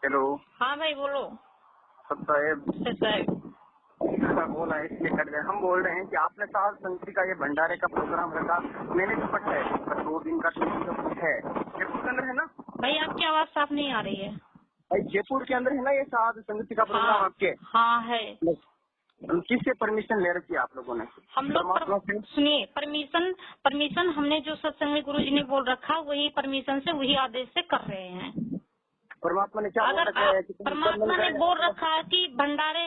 Hello. हाँ भाई बोलो। सब साहेब बोला इसलिए कर रहे। हम बोल रहे हैं कि आपने साल संस्कृति का ये भंडारे का प्रोग्राम रखा, मैंने तो पता है 2 दिन का कुछ है, जयपुर के अंदर है ना भाई? आपकी आवाज साफ नहीं आ रही है भाई। जयपुर के अंदर है ना ये साल संस्कृति का प्रोग्राम आपके? हाँ है। किससे परमिशन ले रखी है आप लोगों ने? हम लोग सुनिए, परमिशन हमने जो सत्संग में गुरु जी ने बोल रखा वही परमिशन से, वही आदेश से कर रहे हैं। परमात्मा ने क्या बोल रखा है? परमात्मा ने बोल रखा है कि भंडारे,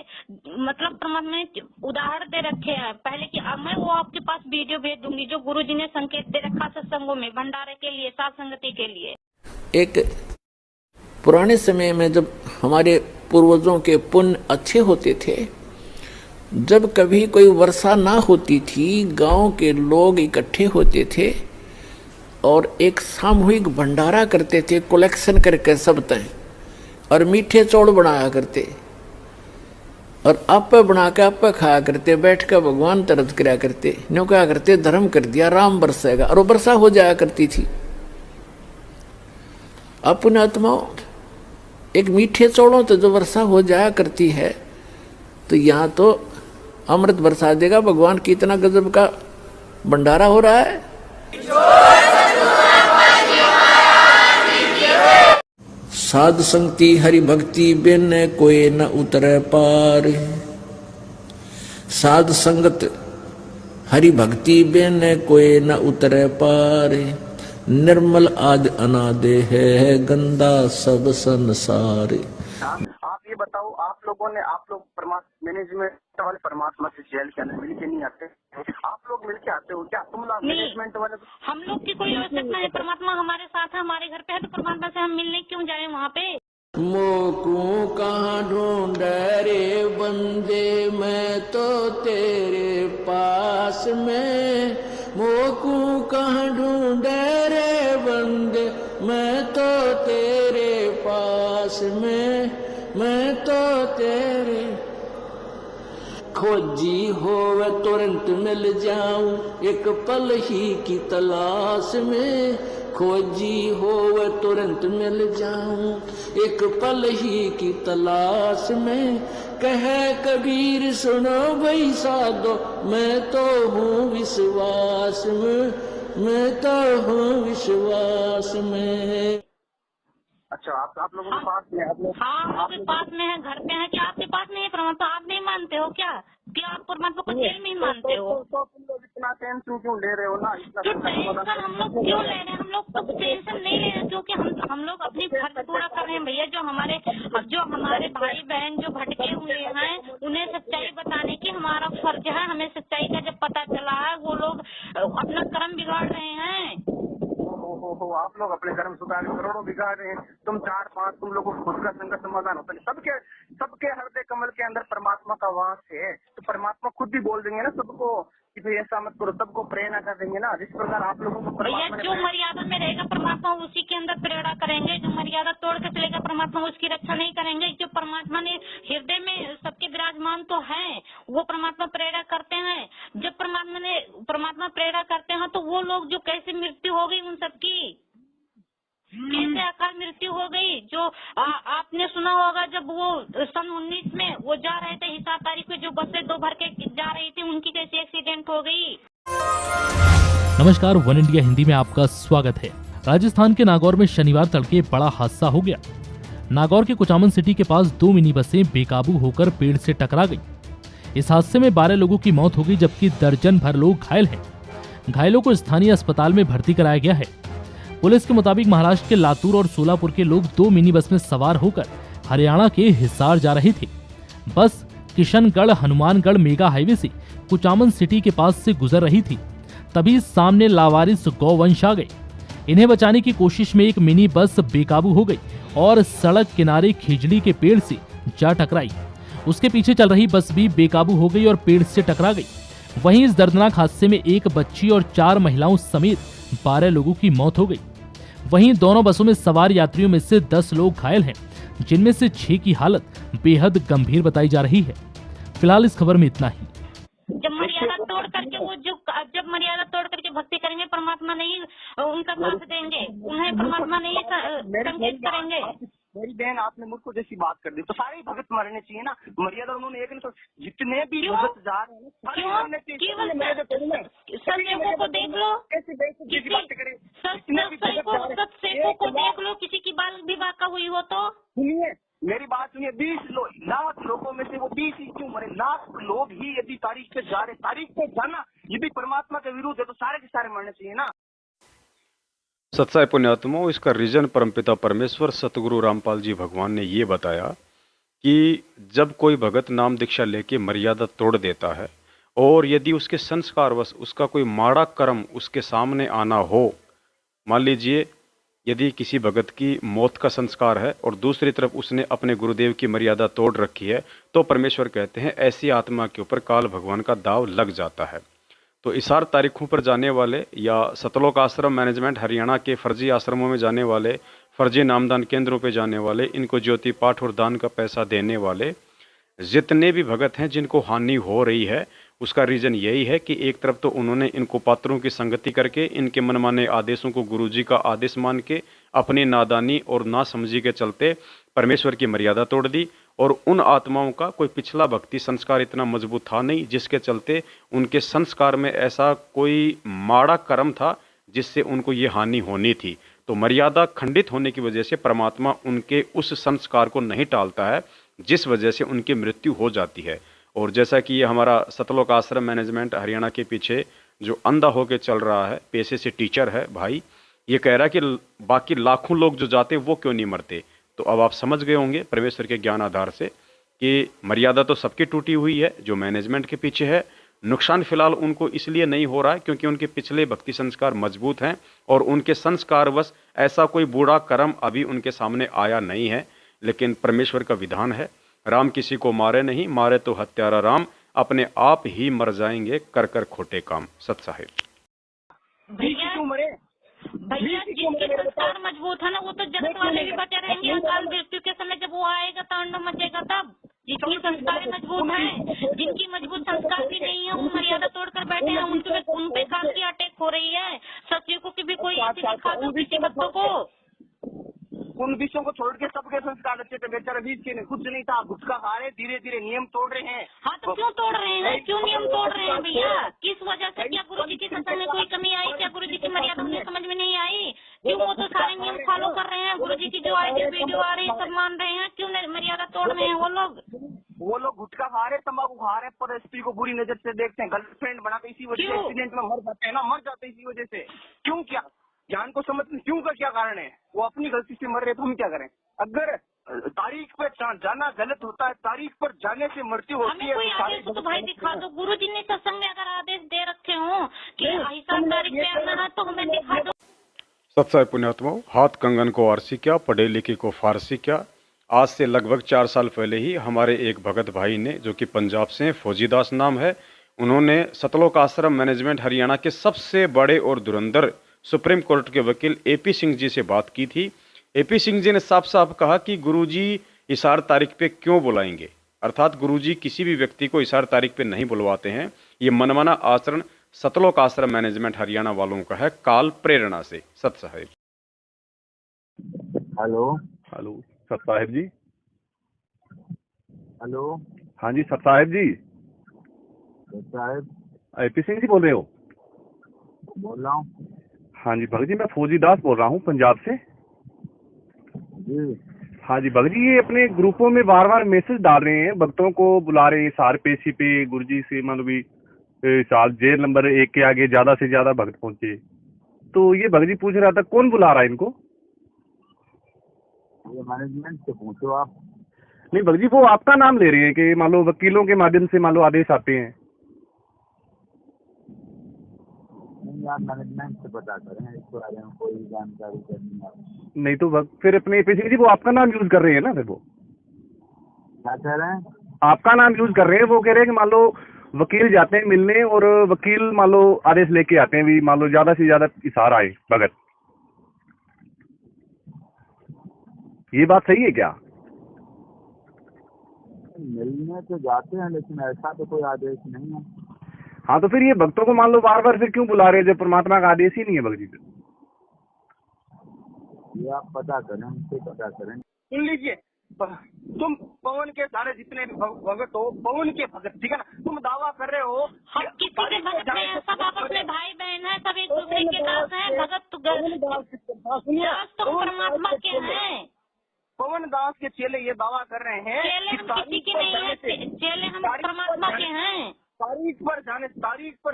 मतलब परमात्मा ने उदाहरण दे रखे हैं पहले कि मैं वो आपके पास वीडियो भेज दूंगी जो गुरु जी ने संकेत दे रखा सत्संगों में भंडारे के लिए, साथ संगति के लिए। एक पुराने समय में जब हमारे पूर्वजों के पुण्य अच्छे होते थे, जब कभी कोई वर्षा ना होती थी, गांव के लोग इकट्ठे होते थे और एक सामूहिक भंडारा करते थे, कलेक्शन करके सब तय, और मीठे चौड़ बनाया करते और आपे बना के आपे खाया करते, बैठ कर भगवान तरस कराया करते। न्यों क्या करते, धर्म कर दिया, राम बरसेगा, और वो वर्षा हो जाया करती थी। अपने आत्माओं एक मीठे चौड़ों तो जो वर्षा हो जाया करती है, तो यहाँ तो अमृत बरसा देगा भगवान। कितना गजब का भंडारा हो रहा है। साध संगति हरि भक्ति बिन कोई न उतरे पार। साध संगत हरि भक्ति बिन कोई न उतरे पार। निर्मल आदि अनादि है, गंदा सब संसार। आप ये बताओ, आप लोगों ने, आप लोग परमात्मा मैनेजमेंट वाले परमात्मा से जेल के अंदर मिलके नहीं आते? आप लोग मिलके आते हो क्या? तुम लोग मैनेजमेंट वाले? हम लोग की कोई आवश्यकता है, परमात्मा हमारे साथ है, हमारे घर पे है, तो परमात्मा से हम मिलने क्यों जाए वहाँ पे? मोकू कहाँ ढूंढे रे बंदे, मैं तो तेरे पास में। मोकू कहाँ ढूंढे रे बंदे, मैं तो तेरे पास में, मैं तो तेरे। खोजी होवे तुरंत मिल जाऊं, एक पल ही की तलाश में। खोजी होवे तुरंत मिल जाऊं, एक पल ही की तलाश में। कहे कबीर सुनो भाई साधो, मैं तो हूँ विश्वास में, मैं तो हूँ विश्वास में। अच्छा, आप लोगों के पास में? हाँ, हम लोग के पास में है, घर पे है। क्या आपके पास नहीं है परमात्मा? आप नहीं मानते हो क्या? आप परमात्मा को जेल में ही मानते हो? तो तुम लोग इतना टेंशन क्यों ले रहे हो ना? जो टेंशन हम लोग क्यों ले रहे हैं? हम लोग तो टेंशन नहीं ले रहे, क्योंकि हम लोग अपनी फर्ज पूरा कर रहे हैं भैया। जो हमारे भाई बहन जो भटके हुए हैं, उन्हें सच्चाई बताने की हमारा फर्ज है। हमें सच्चाई का जब पता चला है, वो लोग अपना कर्म बिगाड़ रहे हैं। आप लोग अपने कर्म सुधार करोड़ों बिगाड़ रहे हैं। तुम 4-5 तुम लोगों को खुद का संकट समाधान होता है। सबके हृदय कमल के अंदर परमात्मा का वास है, तो परमात्मा खुद ही बोल देंगे ना सबको कि भाई ऐसा मत करो, सबको प्रेरणा कर देंगे ना। जिस प्रकार आप लोगों को भैया जो मर्यादा में रहेगा परमात्मा उसी के अंदर प्रेरणा करेंगे। जो मर्यादा तोड़ के चलेगा परमात्मा उसकी रक्षा नहीं करेंगे। जो परमात्मा ने हृदय में सबके विराजमान तो है, वो परमात्मा प्रेरणा करते हैं। जब परमात्मा प्रेरणा करते हैं, तो वो लोग जो कैसे मृत्यु हो गई उन सबकी, कैसे अकाल मृत्यु हो गई। जो आपने सुना होगा, जब वो सन 19 में वो जा रहे थे हिसार तारीख को, जो बसें 2 भर के जा रही थी, उनकी कैसे एक्सीडेंट हो गई। नमस्कार, वन इंडिया हिंदी में आपका स्वागत है। राजस्थान के नागौर में शनिवार तड़के बड़ा हादसा हो गया। नागौर के कुचामन सिटी के पास 2 मिनी बसें बेकाबू होकर पेड़ से टकरा गई। इस हादसे में 12 लोगों की मौत हो गई, जबकि दर्जन भर लोग घायल हैं। घायलों को स्थानीय अस्पताल में भर्ती कराया गया है। पुलिस के मुताबिक महाराष्ट्र के लातूर और सोलापुर के लोग 2 मिनी बस में सवार होकर हरियाणा के हिसार जा रहे थे। बस किशनगढ़ हनुमानगढ़ मेगा हाईवे से कुचामन सिटी के पास से गुजर रही थी, तभी सामने लावारिस गौवंश आ गए। इन्हें बचाने की कोशिश में एक मिनी बस बेकाबू हो गई और सड़क किनारे खिजड़ी के पेड़ से जा टकराई। उसके पीछे चल रही बस भी बेकाबू हो गई और पेड़ से टकरा गई। वहीं इस दर्दनाक हादसे में एक बच्ची और 4 महिलाओं समेत 12 लोगों की मौत हो गई। वहीं दोनों बसों में सवार यात्रियों में से 10 लोग घायल हैं, जिनमें से 6 की हालत बेहद गंभीर बताई जा रही है। फिलहाल इस खबर में इतना ही। जब मर्यादा तोड़ करके भक्ति करेंगे, परमात्मा नहीं उनका साथ देंगे, उन्हें परमात्मा नहीं संकेत करेंगे। मेरी बहन आपने मुझको जैसी बात कर दी तो सारे ही भगत मरने चाहिए ना। मर्यादा उन्होंने एक नहीं तो जितने भी भगत जा रहे हैं ना सारे मरने चाहिए। सत्सेवकों को देख लो, सत्सेवकों को देख लो, किसी की बाल विवाह का हुई हो तो सुनिए मेरी बात सुनिए, 20 लाख लोगों में से वो 20 ही क्यों मरे? लाख लोग ही यदि तारीख पे जा रहे, तारीख पे जाना ये भी परमात्मा के विरुद्ध है तो सारे के सारे मरने चाहिए ना। सत्साई पुण्यात्माओं, इसका रीजन परमपिता परमेश्वर सतगुरु रामपाल जी भगवान ने ये बताया कि जब कोई भगत नाम दीक्षा लेके मर्यादा तोड़ देता है और यदि उसके संस्कारवश उसका कोई माड़ा कर्म उसके सामने आना हो, मान लीजिए यदि किसी भगत की मौत का संस्कार है और दूसरी तरफ उसने अपने गुरुदेव की मर्यादा तोड़ रखी है, तो परमेश्वर कहते हैं ऐसी आत्मा के ऊपर काल भगवान का दाव लग जाता है। तो इशार तारीखों पर जाने वाले या सतलोक आश्रम मैनेजमेंट हरियाणा के फर्जी आश्रमों में जाने वाले, फर्जी नामदान केंद्रों पे जाने वाले, इनको ज्योति पाठ और दान का पैसा देने वाले जितने भी भगत हैं जिनको हानि हो रही है, उसका रीज़न यही है कि एक तरफ तो उन्होंने इनको पात्रों की संगति करके इनके मनमाने आदेशों को गुरुजी का आदेश मान के अपनी नादानी और नासमझी के चलते परमेश्वर की मर्यादा तोड़ दी, और उन आत्माओं का कोई पिछला भक्ति संस्कार इतना मजबूत था नहीं जिसके चलते उनके संस्कार में ऐसा कोई माड़ा कर्म था जिससे उनको ये हानि होनी थी। तो मर्यादा खंडित होने की वजह से परमात्मा उनके उस संस्कार को नहीं टालता है, जिस वजह से उनकी मृत्यु हो जाती है। और जैसा कि ये हमारा सतलोक आश्रम मैनेजमेंट हरियाणा के पीछे जो अंधा होकर चल रहा है, पेशे से टीचर है भाई, ये कह रहा है कि बाकी लाखों लोग जो जाते वो क्यों नहीं मरते। तो अब आप समझ गए होंगे परमेश्वर के ज्ञान आधार से कि मर्यादा तो सबकी टूटी हुई है, जो मैनेजमेंट के पीछे है नुकसान फिलहाल उनको इसलिए नहीं हो रहा है क्योंकि उनके पिछले भक्ति संस्कार मजबूत हैं और उनके संस्कारवश ऐसा कोई बुरा कर्म अभी उनके सामने आया नहीं है। लेकिन परमेश्वर का विधान है, राम किसी को मारे नहीं, मारे तो हत्यारा राम, अपने आप ही मर जाएंगे कर कर खोटे काम। सत साहिब भैया जिनके संस्कार मजबूत है ना वो तो जगत वाले भी बचे रहेंगे, अकाल मृत्यु के समय जब वो आएगा तांडव मचेगा तब। जितनी संस्कार मजबूत है, जिनकी मजबूत संस्कार भी नहीं है वो मर्यादा तोड़कर बैठे हैं, उन पे काम की अटैक हो रही है। सचिवों की भी कोई ऐसी दिखा दो किसी बच्चों को। उन विषयों को छोड़ के सबके संस्कार अच्छे थे, बेचारे बीच के कुछ नहीं था, गुटखा खा रहे, धीरे धीरे नियम तोड़ रहे हैं। हाँ तो क्यों तोड़ रहे हैं, क्यों नियम तोड़ रहे हैं भैया? किस वजह से? क्या गुरु जी के सत्संग में कोई कमी आई? क्या गुरु जी की मर्यादा उन्हें समझ में नहीं आई? क्यों? वो तो सारे नियम फॉलो कर रहे हैं, गुरु जी की जो आईडी वीडियो आ रही है सब मान रहे हैं, क्यों मर्यादा तोड़ रहे हैं वो लोग? गुटखा खा रहे, तंबाकू खा रहे, पर स्त्री को बुरी नजर से देखते हैं, गर्लफ्रेंड बनाते, इसी वजह से एक्सीडेंट में मर जाते हैं ना, मर जाते हैं इसी वजह से। क्यों? क्या ज्ञान को समझ क्यों का क्या कारण है? वो अपनी गलती से मर रहे तो हम क्या करें? अगर तारीख पर जाना गलत होता है, तारीख पर जाने से मृत्यु होती है। कोई आदेश तो भाई दिखा दो, गुरु जी ने सत्संग में अगर आदेश दे रखे हो कि ऐसा तारीख पे आना है तो हमें दिखा दो। सत्साई पुण्यात्माओं, हाथ कंगन को आरसी क्या, पढ़े लिखे को फारसी क्या। आज से लगभग 4 साल पहले ही हमारे एक भगत भाई ने, जो कि पंजाब से फौजीदास नाम है, उन्होंने सतलोक आश्रम मैनेजमेंट हरियाणा के सबसे बड़े और धुरंधर सुप्रीम कोर्ट के वकील एपी सिंह जी से बात की थी। एपी सिंह जी ने साफ साफ कहा कि गुरुजी इशार तारीख पे क्यों बुलाएंगे, अर्थात गुरुजी किसी भी व्यक्ति को इशार तारीख पे नहीं बुलवाते हैं। ये मनमाना आचरण सतलोक आश्रम मैनेजमेंट हरियाणा वालों का है, काल प्रेरणा से। सत साहिब। हेलो हेलो सत साहिब जी। हेलो हाँ जी सत साहिब जी। साहिब एपी सिंह जी बोल रहे हो? बोल रहा हूँ। हाँ जी भगत जी, मैं फौजी दास बोल रहा हूँ पंजाब से जी। हाँ जी भगत जी, ये अपने ग्रुपों में बार बार मैसेज डाल रहे हैं, भक्तों को बुला रहे हैं सार पेशी पे, गुरुजी से मतलब भी साल जेल नंबर 1 के आगे ज्यादा से ज्यादा भक्त पहुंचे। तो ये भगत जी पूछ रहा था कौन बुला रहा है इनको? ये मैनेजमेंट से पूछो आप। नहीं भगत जी, वो आपका नाम ले रहे हैं कि मान लो वकीलों के माध्यम से मान लो आदेश आते हैं। नहीं, आप मैनेजमेंट से पता करें, इस बारे में कोई जानकारी करनी है। नहीं तो फिर अपने एपी सिंह जी वो आपका नाम यूज कर रहे हैं ना, फिर वो क्या कह रहे हैं? आपका नाम यूज कर रहे हैं। वो कह रहे हैं कि मान लो वकील जाते हैं मिलने और वकील मान लो आदेश लेके आते हैं भी मान लो ज्यादा से ज्यादा इशार आए भगत। ये बात सही है क्या? मिलने तो जाते हैं लेकिन ऐसा तो कोई आदेश नहीं है। हाँ तो फिर ये भक्तों को मान लो बार बार फिर क्यों बुला रहे हैं जब परमात्मा का आदेश ही नहीं है भगत जी? ये आप पता करें, उनसे पता करें। सुन लीजिए, तुम पवन के सारे जितने भी भगत हो, पवन के भगत, ठीक है ना, तुम दावा कर रहे हो हम किसी के भगत नहीं है, सब आपस में भाई बहन है, सब एक दूसरे के दास है। भगत तो दास तो परमात्मा के हैं। पवन दास के चेले ये दावा कर रहे हैं चेले हम किसी के नहीं है, चेले हम परमात्मा के हैं। तारीख पर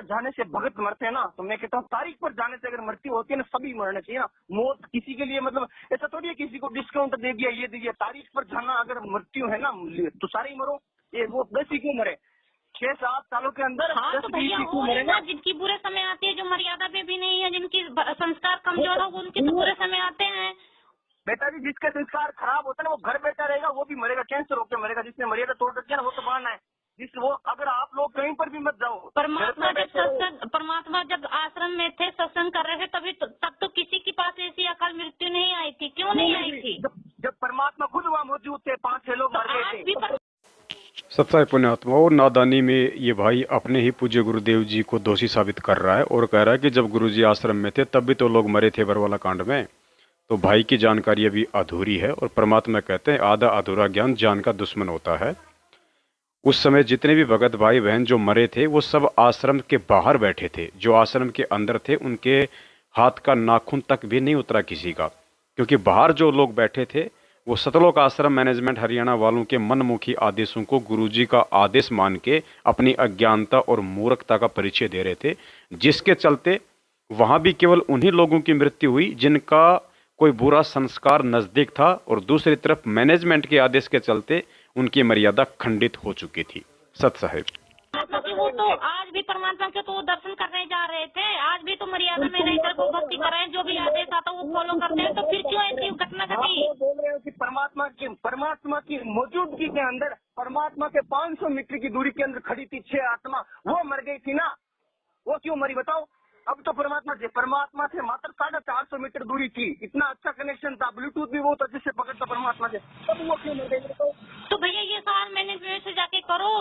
जाने से भगत मरते हैं ना, तो मैं कहता हूँ तारीख पर जाने से अगर मृत्यु होती है ना, सभी मरना चाहिए ना। मौत किसी के लिए मतलब ऐसा थोड़ी है किसी को डिस्काउंट दे दिया, ये दे दिया। तारीख पर जाना अगर मृत्यु है ना तो सारे ही मरो। ये वो 10 ही क्यों मरे 6-7 सालों के अंदर? हाँ तो भैया वो है ना, जिनकी बुरे समय आती है, जो मर्यादा पे भी नहीं है, जिनकी संस्कार कमजोर हो, उनके तो बुरे समय आते हैं। बेटा जी, जिसके संस्कार खराब होता है ना वो घर बैठा रहेगा, वो भी मरेगा, कैंसर होकर मरेगा। जिसने मर्यादा तोड़ रखी है ना वो तो बहाना है। वो अगर आप लोग कहीं पर भी मत जाओ, परमात्मा जब आश्रम में थे, सत्संग कर रहे थे, तब तो किसी के पास ऐसी अकाल मृत्यु नहीं आई थी। क्यों नहीं आई थी? जब परमात्मा खुद वहाँ मौजूद थे, 5-6 लोग मर गए थे। सत्साई पुण्यात्मा और नादानी में ये भाई अपने ही पूज्य गुरुदेव जी को दोषी साबित कर रहा है और कह रहा है कि जब गुरुजी आश्रम में थे तब भी तो लोग मरे थे बरवाला कांड में। तो भाई की जानकारी अभी अधूरी है और परमात्मा कहते हैं आधा अधूरा ज्ञान जान का दुश्मन होता है। उस समय जितने भी भगत भाई बहन जो मरे थे वो सब आश्रम के बाहर बैठे थे। जो आश्रम के अंदर थे उनके हाथ का नाखून तक भी नहीं उतरा किसी का, क्योंकि बाहर जो लोग बैठे थे वो सतलोक आश्रम मैनेजमेंट हरियाणा वालों के मनमुखी आदेशों को गुरुजी का आदेश मान के अपनी अज्ञानता और मूर्खता का परिचय दे रहे थे, जिसके चलते वहां भी केवल उन्हीं लोगों की मृत्यु हुई जिनका कोई बुरा संस्कार नजदीक था, और दूसरी तरफ मैनेजमेंट के आदेश के चलते उनकी मर्यादा खंडित हो चुकी थी। सत साहिब, वो तो आज भी परमात्मा के तो दर्शन करने जा रहे थे, आज भी तो मर्यादा में रहकर वो भक्ति कर रहे हैं, जो भी आदेश आता वो फॉलो करते हैं। तो फिर क्यों ऐसी घटना घटी? बोल रहे हो कि परमात्मा की मौजूदगी के अंदर, परमात्मा के 500 मीटर की दूरी के अंदर खड़ी थी 6 आत्मा, वो मर गई थी ना, वो क्यों मरी बताओ? अब तो परमात्मा से मात्र 450 मीटर दूरी थी, इतना अच्छा कनेक्शन था, ब्लूटूथ भी बहुत अच्छे से पकड़ता परमात्मा से, तब वो क्यों मर गई? तो भैया ये सवाल मैनेजमेंट से जाके करो,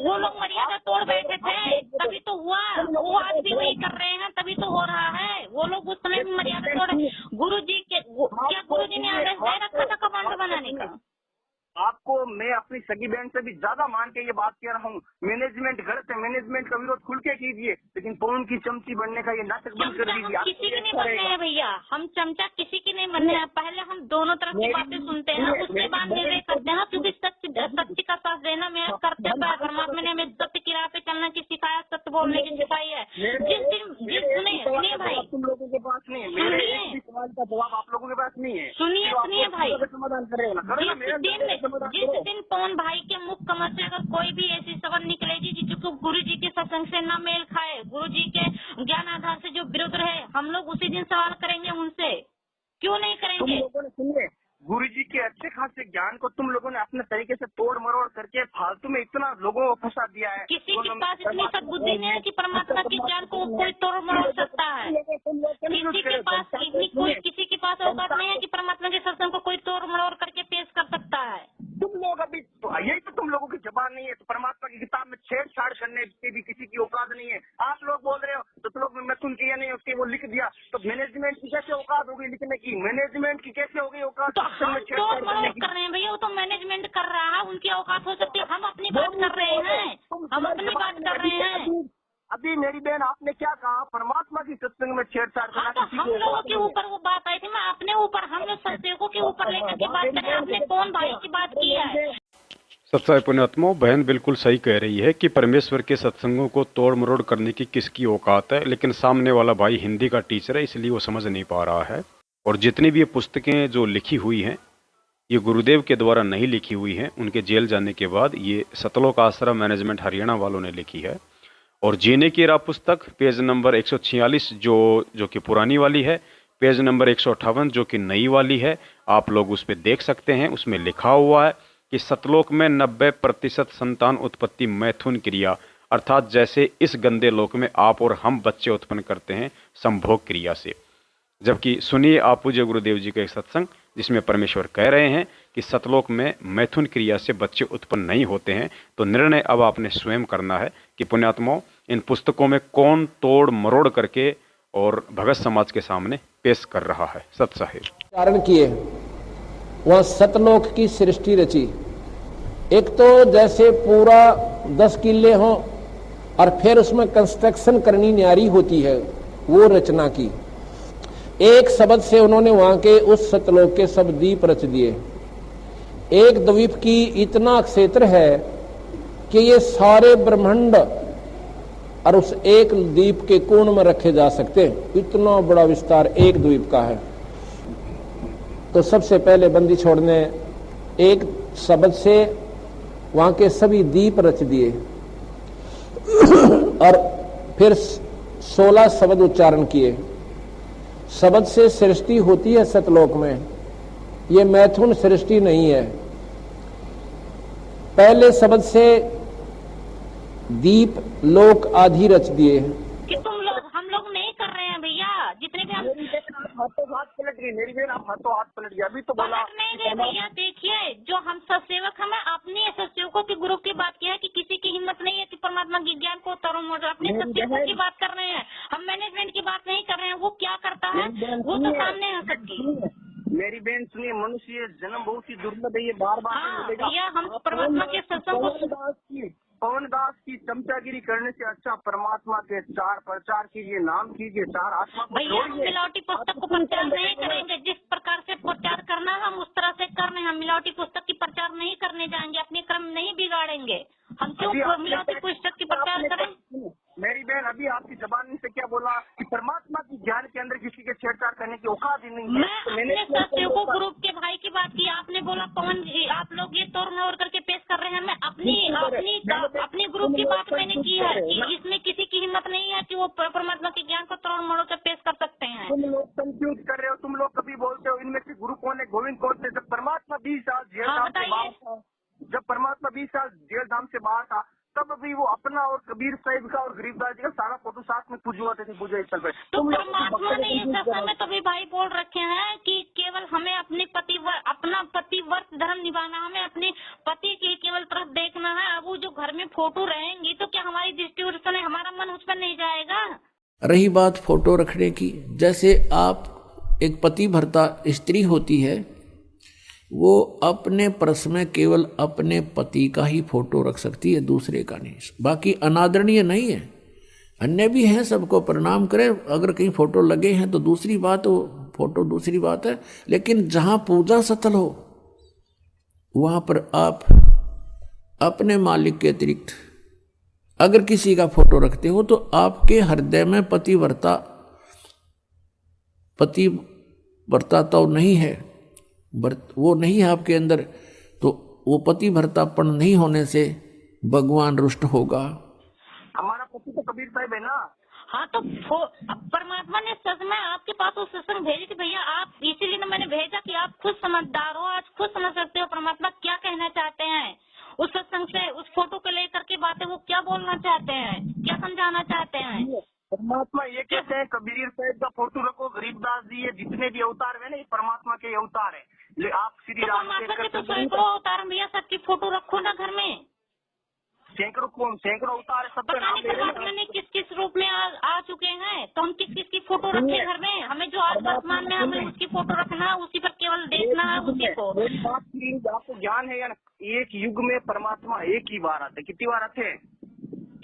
वो लोग मर्यादा तोड़ बैठे थे तभी तो हुआ, वो आज भी वही कर रहे हैं तभी तो हो रहा है। वो लोग उस समय मर्यादा तोड़, गुरुजी ने आदेश दे रखा था कमांडर बनाने का। आपको मैं अपनी सगी बहन से भी ज्यादा मान के ये बात कह रहा हूँ, मैनेजमेंट गलत है, मैनेजमेंट का विरोध खुल के कीजिए, लेकिन पवन की चमची बनने का ये नाटक बंद कर दीजिए। किसी की नहीं बनने हैं भैया, हम चमचा किसी की नहीं बनने हैं। पहले हम दोनों तरफ की बातें सुनते हैं, उसके बाद निर्णय करते हैं, क्योंकि सत्य का साथ देना मेरा कर्तव्य है। परमात्मा ने हमें सत्य की राह पे चलने की सिखाया, सत्य बोलने की सिखाई है। सुनिए भाई, तुम लोगों के पास नहीं है, सवाल का जवाब आप लोगों के पास नहीं है। सुनिए भाई, समाधान कर रहे हो ना, जिस दिन पवन भाई के मुख कमल से अगर कोई भी ऐसी शब्द निकलेगी जो गुरु जी के सत्संग से न मेल खाए, गुरु जी के ज्ञान आधार से जो विरुद्ध रहे, हम लोग उसी दिन सवाल करेंगे उनसे। क्यों नहीं करेंगे? तुम लोगों ने सुनिए, गुरु जी के अच्छे खासे ज्ञान को तुम लोगों ने अपने तरीके से तोड़ मरोड़ करके फालतू में इतना लोगों को फंसा दिया है। किसी के पास इतनी सद्बुद्धि नहीं है कि परमात्मा के ज्ञान को कोई तोड़ मरोड़ सकता है। किसी के पास औकात नहीं है कि परमात्मा के सत्संग को कोई तोड़ मरोड़ करके पेश कर सकता है। तुम लोग अभी यही तो तुम लोगों की जबान नहीं है, तो परमात्मा की किताब में छेड़छाड़ करने की भी किसी की औकात नहीं है। आप लोग बोल रहे हो तो तुम लोग मैथुन किया नहीं, उसके वो लिख दिया, तो मैनेजमेंट की कैसे औकात होगी लिखने की? मैनेजमेंट की कैसे होगी औकात? तो हम तोड़ मरोड़ कर रहे हैं भैया, वो तो मैनेजमेंट कर रहा है, उनकी औकात हो सकती है। हम अपनी बात कर रहे हैं, हम अपनी बात कर रहे हैं। अभी मेरी बहन आपने क्या कहा? परमात्मा की सत्संग में छेड़छाड़ करना। तो हम लोगों के ऊपर वो बात आई थी, मैं अपने ऊपर, हम लोग सत्संगों के ऊपर लेकर के बात करें। आपने कौन भाई की बात की है? सत्साई पुण्यात्मा, बहन बिल्कुल सही कह रही है कि परमेश्वर के सत्संगों को तोड़ मरोड़ करने की किसकी औकात है, लेकिन सामने वाला भाई हिंदी का टीचर है इसलिए वो समझ नहीं पा रहा है। और जितनी भी ये पुस्तकें जो लिखी हुई हैं ये गुरुदेव के द्वारा नहीं लिखी हुई हैं, उनके जेल जाने के बाद ये सतलोक आश्रम मैनेजमेंट हरियाणा वालों ने लिखी है। और जीने की राह पुस्तक पेज नंबर 146 जो कि पुरानी वाली है, पेज नंबर 158 जो कि नई वाली है, आप लोग उस पर देख सकते हैं। उसमें लिखा हुआ है कि सतलोक में 90% संतान उत्पत्ति मैथुन क्रिया, अर्थात जैसे इस गंदे लोक में आप और हम बच्चे उत्पन्न करते हैं संभोग क्रिया से। जबकि सुनिए आप पूज्य गुरुदेव जी का एक सत्संग जिसमें परमेश्वर कह रहे हैं कि सतलोक में मैथुन क्रिया से बच्चे उत्पन्न नहीं होते हैं। तो निर्णय अब आपने स्वयं करना है कि पुण्यात्माओं इन पुस्तकों में कौन तोड़ मरोड़ करके और भगत समाज के सामने पेश कर रहा है। सत साहिब कारण किए वहां सतलोक की सृष्टि रची। एक तो जैसे पूरा 10 किले हों और फिर उसमें कंस्ट्रक्शन करनी न्यारी होती है, वो रचना की। एक शब्द से उन्होंने वहां के उस सतलोक के सब द्वीप रच दिए। एक द्वीप की इतना क्षेत्र है कि ये सारे ब्रह्मांड और उस एक द्वीप के कोण में रखे जा सकते हैं, इतना बड़ा विस्तार एक द्वीप का है। तो सबसे पहले बंदी छोड़ने एक शब्द से वहां के सभी द्वीप रच दिए और फिर 16 शब्द उच्चारण किए। शब्द से सृष्टि होती है सतलोक में, ये मैथुन सृष्टि नहीं है। पहले शब्द से दीप लोक आदि रच दिए। कि हम लोग नहीं कर रहे हैं भैया, जितने भी हम हाथों हाथ पलट गई मेरी बहन, आप हाथों हाथ पलट गया। अभी तो बोला पलट नहीं गए भैया। देखिए, जो हम सत्सेवक, हमें अपने सत्सेवकों के ग्रुप की बात की है कि किसी की हिम्मत नहीं है कि परमात्मा के ज्ञान को तरुण मोड़। अपने सत्सेवकों की बात कर रहे हैं, हम मैनेजमेंट की बात नहीं कर रहे हैं। वो क्या करता है वो तो सामने है सबकी। मेरी बहन सुनिए, मनुष्य जन्म बहुत ही दुर्लभ है, ये बार बार मिलेगा। भैया, हम परमात्मा के सत्संग को पवन दास की चमचागिरी करने से अच्छा परमात्मा के 4 प्रचार कीजिए, नाम कीजिए, 4 आत्मा को भैया, हम मिलावटी पुस्तक को प्रचार नहीं करेंगे। जिस प्रकार से प्रचार करना है हम उस तरह से कर रहे हैं। हम मिलावटी पुस्तक की प्रचार नहीं करने जाएंगे, अपने क्रम नहीं बिगाड़ेंगे। हम क्यों मिलावटी पुस्तक की प्रचार करें? मेरी बहन, अभी आपकी जबान से क्या बोला कि परमात्मा की ज्ञान के अंदर किसी के छेड़छाड़ करने की औकात ही नहीं है। मैं अपने सत्सेवकों ग्रुप के भाई की बात की, आपने बोला पवन जी आप लोग ये तोड़ मोड़ करके पेश कर रहे हैं। मैं अपनी ग्रुप की बात मैंने की है कि इसमें किसी की हिम्मत नहीं है कि वो परमात्मा के ज्ञान को तोड़ मोड़ कर पेश कर सकते हैं। तुम लोग कंफ्यूज कर रहे हो। तुम लोग कभी बोलते हो इनमें से गुरु कौन है, गोविंद कौन थे। जब परमात्मा 20 साल जेल धाम से बाहर था, जब परमात्मा 20 साल जेल धाम से बाहर था, तब भी वो अपना और कबीर साहिब का और गरीबदास जी का सारा फोटो साथ में पूजवाते थे पूजा स्थल पर। तो परमात्मा ने इस समय तभी भाई बोल रखे हैं कि केवल हमें अपने अपना पतिव्रत धर्म निभाना, हमें अपने पति की केवल तरफ देखना है। अब वो जो घर में फोटो रहेंगी तो क्या हमारी दृष्टि उस समय, हमारा मन उस पर नहीं जाएगा? रही बात फोटो रखने की, जैसे आप एक पति भर्ता स्त्री होती है, वो अपने पर्स में केवल अपने पति का ही फोटो रख सकती है, दूसरे का नहीं। बाकी अनादरणीय नहीं है, अन्य भी हैं, सबको प्रणाम करें। अगर कहीं फोटो लगे हैं तो दूसरी बात, वो फोटो दूसरी बात है। लेकिन जहां पूजा स्थल हो वहां पर आप अपने मालिक के अतिरिक्त अगर किसी का फोटो रखते हो तो आपके हृदय में पतिव्रता तो नहीं है, वो नहीं है आपके अंदर, तो वो पति भरतापन नहीं होने से भगवान रुष्ट होगा। हमारा पति तो कबीर साहिब है ना। हाँ, तो परमात्मा ने सच में आपके पास वो सत्संग भेजी थी भैया। आप इसीलिए तो मैंने भेजा कि आप खुद समझदार हो, आज खुद समझ सकते हो परमात्मा क्या कहना चाहते हैं। उस सत्संग से, उस फोटो को लेकर के बातें वो क्या बोलना चाहते हैं, क्या समझाना चाहते हैं। परमात्मा ये कहते हैं कबीर साहिब का फोटो रखो, गरीबदास जी, ये जितने भी अवतार है ना, ये परमात्मा के अवतार है। आप श्री राम तो सैकड़ों अवतार भैया, सबकी फोटो रखो ना घर में। सैकड़ों अवतार है, सबका नाम ले रहे हैं। किस किस रूप में आ चुके हैं, तो हम किस किस की फोटो रखे घर में। हमें जो आसमान में हमें उसकी फोटो रखना है, उसी पर केवल देखना है उसी को। आपको ज्ञान है या एक युग में परमात्मा एक ही बार आते, कितनी बार आते हैं?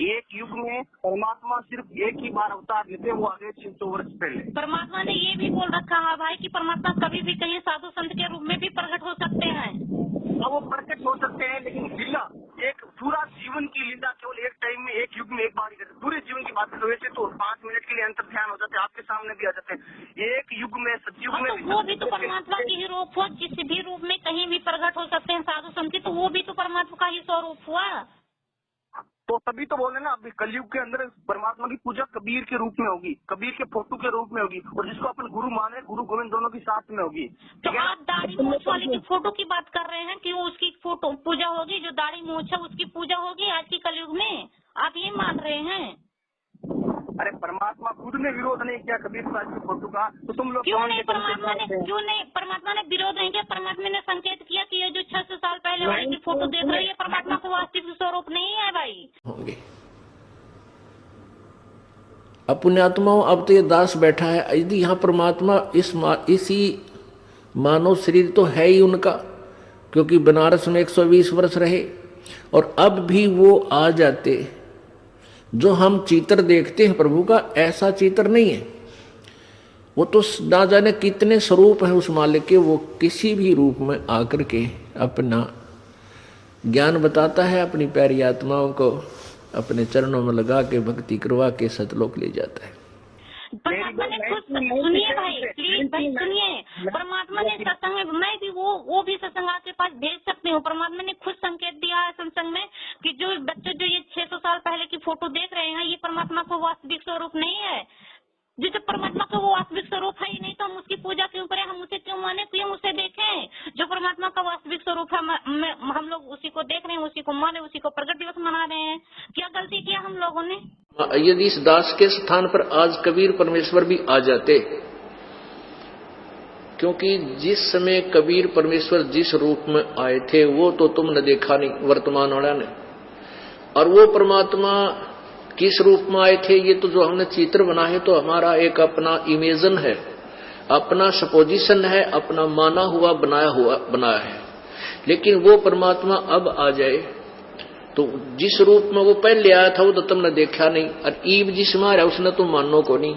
एक युग में परमात्मा सिर्फ एक ही बार अवतार लेते, वो आगे 600 वर्ष पहले। परमात्मा ने ये भी बोल रखा है भाई कि परमात्मा कभी भी कहीं साधु संत के रूप में भी प्रकट हो सकते हैं। वो प्रकट हो सकते हैं, लेकिन लीला, एक पूरा जीवन की लीला केवल एक टाइम में, एक युग में एक बार ही करते। पूरे जीवन की बात वैसे तो 5 मिनट के लिए अंतर ध्यान हो जाते, आपके सामने भी आ जाते हैं। एक युग में, सतयुग में तो वो भी तो परमात्मा के ही रूप हुआ, किसी भी रूप में कहीं भी प्रकट हो सकते हैं साधु संत, तो वो भी तो परमात्मा का ही स्वरूप हुआ। तो तभी तो बोले ना, अभी कलयुग के अंदर परमात्मा की पूजा कबीर के रूप में होगी, कबीर के फोटो के रूप में होगी, और जिसको अपन गुरु माने, गुरु गोविंद दोनों की साथ में होगी। तो आप दाढ़ी मूछ वाले की फोटो की बात कर रहे हैं कि वो उसकी फोटो पूजा होगी, जो दाढ़ी मूछ है उसकी पूजा होगी आज के कलयुग में, आप ये मान रहे हैं? अरे परमात्मा खुद ने विरोध नहीं किया कबीर साहब की फोटो का, तो तुम लोग क्यों नहीं परमात्मा ने विरोध नहीं किया? परमात्मा ने संकेत किया कि ये जो 600 साल पहले वाली की फोटो देख रही है, परमात्मा को वास्तविक स्वरूप नहीं है भाई। होंगे अब पुण्यात्माओं, अब तो ये दास बैठा है, यदि यहाँ परमात्मा इसी मानव शरीर तो है ही उनका, क्योंकि बनारस में 120 वर्ष रहे, और अब भी वो आ जाते। जो हम चित्र देखते हैं प्रभु का, ऐसा चित्र नहीं है। वो तो ना जाने कितने स्वरूप हैं उस मालिक के, वो किसी भी रूप में आकर के अपना ज्ञान बताता है, अपनी प्यारी आत्माओं को अपने चरणों में लगा के भक्ति करवा के सतलोक ले जाता है। परमात्मा ने खुद, सुनिए भाई, प्लीज भाई सुनिए, परमात्मा ने सत्संग में, मैं भी वो भी सत्संग आपके पास भेज सकती हूँ। परमात्मा ने खुद संकेत दिया है सत्संग में कि जो बच्चे जो ये 600 साल पहले की फोटो देख रहे हैं, ये परमात्मा को वास्तविक स्वरूप नहीं है। जिसे परमात्मा का वो वास्तविक स्वरूप है ही नहीं, तो हम उसकी पूजा क्यों करें, हम उसे क्यों माने, क्यों उसे देखें। जो परमात्मा का वास्तविक स्वरूप है, हम लोग उसी को देख रहे हैं, उसी को माने, उसी को प्रगट दिवस मना रहे हैं। क्या गलती किया हम लोगों ने? यदि इस दास के स्थान पर आज कबीर परमेश्वर भी आ जाते, क्योंकि जिस समय कबीर परमेश्वर जिस रूप में आए थे वो तो तुमने देखा नहीं, वर्तमान वाला ने, और वो परमात्मा किस रूप में आए थे, ये तो जो हमने चित्र बनाए तो हमारा एक अपना इमेजन है, अपना सपोजिशन है, अपना माना हुआ बनाया है। लेकिन वो परमात्मा अब आ जाए तो जिस रूप में वो पहले आया था वो तो तुमने देखा नहीं, और ईब जिस मारा उसने तो मानो को नहीं।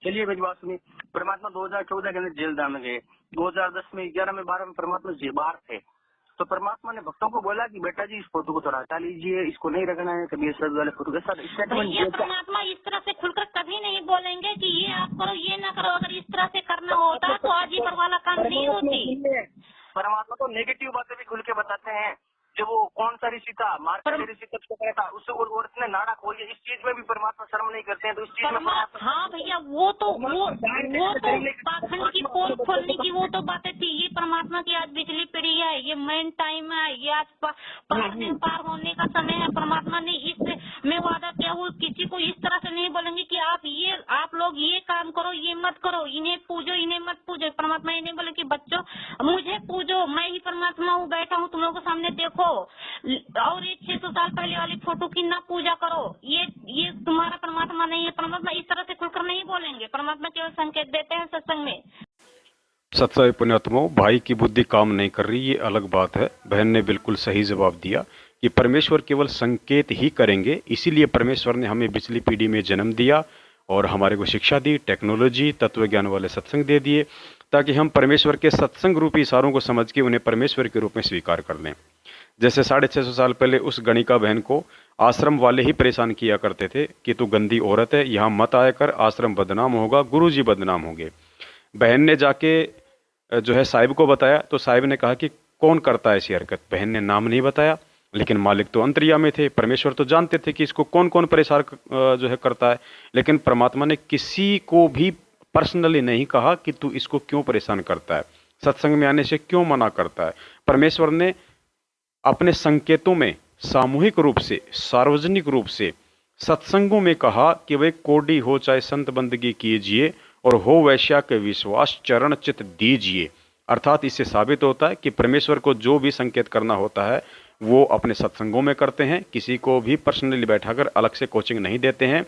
चलिए मेरी बात सुनिए, परमात्मा 2014 के अंदर जेलदार में गए, 2010 में 11 में 12 में परमात्मा बाहर थे, तो परमात्मा ने भक्तों को बोला कि बेटा जी इस फोटो को थोड़ा हटा लीजिए, इसको नहीं रखना है, कभी इस वाले फोटो के साथ स्टेटमेंट। परमात्मा इस तरह से खुलकर कभी नहीं बोलेंगे कि ये आप करो ये ना करो। अगर इस तरह से करना होता तो आज ये वाला काम नहीं होती। परमात्मा तो नेगेटिव बातें भी खुल के बताते हैं। जो वो कौन सा ऋषि था, मार्कंडेय ऋषि कब से कहा था, उससे और इतने नाड़ा खोलिए, इस चीज में भी परमात्मा शर्म नहीं करते हैं। तो इस चीज में हाँ भैया, वो तो पाखंड की पोल खोलने की वो तो बातें थी। ये परमात्मा की आज बिजली पड़ी है, ये मेन टाइम है, ये आज पार होने का समय है। परमात्मा ने इस में वादा किया, वो किसी को इस तरह से नहीं बोलेंगे कि आप लोग ये काम करो, ये मत करो, इन्हें पूजो, इन्हें मत पूजो। परमात्मा ये नहीं बोले कि बच्चों मुझे पूजो, मैं ही परमात्मा हूँ, बैठा हूँ तुम लोगों के सामने, देखो। और ये 600 साल पहले वाली फोटो की ना पूजा करो, ये तुम्हारा परमात्मा नहीं है। परमात्मा इस तरह से खुलकर नहीं बोलेंगे। परमात्मा केवल संकेत देते हैं सत्संग में। सत्संग पुण्यात्माओं, भाई की बुद्धि काम नहीं कर रही, ये अलग बात है। बहन ने बिल्कुल सही जवाब दिया कि परमेश्वर केवल संकेत ही करेंगे। इसीलिए परमेश्वर ने हमें पिछली पीढ़ी में जन्म दिया और हमारे को शिक्षा दी, टेक्नोलॉजी, तत्व ज्ञान वाले सत्संग दे दिए, ताकि हम परमेश्वर के सत्संग रूपी इशारों को समझ के उन्हें परमेश्वर के रूप में स्वीकार कर लें। जैसे 650 साल पहले उस गणिका बहन को आश्रम वाले ही परेशान किया करते थे कि तू गंदी औरत है, यहाँ मत आया कर, आश्रम बदनाम होगा, गुरुजी बदनाम होंगे। बहन ने जाके जो है साहिब को बताया, तो साहिब ने कहा कि कौन करता है ऐसी हरकत। बहन ने नाम नहीं बताया, लेकिन मालिक तो अंतर्यामी थे, परमेश्वर तो जानते थे कि इसको कौन कौन परेशान जो है करता है। लेकिन परमात्मा ने किसी को भी पर्सनली नहीं कहा कि तू इसको क्यों परेशान करता है, सत्संग में आने से क्यों मना करता है। परमेश्वर ने अपने संकेतों में सामूहिक रूप से, सार्वजनिक रूप से सत्संगों में कहा कि वे कोडी हो चाहे संत बंदगी कीजिए और हो वैश्या के विश्वास चरण चित दीजिए। अर्थात इससे साबित होता है कि परमेश्वर को जो भी संकेत करना होता है वो अपने सत्संगों में करते हैं, किसी को भी पर्सनली बैठाकर अलग से कोचिंग नहीं देते हैं।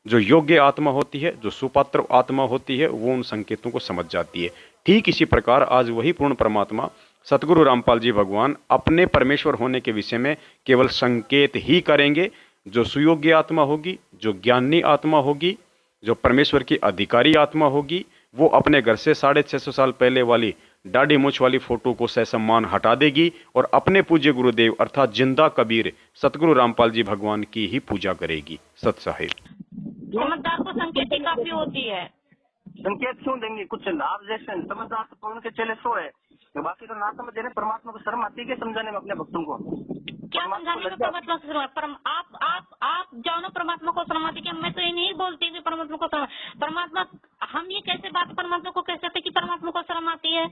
जो योग्य आत्मा होती है, जो सुपात्र आत्मा होती है, वो उन संकेतों को समझ जाती है। ठीक इसी प्रकार आज वही पूर्ण परमात्मा सतगुरु रामपाल जी भगवान अपने परमेश्वर होने के विषय में केवल संकेत ही करेंगे। जो सुयोग्य आत्मा होगी, जो ज्ञानी आत्मा होगी, जो परमेश्वर की अधिकारी आत्मा होगी, वो अपने घर से 650 साल पहले वाली दाढ़ी मूछ वाली फोटो को सहसम्मान हटा देगी और अपने पूज्य गुरुदेव अर्थात जिंदा कबीर सतगुरु रामपाल जी भगवान की ही पूजा करेगी। सत साहिब, समझदार को संकेत ही काफी होती है। संकेत क्यों देंगे? कुछ लाभ जैसे समझदार तो उनके चले सो है, बाकी तो ना समझ देने। परमात्मा को शर्म आती है समझाने में अपने भक्तों को? क्या समझाने में परमात्मा को शर्म? आप जानो परमात्मा को शर्म आती है। मैं तो ये नहीं बोलती कि परमात्मा को शर्म, परमात्मा हम ये कैसे बात परमात्मा को कह सकते कि परमात्मा को शर्म आती है?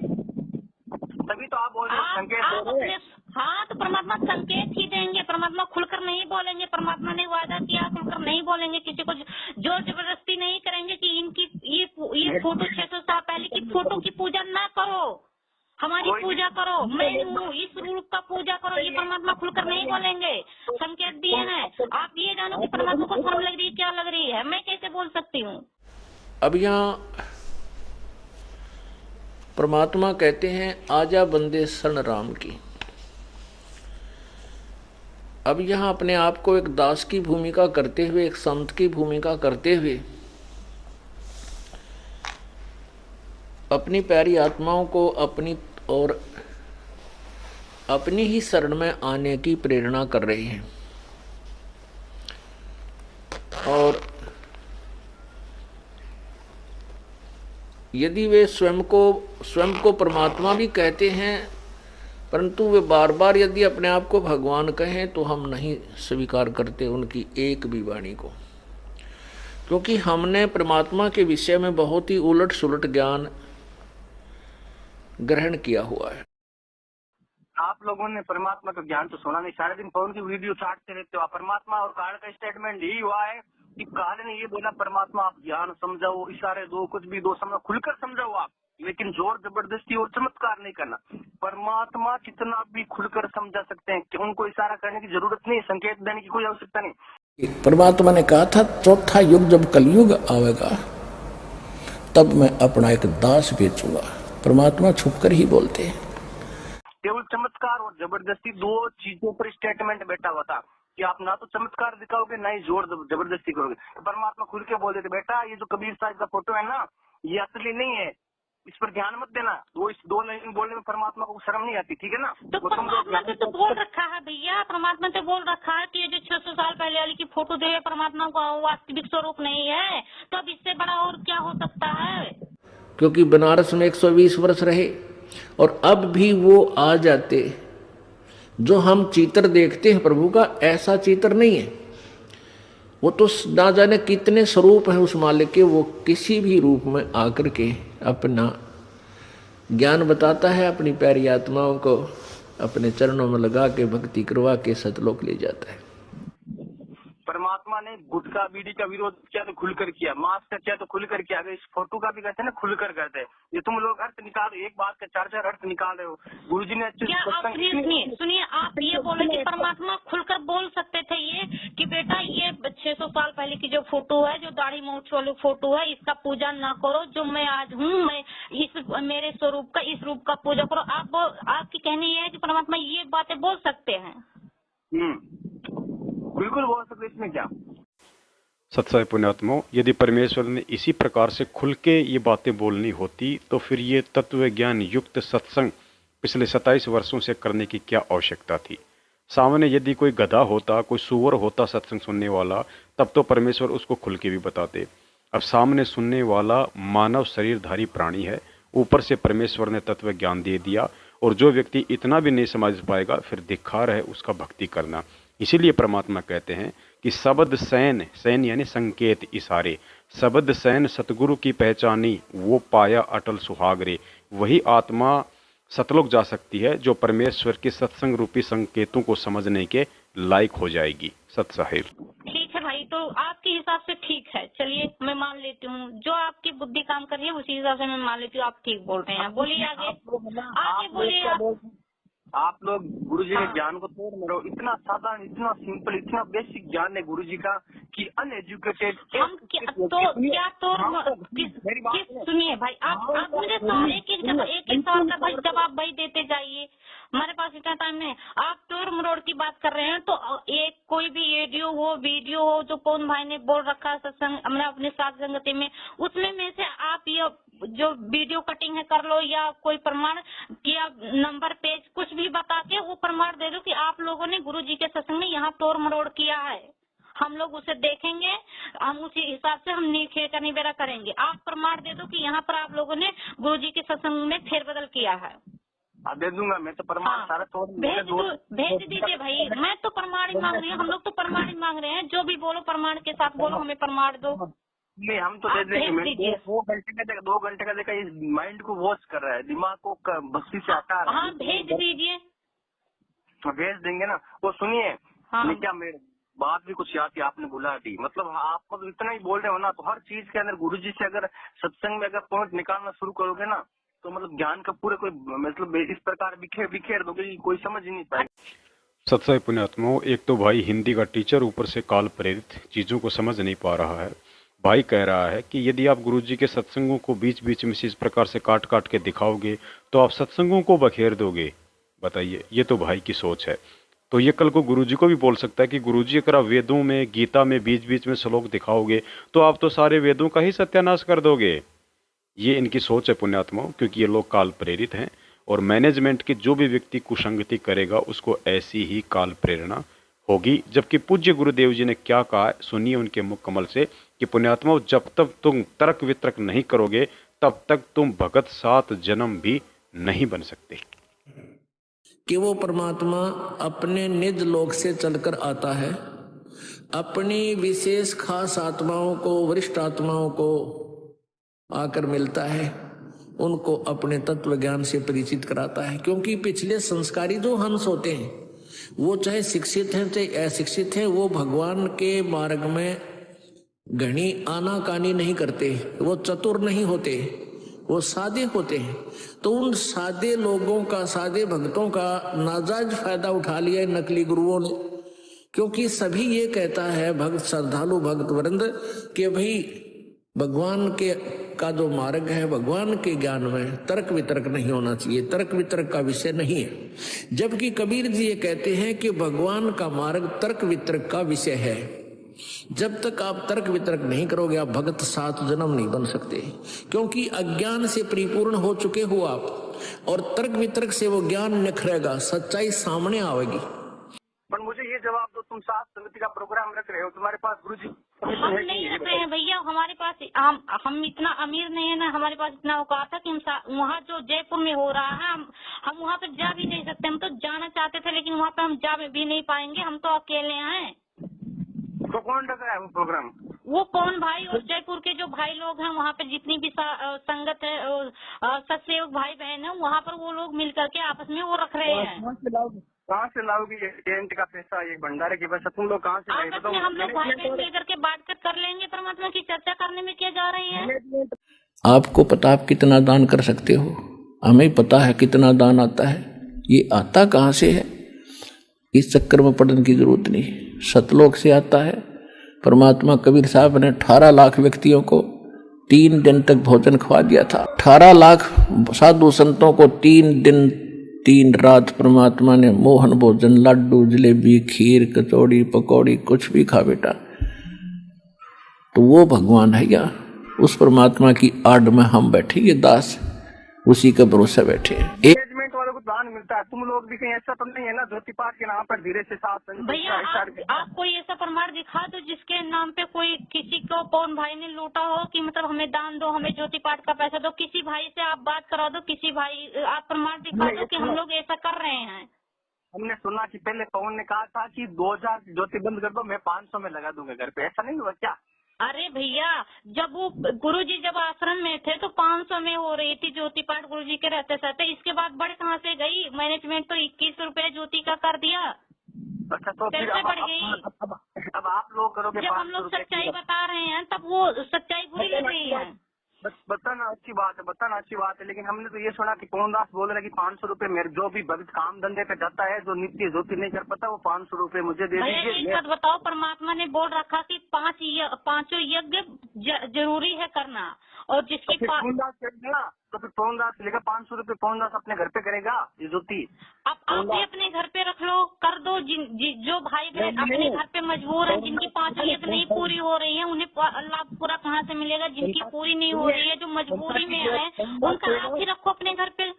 तभी तो आप बोल रहे हैं संकेत। हाँ, तो परमात्मा संकेत ही देंगे, परमात्मा खुलकर नहीं बोलेंगे। परमात्मा ने वादा किया, खुलकर नहीं बोलेंगे, किसी को जोर जबरदस्ती नहीं करेंगे कि इनकी ये फोटो 600 साल पहले की फोटो की पूजा ना करो, हमारी पूजा करो, मैं हूँ, इस रूप का पूजा करो। ये परमात्मा खुलकर नहीं बोलेंगे, संकेत दिए हैं। आप ये जानो कि परमात्मा को शर्म लग रही है, क्या लग रही है, मैं कैसे बोल सकती हूँ? अब यहाँ परमात्मा कहते हैं आजा बंदे शरण राम की। अब यहाँ अपने आप को एक दास की भूमिका करते हुए, एक संत की भूमिका करते हुए अपनी प्यारी आत्माओं को अपनी और अपनी ही शरण में आने की प्रेरणा कर रहे हैं। और यदि वे स्वयं को परमात्मा भी कहते हैं, परंतु वे बार बार यदि अपने आप को भगवान कहें तो हम नहीं स्वीकार करते उनकी एक भी वाणी को, क्योंकि हमने परमात्मा के विषय में बहुत ही उलट सुलट ज्ञान ग्रहण किया हुआ है। आप लोगों ने परमात्मा का ज्ञान तो सुना नहीं, सारे दिन फोन की वीडियो चाटते रहते हो। परमात्मा और काल का स्टेटमेंट यही हुआ है कि काल ने ये बोला परमात्मा आप ज्ञान समझाओ, इशारे दो, कुछ भी दो, समझो, खुलकर समझाओ आप, लेकिन जोर जबरदस्ती और चमत्कार नहीं करना। परमात्मा कितना भी खुलकर समझा सकते हैं कि उनको इशारा करने की जरूरत नहीं, संकेत देने की कोई आवश्यकता नहीं। परमात्मा ने कहा था चौथा युग जब कलयुग आवेगा तब मैं अपना एक दास भेजूंगा। परमात्मा छुपकर ही बोलते हैं। केवल चमत्कार और जबरदस्ती दो चीजों पर स्टेटमेंट बैठा हुआ था कि आप ना तो चमत्कार दिखाओगे ना ही जोर जबरदस्ती करोगे। तो परमात्मा खुल के बोल देते बेटा ये जो कबीर साहब का फोटो है ना ये असली नहीं है, इस पर ध्यान मत देना। इस दो लाइन बोलने में परमात्मा को शर्म नहीं आती, ठीक है ना। तो परमात्मा ने तो बोल रखा है भैया, परमात्मा ने बोल रखा है कि ये जो 600 साल पहले वाली की फोटो जो है परमात्मा का वास्तविक स्वरूप नहीं है, तो अब इससे बड़ा और क्या हो सकता है। क्योंकि बनारस में 120 वर्ष रहे और अब भी वो आ जाते। जो हम चित्र देखते हैं प्रभु का, ऐसा चित्र नहीं है। वो तो ना जाने कितने स्वरूप हैं उस मालिक के, वो किसी भी रूप में आकर के अपना ज्ञान बताता है, अपनी प्यारी आत्माओं को अपने चरणों में लगा के भक्ति करवा के सतलोक ले जाता है। परमात्मा ने गुटखा बीड़ी का विरोध किया तो खुलकर किया, मांस का किया तो खुलकर किया। अगर इस फोटो का भी कहते हैं ना खुलकर करते हैं। ये तुम लोग अर्थ निकाल, एक बात का चार चार अर्थ निकाल रहे हो। गुरुजी ने अच्छे सुनिए, आप ये बोले कि परमात्मा खुलकर बोल सकते थे ये कि बेटा ये 600 साल पहले की जो फोटो है, जो दाढ़ी मूंछ वाली फोटो है, इसका पूजा ना करो। जो मैं आज हूँ, मैं इस मेरे स्वरूप का, इस रूप का पूजा करो। आपकी कहनी ये है कि परमात्मा ये बातें बोल सकते हैं। बिल्कुल बोल सकते, इसमें क्या। सत्साई पुण्यात्माओं, यदि परमेश्वर ने इसी प्रकार से खुल के ये बातें बोलनी होती तो फिर ये तत्व ज्ञान युक्त सत्संग पिछले 27 वर्षों से करने की क्या आवश्यकता थी। सामने यदि कोई गधा होता, कोई सुअर होता सत्संग सुनने वाला, तब तो परमेश्वर उसको खुल के भी बताते। अब सामने सुनने वाला मानव शरीरधारी प्राणी है, ऊपर से परमेश्वर ने तत्व ज्ञान दे दिया, और जो व्यक्ति इतना भी नहीं समझ पाएगा फिर धिक्कार है उसका भक्ति करना। इसीलिए परमात्मा कहते हैं कि शब्द सैन, सैन यानी संकेत, इशारे, शब्द सैन सतगुरु की पहचानी, वो पाया अटल सुहागरे। वही आत्मा सतलोक जा सकती है जो परमेश्वर के सत्संग रूपी संकेतों को समझने के लायक हो जाएगी। सत साहिब। ठीक है भाई, तो आपके हिसाब से ठीक है, चलिए मैं मान लेती हूँ। जो आपकी बुद्धि काम कर रही है उसी हिसाब से मैं मान लेती हूँ आप ठीक बोल रहे हैं। बोलिए आगे बोलिए। आप लोग गुरुजी के ज्ञान को तोड़ मरो। इतना साधारण, इतना सिंपल, इतना बेसिक ज्ञान है गुरुजी का कि अनएजुकेटेड सुनिए भाई, आप मुझे सारे एक एक सवाल का भाई जवाब भाई देते जाइए, हमारे पास इतना टाइम नहीं। आप तोड़ मरोड़ की बात कर रहे हैं तो एक कोई भी वीडियो हो जो कौन भाई ने बोल रखा है सत्संग हमने अपने साथ संगति में, उसमें में से आप ये जो वीडियो कटिंग है कर लो, या कोई प्रमाण या नंबर पेज कुछ भी बता के वो प्रमाण दे दो कि आप लोगों ने गुरुजी के सत्संग में यहाँ तोड़ मरोड़ किया है। हम लोग उसे देखेंगे, हम उसी हिसाब से हम नीचे निबेरा करेंगे। आप प्रमाण दे दो कि यहाँ पर आप लोगों ने गुरुजी के सत्संग में फेरबदल किया है। दे दूंगा मैं तो प्रमाण सारा तोड़ भेज दीजिए भाई। मैं तो प्रमाण ही मांग रही हूँ, हम लोग तो प्रमाण ही मांग रहे हैं। जो भी बोलो प्रमाण के साथ बोलो, हमें प्रमाण दो। नहीं, हम तो दे देंगे। 2 घंटे का देखा, इस माइंड को वॉश कर रहा है, दिमाग को बस्ती से हटा रहा है। हाँ भेज दीजिए, भेज देंगे ना। वो सुनिए, क्या मेरे बात भी कुछ याद थी, आपने बुला दी। मतलब आपको तो इतना ही बोल रहे हो ना, तो हर चीज के अंदर गुरुजी से अगर सत्संग में अगर पॉइंट निकालना शुरू करोगे ना, तो मतलब ज्ञान का पूरे कोई मतलब इस प्रकार बिखेर दोगे कि कोई समझ ही नहीं पाएगा। सत्साई पुण्यात्माओं, एक तो भाई हिंदी का टीचर ऊपर से काल प्रेरित चीजों को समझ नहीं पा रहा है, भाई कह रहा है कि यदि आप गुरुजी के सत्संगों को बीच बीच में इस प्रकार से काट काट के दिखाओगे तो आप सत्संगों को बखेर दोगे। बताइए, ये तो भाई की सोच है। तो ये कल को गुरुजी को भी बोल सकता है कि गुरुजी अगर आप वेदों में, गीता में बीच बीच में श्लोक दिखाओगे तो आप तो सारे वेदों का ही सत्यानाश कर दोगे। ये इनकी सोच है पुण्यात्माओं, क्योंकि ये लोग काल प्रेरित हैं और मैनेजमेंट के जो भी व्यक्ति कुसंगति करेगा उसको ऐसी ही काल प्रेरणा होगी। जबकि पूज्य गुरुदेव जी ने क्या कहा है सुनिए उनके मुख कमल से कि पुण्यात्माओं, जब तक तुम तर्क वितर्क नहीं करोगे तब तक तुम भगत 7 जन्म भी नहीं बन सकते। कि वो परमात्मा अपने निज लोक से चलकर आता है, अपनी विशेष खास आत्माओं को, वरिष्ठ आत्माओं को आकर मिलता है, उनको अपने तत्व ज्ञान से परिचित कराता है। क्योंकि पिछले संस्कारी जो हंस होते हैं वो चाहे शिक्षित हैं चाहे अशिक्षित हैं, वो भगवान के मार्ग में घनी आनाकानी नहीं करते, वो चतुर नहीं होते, वो सादे होते हैं। तो उन सादे लोगों का, सादे भक्तों का नाजायज फायदा उठा लिया नकली गुरुओं ने। क्योंकि सभी ये कहता है भक्त, श्रद्धालु भक्त वृंद, कि भाई भगवान के का जो मार्ग है, भगवान के ज्ञान में तर्क वितर्क नहीं होना चाहिए, तर्क वितर्क का विषय नहीं है। जबकि कबीर जी ये कहते हैं कि भगवान का मार्ग तर्क वितर्क का विषय है। जब तक आप तर्क वितर्क नहीं करोगे आप भगत 7 जन्म नहीं बन सकते। क्योंकि अज्ञान से परिपूर्ण हो चुके हो आप, और तर्क वितर्क से वो ज्ञान निखरेगा, सच्चाई सामने आएगी। पर मुझे ये जवाब दो, तुम सात समिति का प्रोग्राम रख रहे हो, तुम्हारे पास गुरुजी हम नहीं रख रहे हैं भैया, हमारे पास हम इतना अमीर नहीं है ना, हमारे पास इतना औकात है कि हम वहाँ जो जयपुर में हो रहा है हम वहाँ पे जा भी नहीं सकते। हम तो जाना चाहते थे लेकिन वहाँ पे हम जा भी नहीं पाएंगे, हम तो अकेले हैं। तो कौन रख रहा है वो प्रोग्राम? वो कौन भाई और जयपुर के जो भाई लोग हैं वहाँ पे जितनी भी संगत है, सत्सेवक भाई बहन है, वहाँ पर वो लोग मिल करके आपस में वो रख रहे हैं। कहाँ से लाओगी ये टेंट का पैसा, ये भंडारे के पैसा तुम लोग कहाँ से लाए? आपस में हम लोग भाई बहन मिल करके बांट कर लेंगे। परमात्मा की चर्चा करने में क्या जा रही है? आपको पता आप कितना दान कर सकते हो, हमें पता है कितना दान आता है। ये आता कहाँ से है, इस चक्कर में पढ़ने की जरूरत नहीं। सतलोक से आता है। परमात्मा कबीर साहब ने 18 लाख व्यक्तियों को 3 दिन तक भोजन खवा दिया था। 18 लाख साधु संतों को 3 दिन 3 रात परमात्मा ने मोहन भोजन, लड्डू, जलेबी, खीर, कचौड़ी, पकौड़ी, कुछ भी खा बेटा। तो वो भगवान है या उस परमात्मा की आड़ में हम बैठे, ये दास उसी का भरोसा बैठे हैं। मैनेजमेंट वालों को दान मिलता है, तुम लोग भी कहीं ऐसा तो नहीं है ना ज्योति पाठ के नाम पर धीरे से साथ? भैया आप कोई ऐसा प्रमाण दिखा दो जिसके नाम पे कोई किसी को पवन भाई ने लूटा हो कि मतलब हमें दान दो, हमें ज्योति पाठ का पैसा दो। किसी भाई से आप बात करा दो, किसी भाई आप प्रमाण दिखा दो कि हम लोग ऐसा कर रहे हैं। हमने सुना कि पहले पवन ने कहा था कि 2000 ज्योति बंद कर दो, मैं 500 में लगा दूंगा घर पे, ऐसा नहीं हुआ क्या? अरे भैया जब वो गुरुजी जब आश्रम में थे तो 500 में हो रही थी ज्योति पाठ गुरुजी के रहते रहते। इसके बाद बढ़ कहाँ से गई? मैनेजमेंट तो 21 रुपए ज्योति का कर दिया। अच्छा तो फिर बढ़ गई। अब आप लोग करोगे। जब हम लोग सच्चाई बता रहे हैं तब वो सच्चाई बुरी लग रही है। बताना अच्छी बात है, बताना अच्छी बात है, लेकिन हमने तो ये सुना कि पवन दास बोल रहे कि 500 रुपए मेरे जो भी भक्त काम धंधे पे जाता है, जो नित्य ज्योति नहीं कर पाता, वो 500 रुपए मुझे दे दीजिए। एक बात बताओ, परमात्मा ने बोल रखा कि 5 यज्ञ जरूरी है करना, और जिसके पास तो फिर पवन दास लेगा 500 रुपए, पवन दास अपने घर पे करेगा ये ज्योति। अब आप भी अपने घर पे रख लो, कर दो। जो भाई बहन अपने घर पे मजबूर है, जिनकी 5 यज्ञ नहीं पूरी हो रही है, उन्हें लाभ पूरा कहाँ से मिलेगा? जिनकी पूरी नहीं हो रही है, जो मजबूरी में है, उनका आप ही रखो अपने घर पे।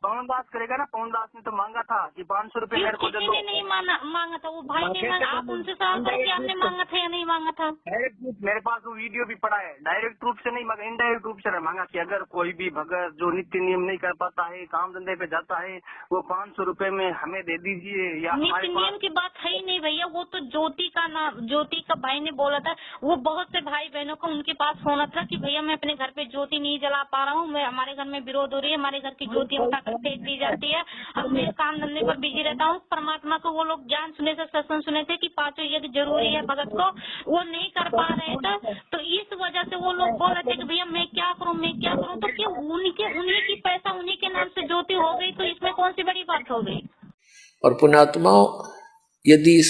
पवन दास करेगा ना, पवन दास ने तो मांगा था कि 500 रुपए मेरे को दे दो। किसी ने नहीं मांगा था, वो भाई ने मांगा। आप उनसे सवाल करके आपने मांगा था या नहीं मांगा था? मेरे पास वो वीडियो भी पड़ा है। डायरेक्ट रूप से नहीं मांगा, इनडायरेक्ट रूप से मांगा कि अगर कोई भी भगत जो नित्य नियम नहीं कर पाता है, काम धंधे पे जाता है, वो 500 रुपए में हमें दे दीजिए। या नित्य नियम की बात है ही नहीं भैया, वो तो ज्योति का नाम, ज्योति का भाई ने बोला था। वो बहुत से भाई बहनों को उनके पास होना था कि भैया मैं अपने घर पे ज्योति नहीं जला पा रहा हूँ, मैं हमारे घर में विरोध हो रही है, हमारे घर की ज्योति उठा कर फेंक दी जाती है, अब मैं काम धंधे पर बिजी रहता हूँ। परमात्मा को वो लोग ज्ञान सुने से, सत्संग सुने थे कि 5 यज्ञ जरूरी है भगत को, वो नहीं कर पा रहे थे। तो इस वजह से वो लोग बोल रहे थे कि भैया मैं क्या करूँ, मैं क्या करूँ। तो क्यों उन्हीं की पैसा उन्हीं के नाम से ज्योति हो गई, तो इसमें कौन सी बड़ी बात हो गई? और पुण्यात्माओं, यदि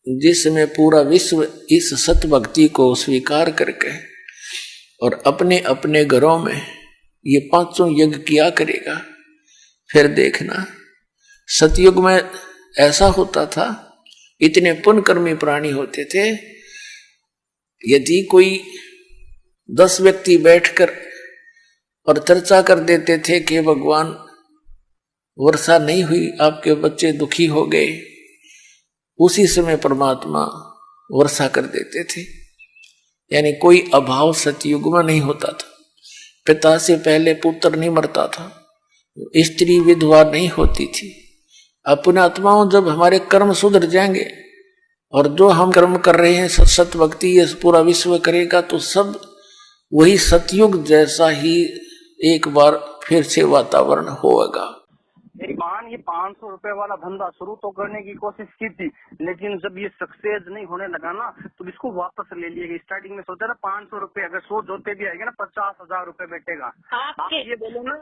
जिसमें पूरा विश्व इस सत भक्ति को स्वीकार करके और अपने अपने घरों में ये पांचों यज्ञ किया करेगा, फिर देखना सतयुग में ऐसा होता था, इतने पुण्यकर्मी प्राणी होते थे, यदि कोई 10 व्यक्ति बैठकर और चर्चा कर देते थे कि भगवान वर्षा नहीं हुई, आपके बच्चे दुखी हो गए, उसी समय परमात्मा वर्षा कर देते थे। यानी कोई अभाव सतयुग में नहीं होता था। पिता से पहले पुत्र नहीं मरता था, स्त्री विधवा नहीं होती थी। अपने आत्माओं जब हमारे कर्म सुधर जाएंगे और जो हम कर्म कर रहे हैं सत भक्ति ये पूरा विश्व करेगा, तो सब वही सतयुग जैसा ही एक बार फिर से वातावरण होगा। ईमान ये 500 रुपए वाला धंधा शुरू तो करने की कोशिश की थी, लेकिन जब ये सक्सेस नहीं होने लगा ना तो इसको वापस ले लिया। स्टार्टिंग में सोचा ना 500 रुपए, अगर 100 जोते भी आएगा ना 50,000 रुपए बैठेगा। आप ये बोलो ना,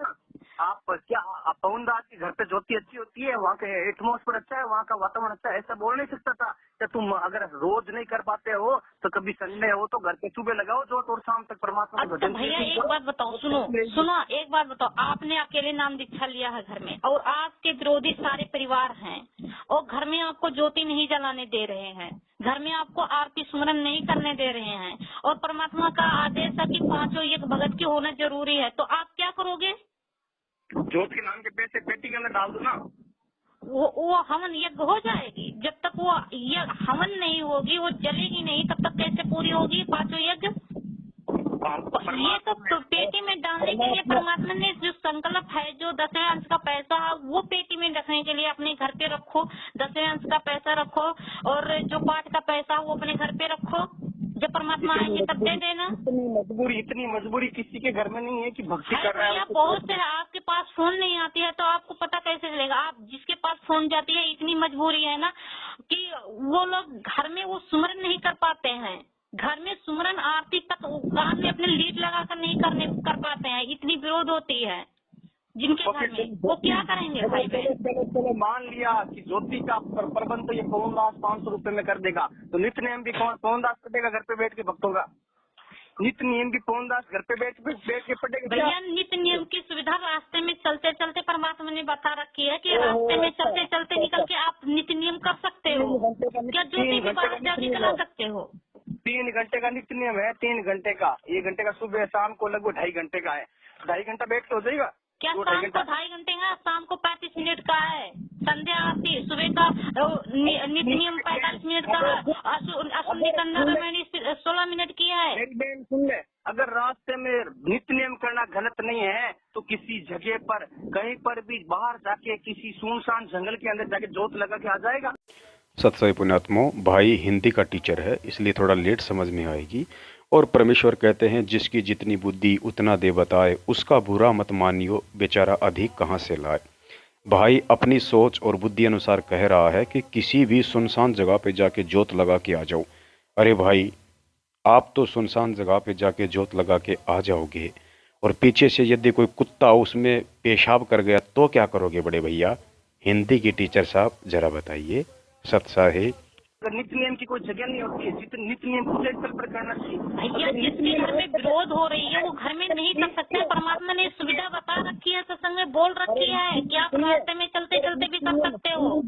आप क्या पवन दास के घर पे ज्योति अच्छी होती है, वहाँ के एटमोस्फेयर अच्छा है, वहाँ का वातावरण अच्छा है, ऐसा बोल नहीं सकता था। क्या तुम अगर रोज नहीं कर पाते हो तो कभी संडे हो तो घर पे सुबह लगाओ जोत और शाम तक परमात्मा को भजन। भैया एक बात बताओ, सुनो एक बात बताओ, आपने अकेले नाम दीक्षा लिया है घर में और आपके विरोधी सारे परिवार हैं और घर में आपको ज्योति नहीं जलाने दे रहे हैं, घर में आपको आरती सुमरन नहीं करने दे रहे हैं और परमात्मा का आदेश है कि 5 एक भगत की होना जरूरी है, तो आप क्या करोगे? ज्योत के नाम के पैसे पेटी के अंदर डाल दो ना, वो हवन यज्ञ हो जाएगी। जब तक वो हवन नहीं होगी, वो जलेगी नहीं, तब तक कैसे पूरी होगी 5 यज्ञ? ये तो पेटी में डालने के लिए परमात्मा ने जो संकल्प है, जो 10वें अंश का पैसा वो पेटी में रखने के लिए अपने घर पे रखो, 10वें अंश का पैसा रखो और जो पाठ का पैसा वो अपने घर पे रखो, जब परमात्मा आएंगे तब दे देना। इतनी मजबूरी किसी के घर में नहीं है कि भक्ति कर रहा है। बहुत से आपके पास फोन नहीं आती है तो आपको पता कैसे चलेगा? आप जिसके पास फोन जाती है, इतनी मजबूरी है ना कि वो लोग घर में वो सुमरन नहीं कर पाते हैं, घर में सुमरन आरती तक कान में अपने लीड लगाकर नहीं कर पाते हैं, इतनी विरोध होती है जिनके घर में, वो क्या करेंगे भाई बहन? चलो मान लिया कि ज्योति का प्रबंध तो ये पवन दास 500 रुपए में कर देगा, तो नित्य नियम भी पवन दास करेगा घर पे बैठ के भक्तों का? नित्य नियम भी पवन दास घर पे बैठ के पढ़ेगा? भैया नित्य नियम की सुविधा रास्ते में चलते चलते परमात्मा ने बता रखी है कि रास्ते में चलते चलते निकल के आप नित्य नियम कर सकते हो। क्या ज्योति भी बाहर जाके जला सकते हो? 3 घंटे का नित्य नियम है, 3 घंटे का, 1 घंटे का सुबह, शाम को लगभग 2.5 घंटे का है। 2.5 घंटा बैठ के हो जाएगा क्या? शाम को 2.5 घंटे का, शाम को 35 मिनट का है, संध्या आरती, सुबह का नित्य नियम 45 मिनट का, अशुद्धि करना का मैंने 16 मिनट किया है। एक दिन सुन ले, अगर रास्ते में नित्य नियम करना गलत नहीं है तो किसी जगह पर कहीं पर भी बाहर जाके किसी सुनसान जंगल के अंदर जाके जोत लगा के आ जाएगा। सत्सई पुण्यात्मो, भाई हिंदी का टीचर है इसलिए थोड़ा लेट समझ में आएगी। और परमेश्वर कहते हैं जिसकी जितनी बुद्धि उतना दे बताए, उसका बुरा मत मानियो, बेचारा अधिक कहाँ से लाए। भाई अपनी सोच और बुद्धि अनुसार कह रहा है कि किसी भी सुनसान जगह पे जाके जोत लगा के आ जाओ। अरे भाई, आप तो सुनसान जगह पे जाके जोत लगा के आ जाओगे और पीछे से यदि कोई कुत्ता उसमें पेशाब कर गया तो क्या करोगे बड़े भैया? हिंदी के टीचर साहब जरा बताइए। सत्सा है, नित्य नियम की कोई जगह नहीं होती है, जितने नित्य नियम पूरे स्थल पर करना चाहिए। भैया जिसके घर में विरोध हो रही है वो घर में नहीं कर सकते। परमात्मा ने सुविधा बता रखी है, सत्संग में बोल रखी है कि आप रास्ते में चलते चलते भी कर सकते हो।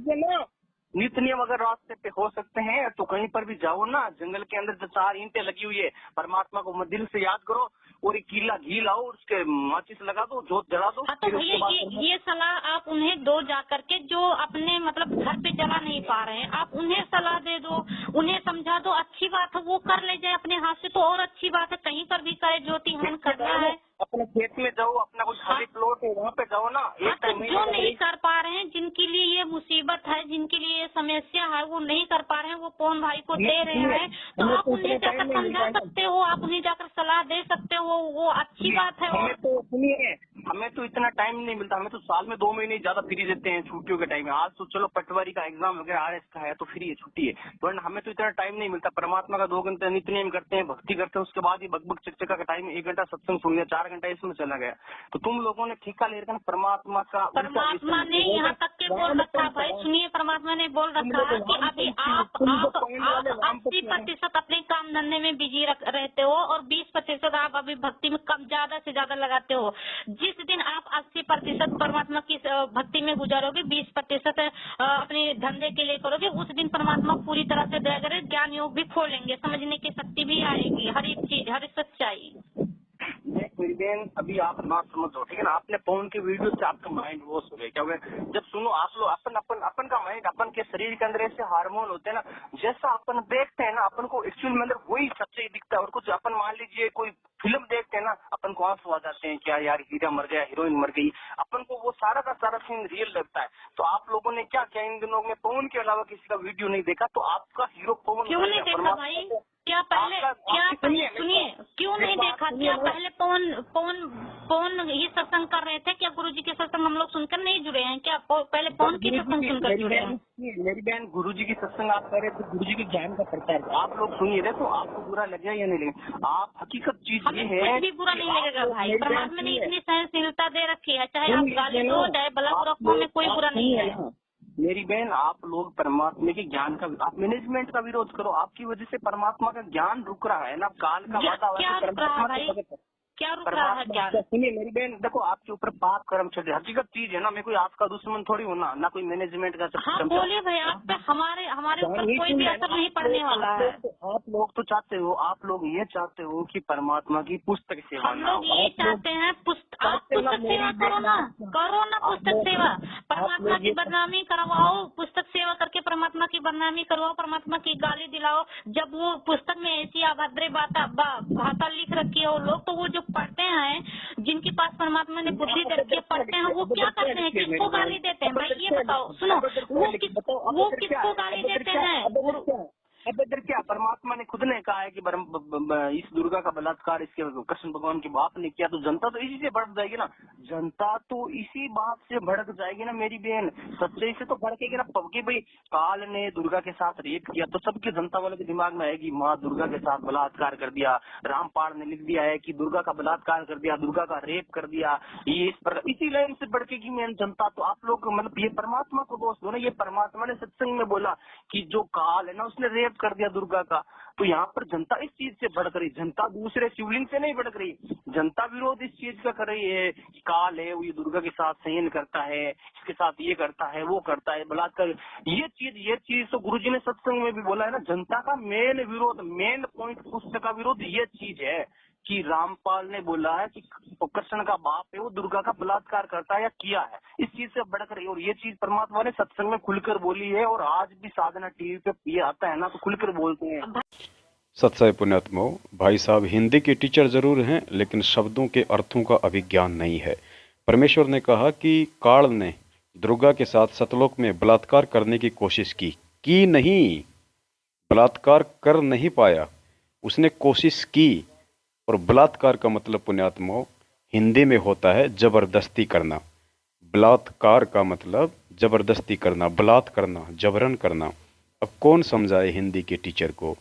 नित्य नियम अगर रास्ते पे हो सकते हैं तो कहीं पर भी जाओ ना, जंगल के अंदर जो 4 ईंटें लगी हुई है, परमात्मा को दिल से याद करो और एक कीला घी लाओ, उसके माचिस लगा दो, जोत जला दो। हाँ, तो भैया ये सलाह आप उन्हें दो जा करके जो अपने मतलब घर पे जला नहीं पा रहे हैं, आप उन्हें सलाह दे दो, उन्हें समझा दो। अच्छी बात है, वो कर ले जाए अपने हाथ से तो और अच्छी बात है, कहीं पर भी करे ज्योति हवन करना है। अपने खेत में जाओ, अपना कुछ खाली प्लॉट है वहाँ पे जाओ ना। तो जो नहीं कर पा रहे हैं, जिनके लिए ये मुसीबत है, जिनके लिए ये समस्या है, वो नहीं कर पा रहे हैं, वो पवन भाई को दे रहे हैं, तो आप उन्हें जाकर समझा सकते हो, आप उन्हें जाकर सलाह दे सकते हो, वो अच्छी बात है। हमें तो सुनिए, हमें तो इतना टाइम नहीं मिलता, हमें तो साल में 2 महीने ज्यादा फ्री देते हैं छुट्टियों के टाइम में। आज तो चलो पटवारी का एग्जाम वगैरह RS का है तो फ्री है, छुट्टी है, वरना हमें तो इतना टाइम नहीं मिलता। परमात्मा का 2 घंटे नित्य नियम करते हैं, भक्ति करते हैं, उसके बाद ही बकबक चकचका का टाइम 1 घंटा सत्संग सुन लिया, 4 घंटा इसमें चला गया। तो तुम लोगों ने ठेका ले रखा ना परमात्मा का। परमात्मा ने यहाँ तक के बोल रखा भाई, सुनिए, परमात्मा ने बोल रखा है कि अभी आप भी भक्ति में कम ज्यादा से ज्यादा लगाते हो। जिस दिन आप 80% परमात्मा की भक्ति में गुजारोगे, 20% अपने धंधे के लिए करोगे, उस दिन परमात्मा पूरी तरह से दया करे, ज्ञान योग भी खोलेंगे, समझने की शक्ति भी आएगी, हर एक चीज, हर एक सच्चाई। मेरी बहन, अभी आप बात समझो, ठीक है ना। आपने फोन के वीडियो से आपका माइंड वॉश हो गया। क्या हो गया? जब सुनो आप लोग अपन का माइंड, अपन के शरीर के अंदर ऐसे हार्मोन होते हैं ना, जैसा अपन देखते हैं ना, अपन को एक्चुअल में अंदर वही सच्चाई दिखता है। और कुछ अपन मान लीजिए कोई फिल्म देखते हैं ना, अपन को आंसू आ जाते हैं, क्या यार हीरा मर गया, हीरोइन मर गई, अपन को वो सारा का सारा सीन रियल लगता है। तो आप लोगों ने क्या किया, इन दिनों में पवन के अलावा किसी का वीडियो नहीं देखा, तो आपका हीरो पवन क्यों नहीं देखा भाई? क्या पहले सुनिए, क्यों नहीं देखा? क्या पहले पवन ये सत्संग कर रहे थे? क्या गुरुजी के सत्संग हम लोग सुनकर नहीं जुड़े हैं? क्या पहले पवन की सत्संग सुनकर जुड़े हैं? मेरी बहन, गुरुजी की सत्संग आप कर रहे थे, गुरुजी के ज्ञान का प्रचार आप लोग सुनिए रहे, तो आपको बुरा लगेगा या नहीं लगेगा? आप हकीकत चीज ये है, कुछ भी बुरा नहीं लगेगा भाई। परमात्मा ने इतनी सहनशीलता दे रखी है, चाहे आप गाली दो, चाहे भला रखो, में कोई बुरा नहीं है। मेरी बहन, आप लोग परमात्मा के ज्ञान का, आप मैनेजमेंट का विरोध करो, आपकी वजह से परमात्मा का ज्ञान रुक रहा है ना। काल का वातावरण क्या रुक रहा है ज्ञान? सुनिए मेरी बहन, देखो आपके ऊपर पाप कर्म चल रहे, हकीकत चीज है ना। मैं कोई आपका दुश्मन थोड़ी हूँ ना कोई मैनेजमेंट का। हाँ बोलिए भाई, आप पे हमारे ऊपर कोई भी असर नहीं पड़ने वाला है। आप लोग तो चाहते हो, आप लोग ये चाहते हो कि परमात्मा की पुस्तक सेवा, हम लोग ये चाहते हैं। आप पुस्तक सेवा करो ना पुस्तक सेवा। परमात्मा की बदनामी करवाओ, पुस्तक सेवा करके परमात्मा की बदनामी करवाओ, परमात्मा की गाली दिलाओ। जब वो पुस्तक में ऐसी अभद्र भाषा लिख रखी है, वो लोग तो वो जो पढ़ते हैं, जिनके पास परमात्मा ने बुद्धि दे रखी है, पढ़ते हैं, वो क्या करते हैं? किसको गाली देते हैं भाई? ये बताओ, सुनो, वो किसको गाली देते हैं? अभद्र क्या? परमात्मा ने खुद ने कहा है कि इस दुर्गा का बलात्कार इसके कृष्ण भगवान के बाप ने किया, तो जनता तो इसी से भड़क जाएगी ना। जनता तो इसी बात से भड़क जाएगी ना मेरी बहन, सच्चाई से तो भड़केगी ना। कि भाई काल ने दुर्गा के साथ रेप किया, तो सबकी जनता वालों के दिमाग में आएगी माँ दुर्गा के साथ बलात्कार कर दिया। रामपाल ने लिख दिया है कि दुर्गा का बलात्कार कर दिया, दुर्गा का रेप कर दिया। ये इसी लाइन से भड़केगी मेन जनता। तो आप लोग मतलब ये परमात्मा को दोष दो ना। ये परमात्मा ने सत्संग में बोला कि जो काल है ना, उसने रेप कर दिया दुर्गा का। तो यहाँ पर जनता इस चीज से भड़क रही, जनता दूसरे शिवलिंग से नहीं भड़क रही। जनता विरोध इस चीज का कर रही है कि काल है, वो ये दुर्गा के साथ संयन करता है, इसके साथ ये करता है, वो करता है, बलात्कार। ये चीज तो गुरुजी ने सत्संग में भी बोला है ना। जनता का मेन विरोध, मेन पॉइंट पुस्तक का विरोध ये चीज है कि रामपाल ने बोला है कि कृष्ण का बाप है, वो दुर्गा का बलात्कार करता है या किया है। इस चीज से भड़क रही है। और ये चीज परमात्मा ने सत्संग में खुलकर बोली है। और आज भी साधना टीवी पे ये आता है ना, तो खुलकर बोलते हैं। सत्साई पुण्यात्माओं, भाई साहब हिंदी के टीचर जरूर हैं, लेकिन शब्दों के अर्थों का अभिज्ञान नहीं है। परमेश्वर ने कहा कि काल ने दुर्गा के साथ सतलोक में बलात्कार करने की कोशिश की नहीं, बलात्कार कर नहीं पाया, उसने कोशिश की। और बलात्कार का मतलब पुण्यात्माओं हिंदी में होता है जबरदस्ती करना। बलात्कार का मतलब जबरदस्ती करना, बलात् करना, जबरन करना। अब कौन समझाए हिंदी के टीचर को?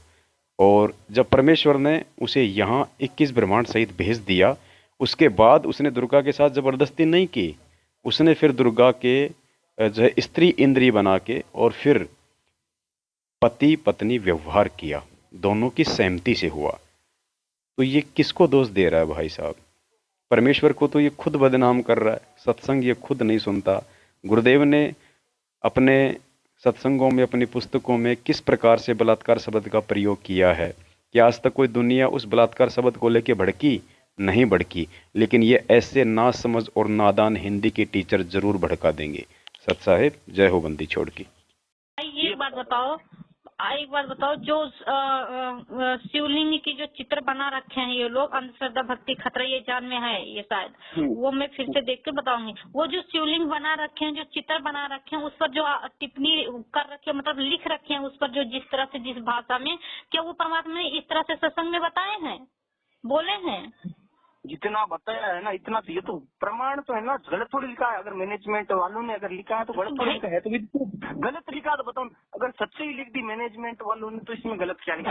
और जब परमेश्वर ने उसे यहाँ 21 ब्रह्मांड सहित भेज दिया, उसके बाद उसने दुर्गा के साथ जबरदस्ती नहीं की। उसने फिर दुर्गा के जो है स्त्री इंद्री बना के और फिर पति पत्नी व्यवहार किया, दोनों की सहमति से हुआ। तो ये किसको दोष दे रहा है भाई साहब? परमेश्वर को तो ये खुद बदनाम कर रहा है। सत्संग ये खुद नहीं सुनता। गुरुदेव ने अपने सत्संगों में, अपनी पुस्तकों में किस प्रकार से बलात्कार शब्द का प्रयोग किया है? क्या आज तक कोई दुनिया उस बलात्कार शब्द को लेके भड़की? नहीं भड़की। लेकिन ये ऐसे नासमझ और नादान हिंदी के टीचर जरूर भड़का देंगे। सत साहेब, जय हो बंदी छोड़ की। एक बात बताओ, जो शिवलिंग की जो चित्र बना रखे हैं ये लोग, अंधश्रद्धा भक्ति खतरा ये जान में है ये शायद, वो मैं फिर से देख के बताऊंगी। वो जो शिवलिंग बना रखे हैं, जो चित्र बना रखे हैं, उस पर जो टिप्पणी कर रखे हैं, मतलब लिख रखे हैं उस पर, जो जिस तरह से जिस भाषा में, क्या वो परमात्मा ने इस तरह से सत्संग में बताए हैं, बोले हैं? जितना बताया है ना इतना, ये तो प्रमाण तो है ना। गलत थोड़ी लिखा है। अगर मैनेजमेंट वालों ने अगर लिखा है तो गलत थोड़ी लिखा है। तो भी गलत लिखा तो बताओ। अगर सच्चे ही लिख दी मैनेजमेंट वालों ने तो इसमें गलत क्या लिखा?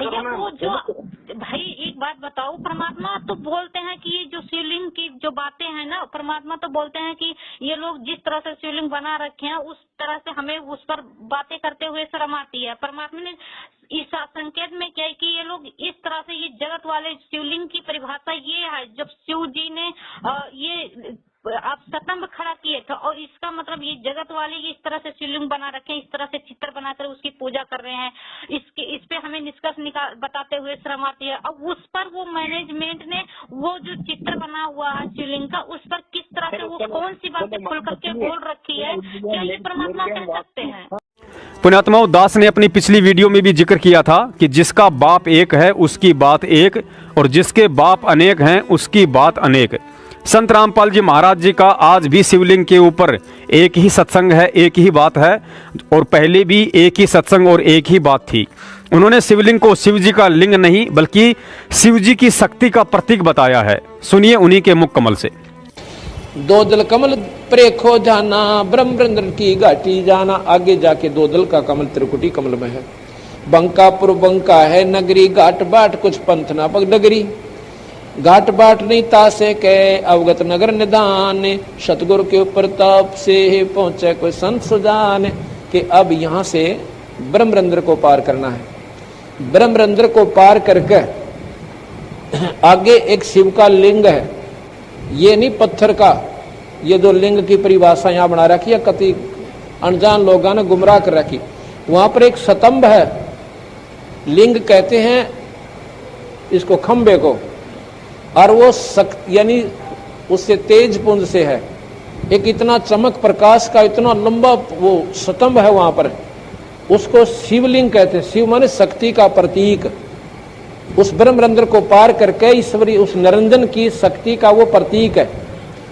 भाई एक बात बताओ, परमात्मा तो बोलते हैं कि ये जो शिवलिंग की जो बातें हैं ना, परमात्मा तो बोलते हैं कि ये लोग जिस तरह से शिवलिंग बना रखे हैं उस तरह से हमें उस पर बातें करते हुए शर्म आती है। परमात्मा ने इस संकेत में क्या है कि ये लोग इस तरह से, ये जगत वाले शिवलिंग की परिभाषा ये है, जब शिव जी ने ये आप स्तंभ खड़ा किए थे और इसका मतलब ये जगत वाले इस तरह से शिवलिंग बना रखे हैं, इस तरह से चित्र बनाकर उसकी पूजा कर रहे हैं। इस पे हमें निष्कर्ष बताते हुए श्रम आती है। अब उस पर वो मैनेजमेंट ने वो जो चित्र बना हुआ है शिवलिंग का, उस पर किस तरह से वो कौन सी बातें खुल करके बोल रखी है, क्या ये परमात्मा कह सकते हैं? पुण्यात्माओं, दास ने अपनी पिछली वीडियो में भी जिक्र किया था कि जिसका बाप एक है उसकी बात एक, और जिसके बाप अनेक हैं उसकी बात अनेक। संत रामपाल जी महाराज जी का आज भी शिवलिंग के ऊपर एक ही सत्संग है, एक ही बात है, और पहले भी एक ही सत्संग और एक ही बात थी। उन्होंने शिवलिंग को शिव जी का लिंग नहीं बल्कि शिव जी की शक्ति का प्रतीक बताया है। सुनिए उन्हीं के मुख कमल से। दो दल कमल प्रेखो जाना, ब्रह्मरंद्र की घाटी जाना। आगे जाके दो दल का कमल त्रिकुटी कमल में है। बंकापुर बंका है नगरी, घाट बाट कुछ पंथ ना पग डगरी। घाट बाट नहीं तासे के अवगत नगर निदान, सतगुरु के ऊपर ताप से पहुंचे कोई संत सुजान। कि अब यहाँ से ब्रह्मरंद्र को पार करना है। ब्रह्मरंद्र को पार करके आगे एक शिव का लिंग है, ये नहीं पत्थर का। ये दो लिंग की परिभाषा यहाँ बना रखी है, कति अनजान लोगों ने गुमराह कर रखी। वहां पर एक स्तंभ है, लिंग कहते हैं इसको खंबे को, और वो यानी उससे तेज पुंज से है। एक इतना चमक प्रकाश का इतना लंबा वो स्तंभ है वहां पर, उसको शिवलिंग कहते हैं। शिव माने शक्ति का प्रतीक। उस ब्रह्मरंध्र को पार करके ईश्वरी उस निरंजन की शक्ति का वो प्रतीक है।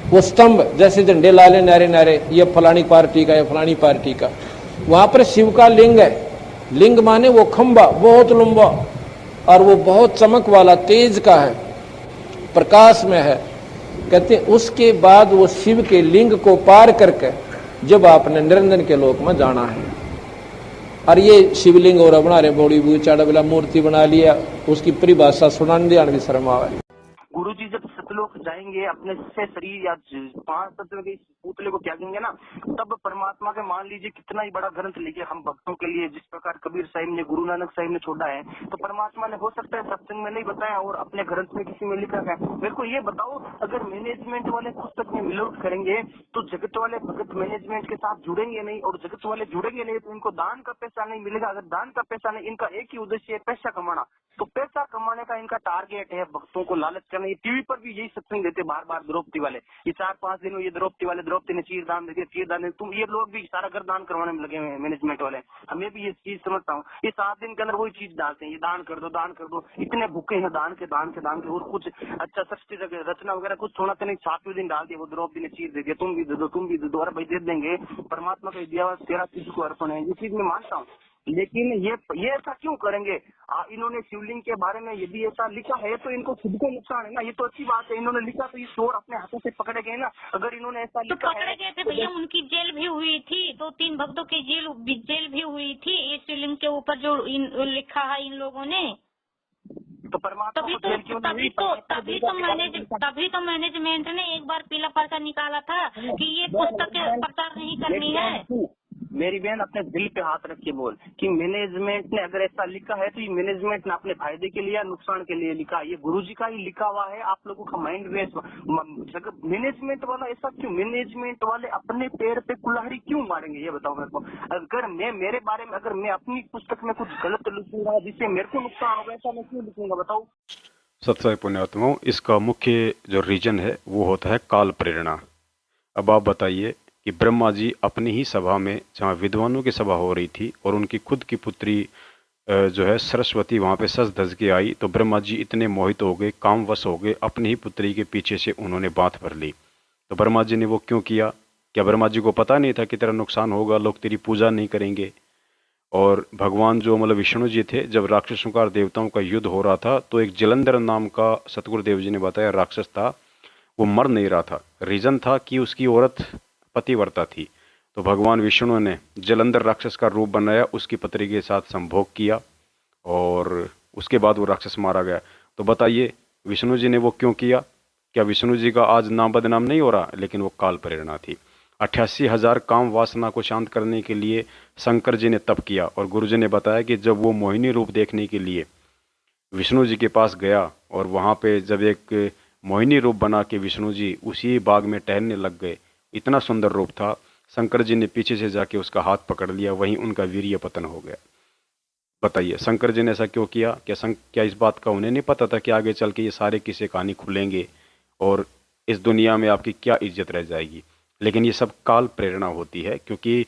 वो स्तंभ जैसे झंडे लाले नारे नारे, ये फलानी पार्टी का, ये फलानी पार्टी का। वहां पर शिव का लिंग है। लिंग माने वो खंबा बहुत लंबा, और वो बहुत चमक वाला तेज का है, प्रकाश में है। कहते उसके बाद वो शिव के लिंग को पार करके जब आपने निरंजन के लोक में जाना है। और ये शिवलिंग और बना रहे बड़ी बूढ़ी चाड़ा मूर्ति बना लिया, उसकी परिभाषा सुनाने देने भी शर्म आवे। गुरु जी जब सतलोक जाएंगे अपने से शरीर या 5 तत्व के पुतले को त्यागेंगे ना, तब परमात्मा के मान लीजिए कितना ही बड़ा ग्रंथ लिखे हम भक्तों के लिए, जिस प्रकार कबीर साहिब ने, गुरु नानक साहिब ने छोड़ा है, तो परमात्मा ने हो सकता है सत्संग में नहीं बताया और अपने ग्रंथ में किसी में लिखा है। मेरे को ये बताओ, अगर मैनेजमेंट वाले पुस्तक में मिलावट करेंगे तो जगत वाले भगत मैनेजमेंट के साथ जुड़ेंगे नहीं, और जगत वाले जुड़ेंगे नहीं तो इनको दान का पैसा नहीं मिलेगा। अगर दान का पैसा नहीं, इनका एक ही उद्देश्य है पैसा कमाना, तो पैसा कमाने का इनका टारगेट है भक्तों को लालच करना। ये टीवी पर भी यही सत्संग देते बार बार द्रौपदी वाले, ये 4-5 दिन में ये द्रौपदी वाले, द्रौपदी ने चीर दान दे दिया, चीर दान दे, तुम ये लोग भी सारा घर दान करवाने में लगे हुए हैं मैनेजमेंट वाले। हमें भी ये चीज समझता हूँ, ये 7 दिन के अंदर वही चीज डालते हैं, ये दान कर दो, दान कर दो। इतने भूखे हैं दान के, दान के, दान के, और कुछ अच्छा सृष्टि रचना वगैरह कुछ छोड़ा तो नहीं। 7वें दिन डाल दिया, वो द्रौपदी ने चीर दे दिया, तुम भी दे दो, तुम भी दे दो। अरे भाई दे देंगे, परमात्मा का दिया तेरा किसी को अर्पण है, ये चीज मैं मानता हूँ। लेकिन ये ऐसा क्यों करेंगे? इन्होंने शिवलिंग के बारे में यदि ऐसा लिखा है तो इनको खुद को नुकसान है ना। ये तो अच्छी बात है, इन्होंने लिखा तो ये चोर अपने हाथों से पकड़े गए ना। अगर इन्होंने ऐसा तो पकड़े गए थे भैया, उनकी जेल भी हुई थी, 2-3 भक्तों की जेल भी हुई थी ये शिवलिंग के ऊपर जो लिखा है इन लोगों ने। तो परमात्मा तभी तो मैनेजमेंट ने एक बार पीला पर्चा निकाला था कि ये पुस्तक प्रचार नहीं करनी है। मेरी बहन अपने दिल पे हाथ रख के बोल कि मैनेजमेंट ने अगर ऐसा लिखा है तो ये मैनेजमेंट ने अपने फायदे के लिए या नुकसान के लिए लिखा है। ये गुरुजी का ही लिखा हुआ है, आप लोगों का माइंड वेस्ट। मैनेजमेंट वाला ऐसा क्यों? मैनेजमेंट वाले अपने पैर पे कुल्हाड़ी क्यों मारेंगे ये बताओ मेरे को। अगर मैं मेरे बारे में, अगर मैं अपनी पुस्तक में कुछ गलत लिखूंगा जिससे मेरे को नुकसान होगा, ऐसा मैं क्यों लिखूंगा बताओ। सत्संग पुण्यात्माओं, इसका मुख्य जो रीजन है वो होता है काल प्रेरणा। अब आप बताइए कि ब्रह्मा जी अपनी ही सभा में, जहाँ विद्वानों की सभा हो रही थी और उनकी खुद की पुत्री जो है सरस्वती वहाँ पे सज धज के आई, तो ब्रह्मा जी इतने मोहित हो गए, कामवश हो गए, अपनी ही पुत्री के पीछे से उन्होंने बात भर ली। तो ब्रह्मा जी ने वो क्यों किया? क्या ब्रह्मा जी को पता नहीं था कि तेरा नुकसान होगा, लोग तेरी पूजा नहीं करेंगे? और भगवान जो मतलब विष्णु जी थे, जब राक्षसों का देवताओं का युद्ध हो रहा था तो एक जलंधर नाम का सतगुरुदेव जी ने बताया राक्षस था, वो मर नहीं रहा था। रीजन था कि उसकी औरत पतिव्रता थी। तो भगवान विष्णु ने जलंधर राक्षस का रूप बनाया, उसकी पत्नी के साथ संभोग किया और उसके बाद वो राक्षस मारा गया। तो बताइए विष्णु जी ने वो क्यों किया? क्या विष्णु जी का आज नाम बदनाम नहीं हो रहा? लेकिन वो काल प्रेरणा थी। 88,000 काम वासना को शांत करने के लिए शंकर जी ने तप किया। और गुरु जी ने बताया कि जब वो मोहिनी रूप देखने के लिए विष्णु जी के पास गया और वहाँ पे जब एक मोहिनी रूप बना के विष्णु जी उसी बाग में टहलने लग गए, इतना सुंदर रूप था, शंकर जी ने पीछे से जाके उसका हाथ पकड़ लिया, वहीं उनका वीर्य पतन हो गया। बताइए शंकर जी ने ऐसा क्यों किया? क्या इस बात का उन्हें नहीं पता था कि आगे चल के ये सारे किस्से कहानी खुलेंगे और इस दुनिया में आपकी क्या इज्जत रह जाएगी? लेकिन ये सब काल प्रेरणा होती है, क्योंकि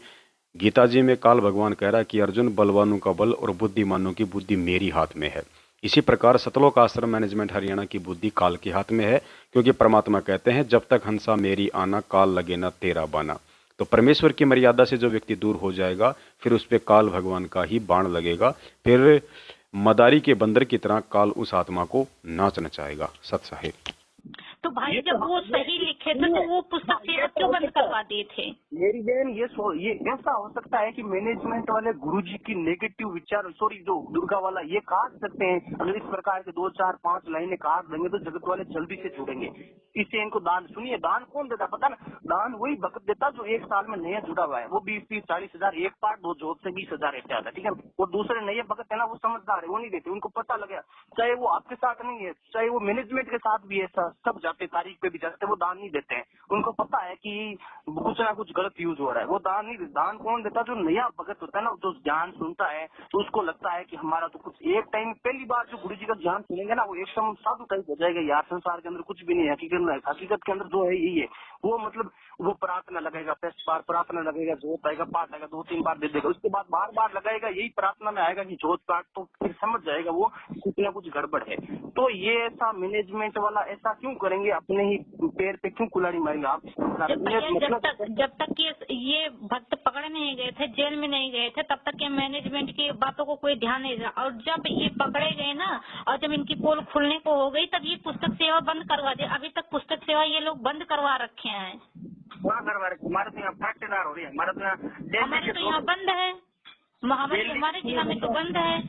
गीता जी में काल भगवान कह रहा है कि अर्जुन, बलवानों का बल और बुद्धिमानों की बुद्धि मेरी हाथ में है। इसी प्रकार सतलोक आश्रम मैनेजमेंट हरियाणा की बुद्धि काल के हाथ में है, क्योंकि परमात्मा कहते हैं जब तक हंसा मेरी आना, काल लगे ना तेरा बाना। तो परमेश्वर की मर्यादा से जो व्यक्ति दूर हो जाएगा, फिर उस पर काल भगवान का ही बाण लगेगा, फिर मदारी के बंदर की तरह काल उस आत्मा को नाच नचाएगा। सत साहिब। तो भाई जब वो सही लिखे थे तो वो पुस्तक सेवा क्यों बंद करवा दिए थे? मेरी बहन ये ऐसा हो सकता है कि मैनेजमेंट वाले गुरुजी की नेगेटिव विचार, जो दुर्गा वाला ये काट सकते हैं। अगर इस प्रकार के 2, 4, 5 लाइनें काट देंगे तो जगत वाले जल्दी से जुड़ेंगे। इससे इनको दान, सुनिए, दान कौन देता पता ना? दान वही भक्त देता जो 1 साल में नया जुड़ा हुआ है। वो 20, 30, 40 हजार एक पार्ट, 2 जॉब से 20,000 रहते आता, ठीक है। वो दूसरे नए भक्त है ना, वो समझदार है, वो नहीं देते। उनको पता लगे, चाहे वो आपके साथ नहीं है, चाहे वो मैनेजमेंट के साथ भी है, सब जाते, तारीख पे भी जाते, वो दान नहीं देते हैं। उनको पता है कि कुछ ना कुछ गलत यूज हो रहा है, वो दान नहीं। दान कौन देता? जो नया भगत होता है ना, जो ज्ञान सुनता है तो उसको लगता है कि हमारा तो कुछ, एक टाइम पहली बार जो गुरु जी का ज्ञान सुनेंगे ना, वो एकदम साधु टाइप हो जाएगा। यार संसार के अंदर कुछ भी नहीं है, हकीकत के अंदर जो है यही है। वो मतलब वो प्रार्थना लगेगा, 10 बार प्रार्थना लगेगा, जोत आएगा, पाठ आएगा, 2-3 बार दे देगा, उसके बाद बार लगाएगा, यही प्रार्थना में आएगा कि जोत पाठ, तो फिर समझ जाएगा वो कुछ ना कुछ गड़बड़ है। तो ये ऐसा मैनेजमेंट वाला ऐसा क्यों करेंगे? अपने ही पैर पे क्यों कुल्हाड़ी मारेंगे आप? जब तक ये भक्त पकड़े नहीं गए थे, जेल में नहीं गए थे, तब तक ये मैनेजमेंट की बातों को कोई ध्यान नहीं दिया। और जब ये पकड़े गए ना, और जब इनकी पोल खुलने को हो गई, तब ये पुस्तक सेवा बंद करवा दी। अभी तक पुस्तक सेवा ये लोग बंद करवा रखे हैं। करवा रखे? हमारे तो यहाँ फैक्टदार हो रही है, हमारे तो यहाँ बंद है, हमारे जिला में तो बंद है।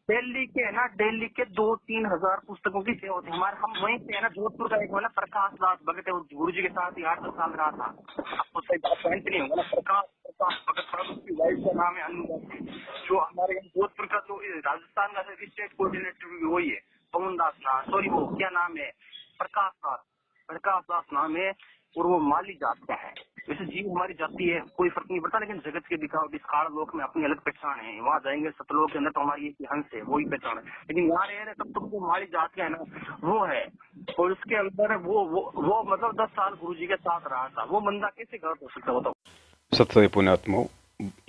दिल्ली के है ना, दिल्ली के 2-3 हजार पुस्तकों की सेवा होती है हमारे। हम वहीं से है ना, जोधपुर का एक है ना प्रकाश दास भगत है, गुरु जी के साथ ही 8-10 साल रहा था। आपको सही बात पॉइंट नहीं होगा ना। प्रकाश भगत साहब, उसकी वाइफ का नाम है अनुराग, जो हमारे जोधपुर का जो राजस्थान का स्टेट कोऑर्डिनेटर भी वही है, पवन दास नाम, सॉरी वो क्या नाम है, प्रकाश दास नाम है, और वो माली जात का है। वैसे जीव हमारी जाति है, कोई फर्क नहीं पड़ता, लेकिन जगत के दिखाड़ लोक में अपनी अलग पहचान है। वहाँ जाएंगे सतलोक के अंदर तो हमारी एक हंस है, वही पहचान है। लेकिन यहाँ रह रहे तब तो जो हमारी जात का है ना, वो है। और उसके अंदर वो मतलब 10 साल गुरु जी के साथ रहा था, वो बंदा कैसे गलत हो सकता है बताओ? सत्य पुण्यात्मा,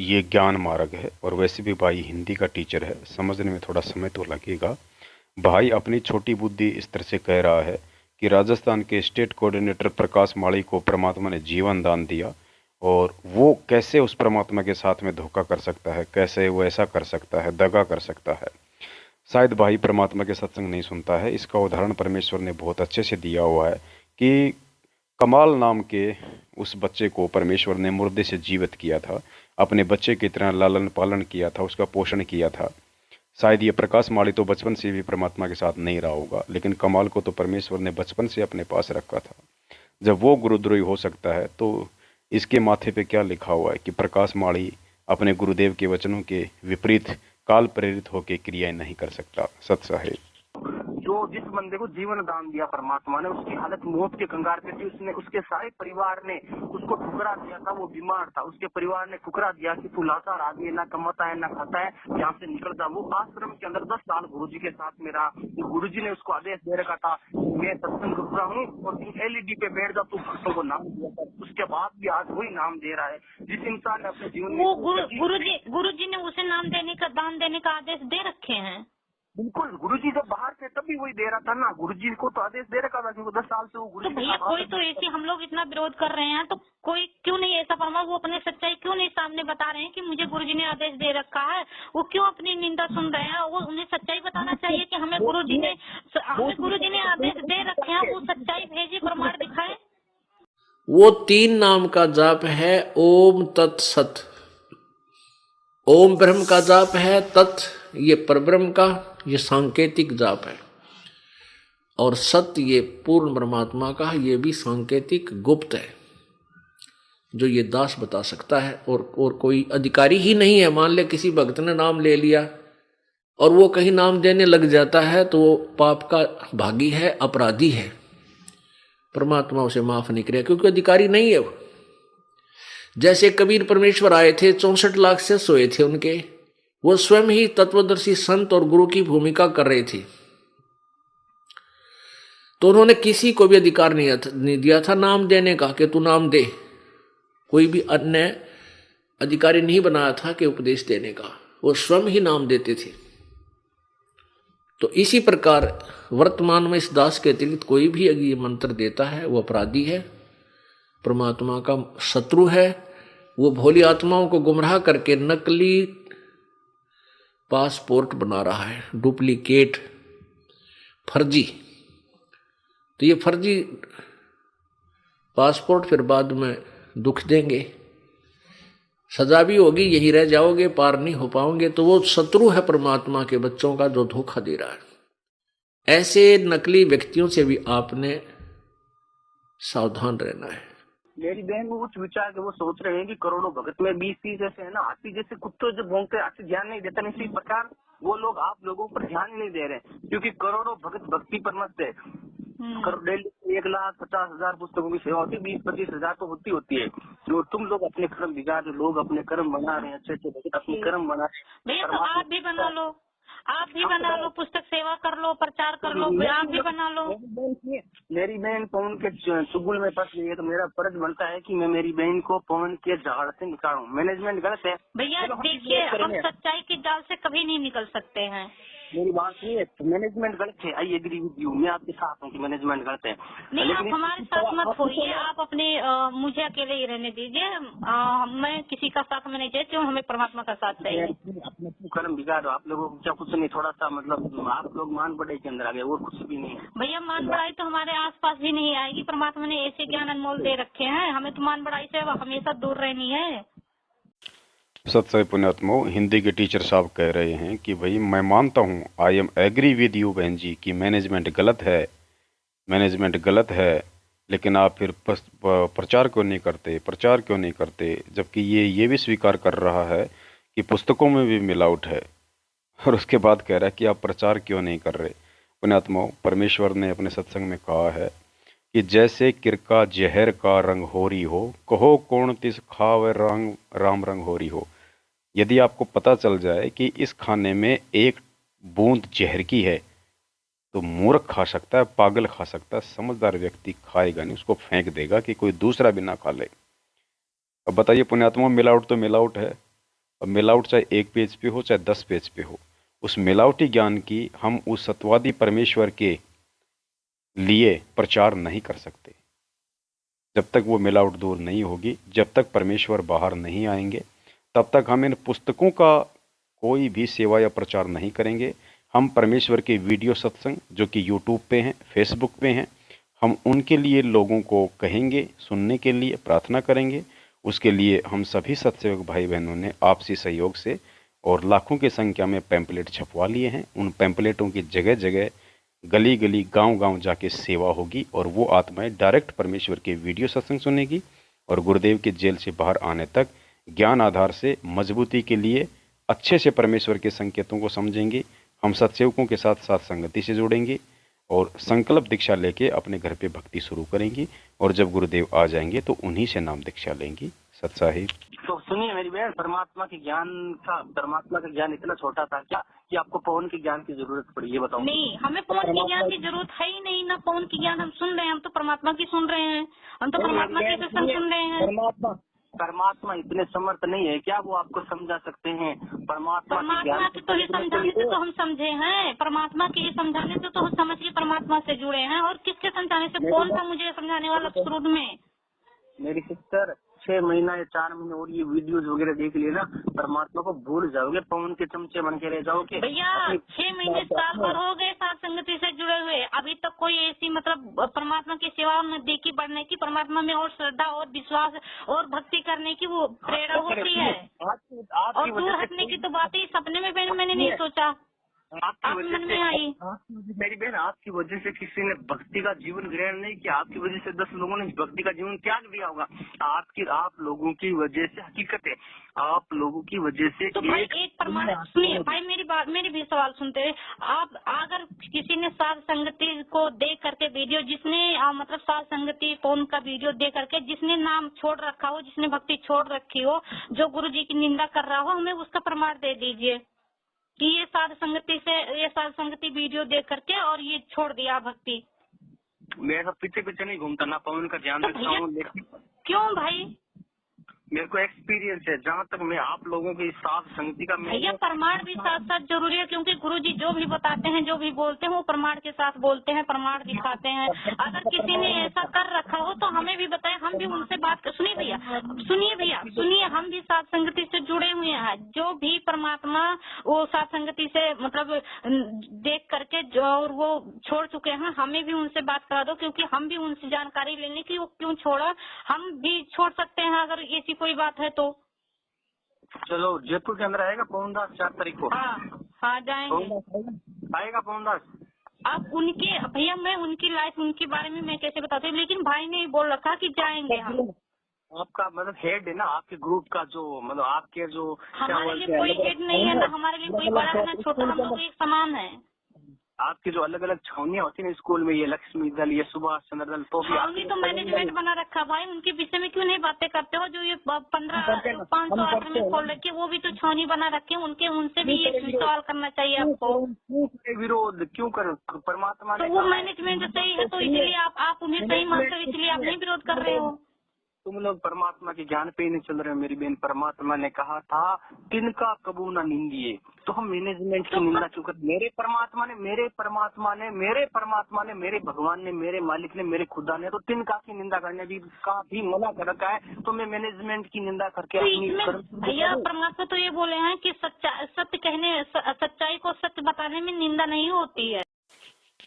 ये ज्ञान मार्ग है, और वैसे भी भाई हिंदी का टीचर है, समझने में थोड़ा समय तो लगेगा। भाई अपनी छोटी बुद्धि इस तरह से कह रहा है कि राजस्थान के स्टेट कोऑर्डिनेटर प्रकाश माली को परमात्मा ने जीवन दान दिया, और वो कैसे उस परमात्मा के साथ में धोखा कर सकता है, कैसे वो ऐसा कर सकता है, दगा कर सकता है। शायद भाई परमात्मा के सत्संग नहीं सुनता है। इसका उदाहरण परमेश्वर ने बहुत अच्छे से दिया हुआ है कि कमाल नाम के उस बच्चे को परमेश्वर ने मुर्दे से जीवित किया था, अपने बच्चे की तरह लालन पालन किया था, उसका पोषण किया था। शायद ये प्रकाश माली तो बचपन से भी परमात्मा के साथ नहीं रहा होगा, लेकिन कमाल को तो परमेश्वर ने बचपन से अपने पास रखा था। जब वो गुरुद्रोही हो सकता है, तो इसके माथे पे क्या लिखा हुआ है कि प्रकाश माली अपने गुरुदेव के वचनों के विपरीत काल प्रेरित होकर क्रियाएं नहीं कर सकता। सत साहिब। जो जिस बंदे को जीवन दान दिया परमात्मा ने, उसकी हालत मौत के कंगार पे थी, उसने, उसके सारे परिवार ने उसको ठुकरा दिया था। वो बीमार था, उसके परिवार ने ठुकरा दिया कि तू लाचार आदमी, ना कमाता है ना खाता है, यहाँ से निकल जा। वो आश्रम के अंदर 10 साल गुरुजी के साथ में रहा। गुरुजी ने उसको आदेश दे रखा था, मैं सत्संग कर रहा हूँ और तुम LED पे बैठ जा, तू भक्तों को नाम दिया था। उसके बाद भी आज वही नाम दे रहा है। जिस इंसान ने अपने जीवन में गुरुजी ने उसे नाम देने का, दान देने का आदेश दे रखे हैं। बिल्कुल, गुरुजी जब बाहर थे तभी वही दे रहा था ना। गुरुजी को तो आदेश दे रखा था, क्योंकि 10 साल से वो गुरुजी। तो भैया कोई तो ऐसी, हम लोग इतना विरोध कर रहे हैं तो कोई क्यों नहीं ऐसा फरमा, वो अपने सच्चाई क्यों नहीं सामने बता रहे हैं कि मुझे गुरुजी ने आदेश दे रखा है? वो क्यों अपनी निंदा सुन रहे हैं? वो उन्हें सच्चाई बताना चाहिए कि हमें गुरुजी ने आदेश दे रखे हैं। वो सच्चाई भेजे, प्रमाण दिखाए। वो 3 नाम का जाप है, ओम तत्सत। ओम ब्रह्म का जाप है, तत् ये परब्रह्म का, ये सांकेतिक जाप है, और सत्य ये पूर्ण परमात्मा का, ये भी सांकेतिक गुप्त है। जो ये दास बता सकता है, और कोई अधिकारी ही नहीं है। मान ले किसी भक्त ने नाम ले लिया और वो कहीं नाम देने लग जाता है तो वो पाप का भागी है, अपराधी है, परमात्मा उसे माफ नहीं करेगा क्योंकि अधिकारी नहीं है वो। जैसे कबीर परमेश्वर आए थे, 64 लाख से सोए थे उनके, वो स्वयं ही तत्वदर्शी संत और गुरु की भूमिका कर रहे थे, तो उन्होंने किसी को भी अधिकार नहीं दिया था नाम देने का कि तू नाम दे। कोई भी अन्य अधिकारी नहीं बनाया था कि उपदेश देने का, वो स्वयं ही नाम देते थे। तो इसी प्रकार वर्तमान में इस दास के अतिरिक्त कोई भी अगर ये मंत्र देता है वो अपराधी है, परमात्मा का शत्रु है। वो भोली आत्माओं को गुमराह करके नकली पासपोर्ट बना रहा है, डुप्लीकेट, फर्जी। तो ये फर्जी पासपोर्ट फिर बाद में दुख देंगे, सजा भी होगी, यहीं रह जाओगे, पार नहीं हो पाओगे। तो वो शत्रु है परमात्मा के बच्चों का जो धोखा दे रहा है। ऐसे नकली व्यक्तियों से भी आपने सावधान रहना है। मेरी बहन वो उच्च विचार के वो सोच रहे हैं कि करोड़ों भगत में 20-30 जैसे है ना, हाथी जैसे कुत्तों जो भौंकते हाथी ध्यान नहीं देता, इसी प्रकार वो लोग आप लोगों पर ध्यान ही नहीं दे रहे, क्योंकि करोड़ों भगत भक्ति पर मस्त है। डेली 1,50,000 पुस्तकों की सेवा होती है, 20-25 हजार तो होती है। जो तुम लोग अपने कर्म बिगाड़, जो लोग अपने कर्म बना रहे हैं, अच्छे अच्छे भगत अपने कर्म बना रहे हैं। भैया तो आप भी बना लो, आप भी बना लो, पुस्तक सेवा कर लो, प्रचार कर लो, आप भी बना लो। मेरी बहन पवन के चुगल में फंस गई है, तो मेरा फर्ज बनता है कि मैं मेरी बहन को पवन के जाल से निकालूं। मैनेजमेंट गलत है भैया। देखिए, हम सच्चाई के जाल से कभी नहीं निकल सकते हैं। मेरी बात सुनिए, मैनेजमेंट गलत है। आई एग्री विद यू, मैं आपके साथ हूँ कि मैनेजमेंट गलत है। नहीं, आप हमारे साथ मत होइए, आप अपने मुझे अकेले ही रहने दीजिए। मैं किसी का साथ में नहीं चाहती हूँ, हमें परमात्मा का साथ चाहिए। अपने कर्म बिगाड़ो, आप लोगों को क्या कुछ नहीं, थोड़ा सा मतलब आप लोग मान बढ़ाई के अंदर आ गए, वो कुछ भी नहीं है। भैया मान बढ़ाई तो हमारे आसपास भी नहीं आएगी। परमात्मा ने ऐसे ज्ञान अनमोल दे रखे हैं, हमें तो मान बढ़ाई से हमेशा दूर रहनी है। सत्संग पुण्यात्मा, हिंदी के टीचर साहब कह रहे हैं कि भाई मैं मानता हूँ, I am agree with you बहन जी कि मैनेजमेंट गलत है, मैनेजमेंट गलत है, लेकिन आप फिर प्रचार क्यों नहीं करते, जबकि ये भी स्वीकार कर रहा है कि पुस्तकों में भी मिलावट है, और उसके बाद कह रहा है कि आप प्रचार क्यों नहीं कर रहे। पुण्यात्मा, परमेश्वर ने अपने सत्संग में कहा है कि जैसे किरका जहर का रंग होरी हो, कहो कौन तिस खावे रंग राम रंग होरी हो। यदि आपको पता चल जाए कि इस खाने में एक बूंद जहर की है तो मूर्ख खा सकता है, पागल खा सकता है, समझदार व्यक्ति खाएगा नहीं, उसको फेंक देगा कि कोई दूसरा भी ना खा ले। अब बताइए पुण्यात्मा, मिलावट तो मिलावट है। अब मिलावट चाहे 1 पेज पे हो चाहे 10 पेज पे हो, उस मिलावटी ज्ञान की हम उस सत्वादी परमेश्वर के लिए प्रचार नहीं कर सकते। जब तक वो मिलावट दूर नहीं होगी, जब तक परमेश्वर बाहर नहीं आएंगे, तब तक हम इन पुस्तकों का कोई भी सेवा या प्रचार नहीं करेंगे। हम परमेश्वर के वीडियो सत्संग जो कि यूट्यूब पे हैं, फेसबुक पे हैं, हम उनके लिए लोगों को कहेंगे, सुनने के लिए प्रार्थना करेंगे। उसके लिए हम सभी सत्सेवक भाई बहनों ने आपसी सहयोग से और लाखों की संख्या में पैम्पलेट छपवा लिए हैं। उन पैम्पलेटों की जगह जगह, गली गली, गांव गांव जाके सेवा होगी और वो आत्माएं डायरेक्ट परमेश्वर के वीडियो सत्संग सुनेगी और गुरुदेव के जेल से बाहर आने तक ज्ञान आधार से मजबूती के लिए अच्छे से परमेश्वर के संकेतों को समझेंगे। हम सत्सेवकों के साथ साथ संगति से जुड़ेंगे और संकल्प दीक्षा लेके अपने घर पे भक्ति शुरू करेंगी, और जब गुरुदेव आ जाएंगे तो उन्हीं से नाम दीक्षा लेंगी। सत्साहिब। तो सुनिए मेरी बहन, परमात्मा का ज्ञान इतना छोटा था क्या कि आपको पवन के ज्ञान की जरूरत पड़ी, ये बताओ। नहीं, हमें पवन के ज्ञान की जरूरत है ही नहीं ना। पवन की ज्ञान हम सुन रहे हैं, हम तो परमात्मा की सुन रहे हैं, हम तो परमात्मा के सत्संग सुन रहे हैं। परमात्मा इतने समर्थ नहीं है क्या वो आपको समझा सकते हैं? परमात्मा के तो ये समझाने से तो हम समझे हैं, परमात्मा के ये समझाने से तो हम समझ के परमात्मा से जुड़े हैं। और किसके समझाने से? कौन था मुझे समझाने वाला शुरू में? मेरी सिस्टर 6 महीना या 4 महीने और ये वीडियोस वगैरह देख लिए ना, परमात्मा को भूल जाओगे, पवन के चमचे बन के रह जाओगे। भैया 6 महीने 7 बार हो गए साथ संगति से जुड़े हुए, अभी तक कोई ऐसी मतलब परमात्मा की सेवा में देखी बढ़ने की, परमात्मा में और श्रद्धा और विश्वास और भक्ति करने की वो प्रेरणा होती है। और दूर हटने की तो बात ही सपने में मैंने नहीं सोचा। आपकी वजह मन में आई। से मेरी बहन, आपकी वजह से किसी ने भक्ति का जीवन ग्रहण नहीं किया, आपकी वजह से 10 लोगों ने भक्ति का जीवन त्याग दिया होगा। आप लोगों की वजह से, हकीकत है, आप लोगों की वजह से। तो भाई एक प्रमाण सुनिए भाई, मेरी भी सवाल सुनते हैं आप। अगर किसी ने साध संगति को देख करके वीडियो, जिसने मतलब साध संगति कौन का वीडियो देख करके जिसने नाम छोड़ रखा हो, जिसने भक्ति छोड़ रखी हो, जो गुरु जी की निंदा कर रहा हो, हमें उसका प्रमाण दे दीजिए कि ये साध संगति वीडियो देख करके और ये छोड़ दिया भक्ति। मैं सब पीछे नहीं घूमता, ना पवन का ध्यान रखता हूँ। क्यों भाई? मेरे को एक्सपीरियंस है, जहाँ तक मैं आप लोगों की साथ संगति का भैया प्रमाण भी साथ साथ जरूरी है, क्योंकि गुरुजी जो भी बताते हैं, जो भी बोलते हैं, वो प्रमाण के साथ बोलते हैं, प्रमाण दिखाते हैं। अगर किसी ने ऐसा कर रखा हो तो हमें भी बताएं, हम भी उनसे बात कर। सुनिए भैया, हम भी साथ संगति से जुड़े हुए हैं। जो भी परमात्मा वो साथ संगति से मतलब देख करके जो और वो छोड़ चुके हैं, हमें भी उनसे बात करा दो, क्योंकि हम भी उनसे जानकारी लेने की वो क्यों छोड़ा, हम भी छोड़ सकते हैं अगर ऐसी कोई बात है तो। चलो जयपुर के अंदर आएगा पवन दास 4 तारीख को? हाँ जाएंगे। आएगा पवन दास? आप उनके भैया, मैं उनकी लाइफ, उनके बारे में मैं कैसे बताती हूँ, लेकिन भाई ने बोल रखा कि जाएंगे हम। आपका मतलब हेड है ना आपके ग्रुप का, जो मतलब आपके जो हमारे लिए कोई हेड नहीं है ना, हमारे लिए कोई बड़ा है ना छोटा, हम लोग एक समान है। आपकी जो अलग अलग छावनियाँ होती है ना स्कूल में, ये लक्ष्मी दल, ये सुभाष चंद्र दल, तो छावनी तो मैनेजमेंट बना रखा भाई, उनके विषय में क्यों नहीं बातें करते हो? जो ये 500 आश्रम खोल रखे, वो भी तो छावनी बना रखे, उनसे भी ये सवाल करना चाहिए आपको। विरोध क्यों कर? परमात्मा तो वो मैनेजमेंट सही है, तो इसलिए आप उन्हें सही मानते हो, इसलिए आप नहीं विरोध कर रहे हो। तुम लोग परमात्मा के ज्ञान पे ही नहीं चल रहे हो मेरी बहन। परमात्मा ने कहा था तिनका कबू ना निंदिए, तो हम मैनेजमेंट की निंदा क्यों करते? मेरे परमात्मा ने, मेरे भगवान ने, मेरे मालिक ने, मेरे खुदा ने तो तिनका की निंदा करने का भी मना कर रखा है, तो मैं मैनेजमेंट की निंदा करके भैया परमात्मा तो ये बोले हैं कि सच्चाई को सत्य बताने में निंदा नहीं होती है।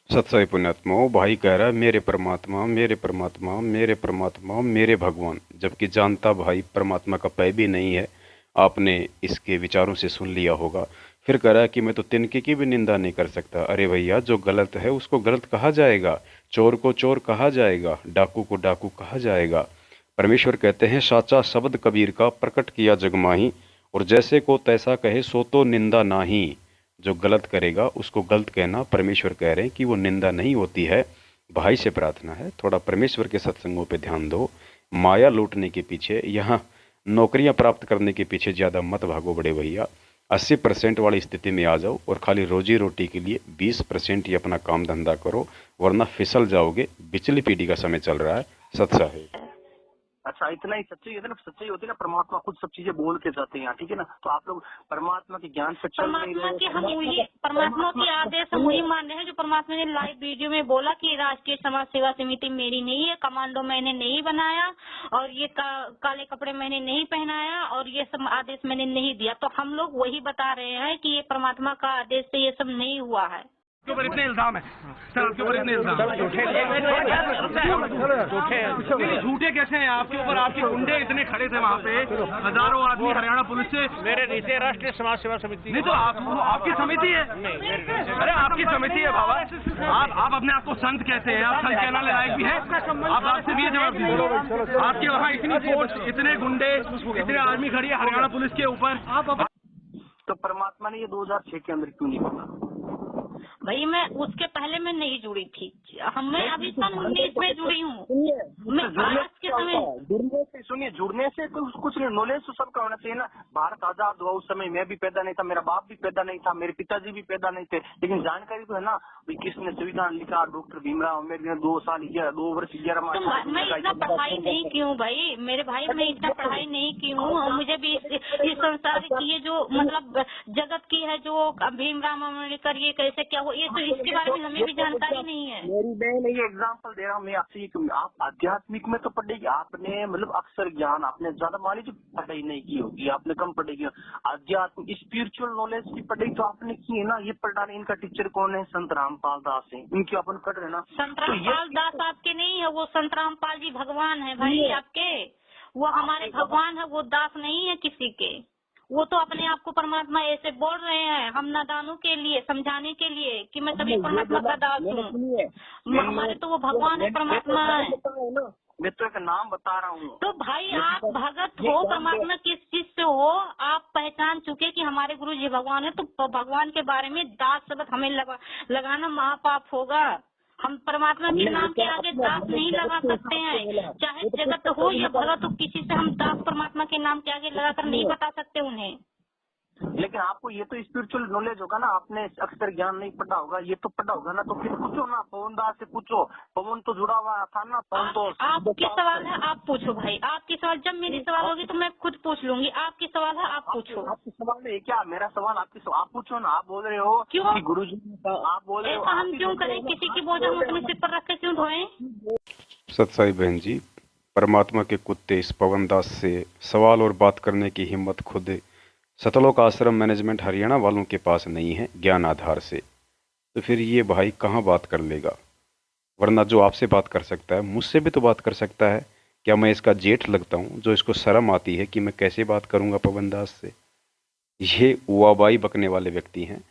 सत्साई पुण्यात्माओं, भाई कह रहा है मेरे परमात्मा, मेरे परमात्मा, मेरे परमात्मा, मेरे भगवान, जबकि जानता भाई परमात्मा का पै भी नहीं है। आपने इसके विचारों से सुन लिया होगा। फिर कह रहा है कि मैं तो तिनके की भी निंदा नहीं कर सकता। अरे भैया, जो गलत है उसको गलत कहा जाएगा, चोर को चोर कहा जाएगा, डाकू को डाकू कहा जाएगा। परमेश्वर कहते हैं साचा शब्द कबीर का प्रकट किया जगमाही, और जैसे को तैसा कहे सो तो निंदा नाही। जो गलत करेगा उसको गलत कहना, परमेश्वर कह रहे हैं कि वो निंदा नहीं होती है। भाई से प्रार्थना है थोड़ा परमेश्वर के सत्संगों पे ध्यान दो। माया लूटने के पीछे, यहाँ नौकरियां प्राप्त करने के पीछे ज़्यादा मत भागो बड़े भैया। 80% वाली स्थिति में आ जाओ और खाली रोजी रोटी के लिए 20% ही अपना काम धंधा करो, वरना फिसल जाओगे। बिचली पीढ़ी का समय चल रहा है। सत्सा है। अच्छा, इतना ही सच्चाई है ना, सच्चाई होती है ना, परमात्मा खुद सब चीजें बोल के जाते हैं, ठीक है ना। तो आप लोग परमात्मा के ज्ञान से परमात्मा की आदेश हम वही मान रहे हैं जो परमात्मा ने लाइव वीडियो में बोला कि राष्ट्रीय समाज सेवा समिति मेरी नहीं है, कमांडो मैंने नहीं बनाया, और ये काले कपड़े मैंने नहीं पहनाया, और ये सब आदेश मैंने नहीं दिया। तो हम लोग वही बता रहे हैं कि ये परमात्मा का आदेश से ये सब नहीं हुआ है। आपके ऊपर इतने इल्जाम है सर, आपके ऊपर इतने इल्जाम झूठे कैसे हैं आपके ऊपर? आपके गुंडे इतने खड़े थे वहाँ पे, हजारों आदमी हरियाणा पुलिस से। मेरे नीचे राष्ट्रीय समाज सेवा समिति नहीं, तो आपकी समिति है। अरे आपकी समिति है बाबा, आप अपने आप को संत कहते हैं, आप संत कहने लायक भी है। आप आपसे भी जवाब दीजिए। आपके वहाँ इतनी फोर्स, इतने गुंडे, इतने आर्मी खड़ी है हरियाणा पुलिस के ऊपर, तो परमात्मा ने ये 2006 के अंदर क्यों नहीं बोला? भाई मैं उसके पहले मैं नहीं जुड़ी थी, मैं अभी सन 19 में जुड़ी हूँ। मैं आज के समय जुड़ने से तो कुछ नहीं, नॉलेज तो सबका होना चाहिए ना। भारत आजाद हुआ उस समय मैं भी पैदा नहीं था, मेरा बाप भी पैदा नहीं था, मेरे पिताजी भी पैदा नहीं थे, लेकिन जानकारी तो है ना। किसने संविधान लिखा? डॉक्टर भीमराव अम्बेडकर ने 2 वर्ष 11 माह। तो मैं इतना पढ़ाई नहीं की हूँ भाई, मेरे भाई, मैं इतना पढ़ाई नहीं की हूँ। मुझे भी इस संसार की ये जो मतलब जगत की है, जो भीमराव अम्बेडकर ये कैसे क्या हो, ये तो इसके बारे में हमें भी जानकारी नहीं है। मेरी बहन ये एग्जांपल दे रहा हूँ मैं आपसे, आप आध्यात्मिक में तो पढ़ेगी, आपने मतलब अक्षर ज्ञान आपने ज्यादा मान लीजिए पढ़ाई नहीं की होगी, आपने कम पढ़ेगी। आध्यात्मिक स्पिरिचुअल नॉलेज की पढ़ाई तो आपने की है ना। ये पढ़ा इनका टीचर कौन है? संत रामपाल दास है, इनकी अपन पढ़ रहे ना। संत रामपाल दास आपके नहीं है, वो संत रामपाल जी भगवान है भाई आपके, वो हमारे भगवान है, वो दास नहीं है किसी के। वो तो अपने आप को परमात्मा ऐसे बोल रहे हैं, हम नादानों के लिए समझाने के लिए कि मैं सभी परमात्मा का दास हूँ। हमारे तो वो भगवान है, परमात्मा है। मैं तो एक नाम बता रहा हूँ। तो भाई आप भगत हो, परमात्मा किस चीज से हो, आप पहचान चुके कि हमारे गुरु जी भगवान है, तो भगवान के बारे में दास शब्द हमें लगाना महापाप होगा। हम परमात्मा के नाम के आगे दास नहीं लगा सकते हैं, चाहे जगत हो या भगत हो, किसी से हम दास परमात्मा के नाम के आगे लगाकर नहीं बता सकते उन्हें। लेकिन आपको ये तो स्पिरिचुअल नॉलेज होगा ना, आपने अक्षर ज्ञान नहीं पढ़ा होगा, ये तो पढ़ा होगा ना, तो फिर पूछो ना, पवन दास से पूछो, पवन तो जुड़ा हुआ था ना, पवन तो। आपके सवाल है, आप पूछो भाई, आपकी सवाल, जब मेरी सवाल होगी तो मैं खुद पूछ लूंगी। आपकी सवाल है, आप पूछो। आपकी सवाल है क्या? मेरा सवाल आपकी सवाल, आप पूछो ना। आप बोल रहे हो क्यों गुरु जी, आप बोल रहे हो हम क्यों करें, किसी की बोझ हम अपने सिर पर रख के क्यों ढोएं? सतसाई बहन जी, परमात्मा के कुत्ते इस पवन दास से सवाल और बात करने की हिम्मत खुद सतलोक आश्रम मैनेजमेंट हरियाणा वालों के पास नहीं है ज्ञान आधार से, तो फिर ये भाई कहाँ बात कर लेगा? वरना जो आपसे बात कर सकता है मुझसे भी तो बात कर सकता है। क्या मैं इसका जेठ लगता हूँ जो इसको शर्म आती है कि मैं कैसे बात करूँगा पवन दास से? ये उवाबाई बकने वाले व्यक्ति हैं,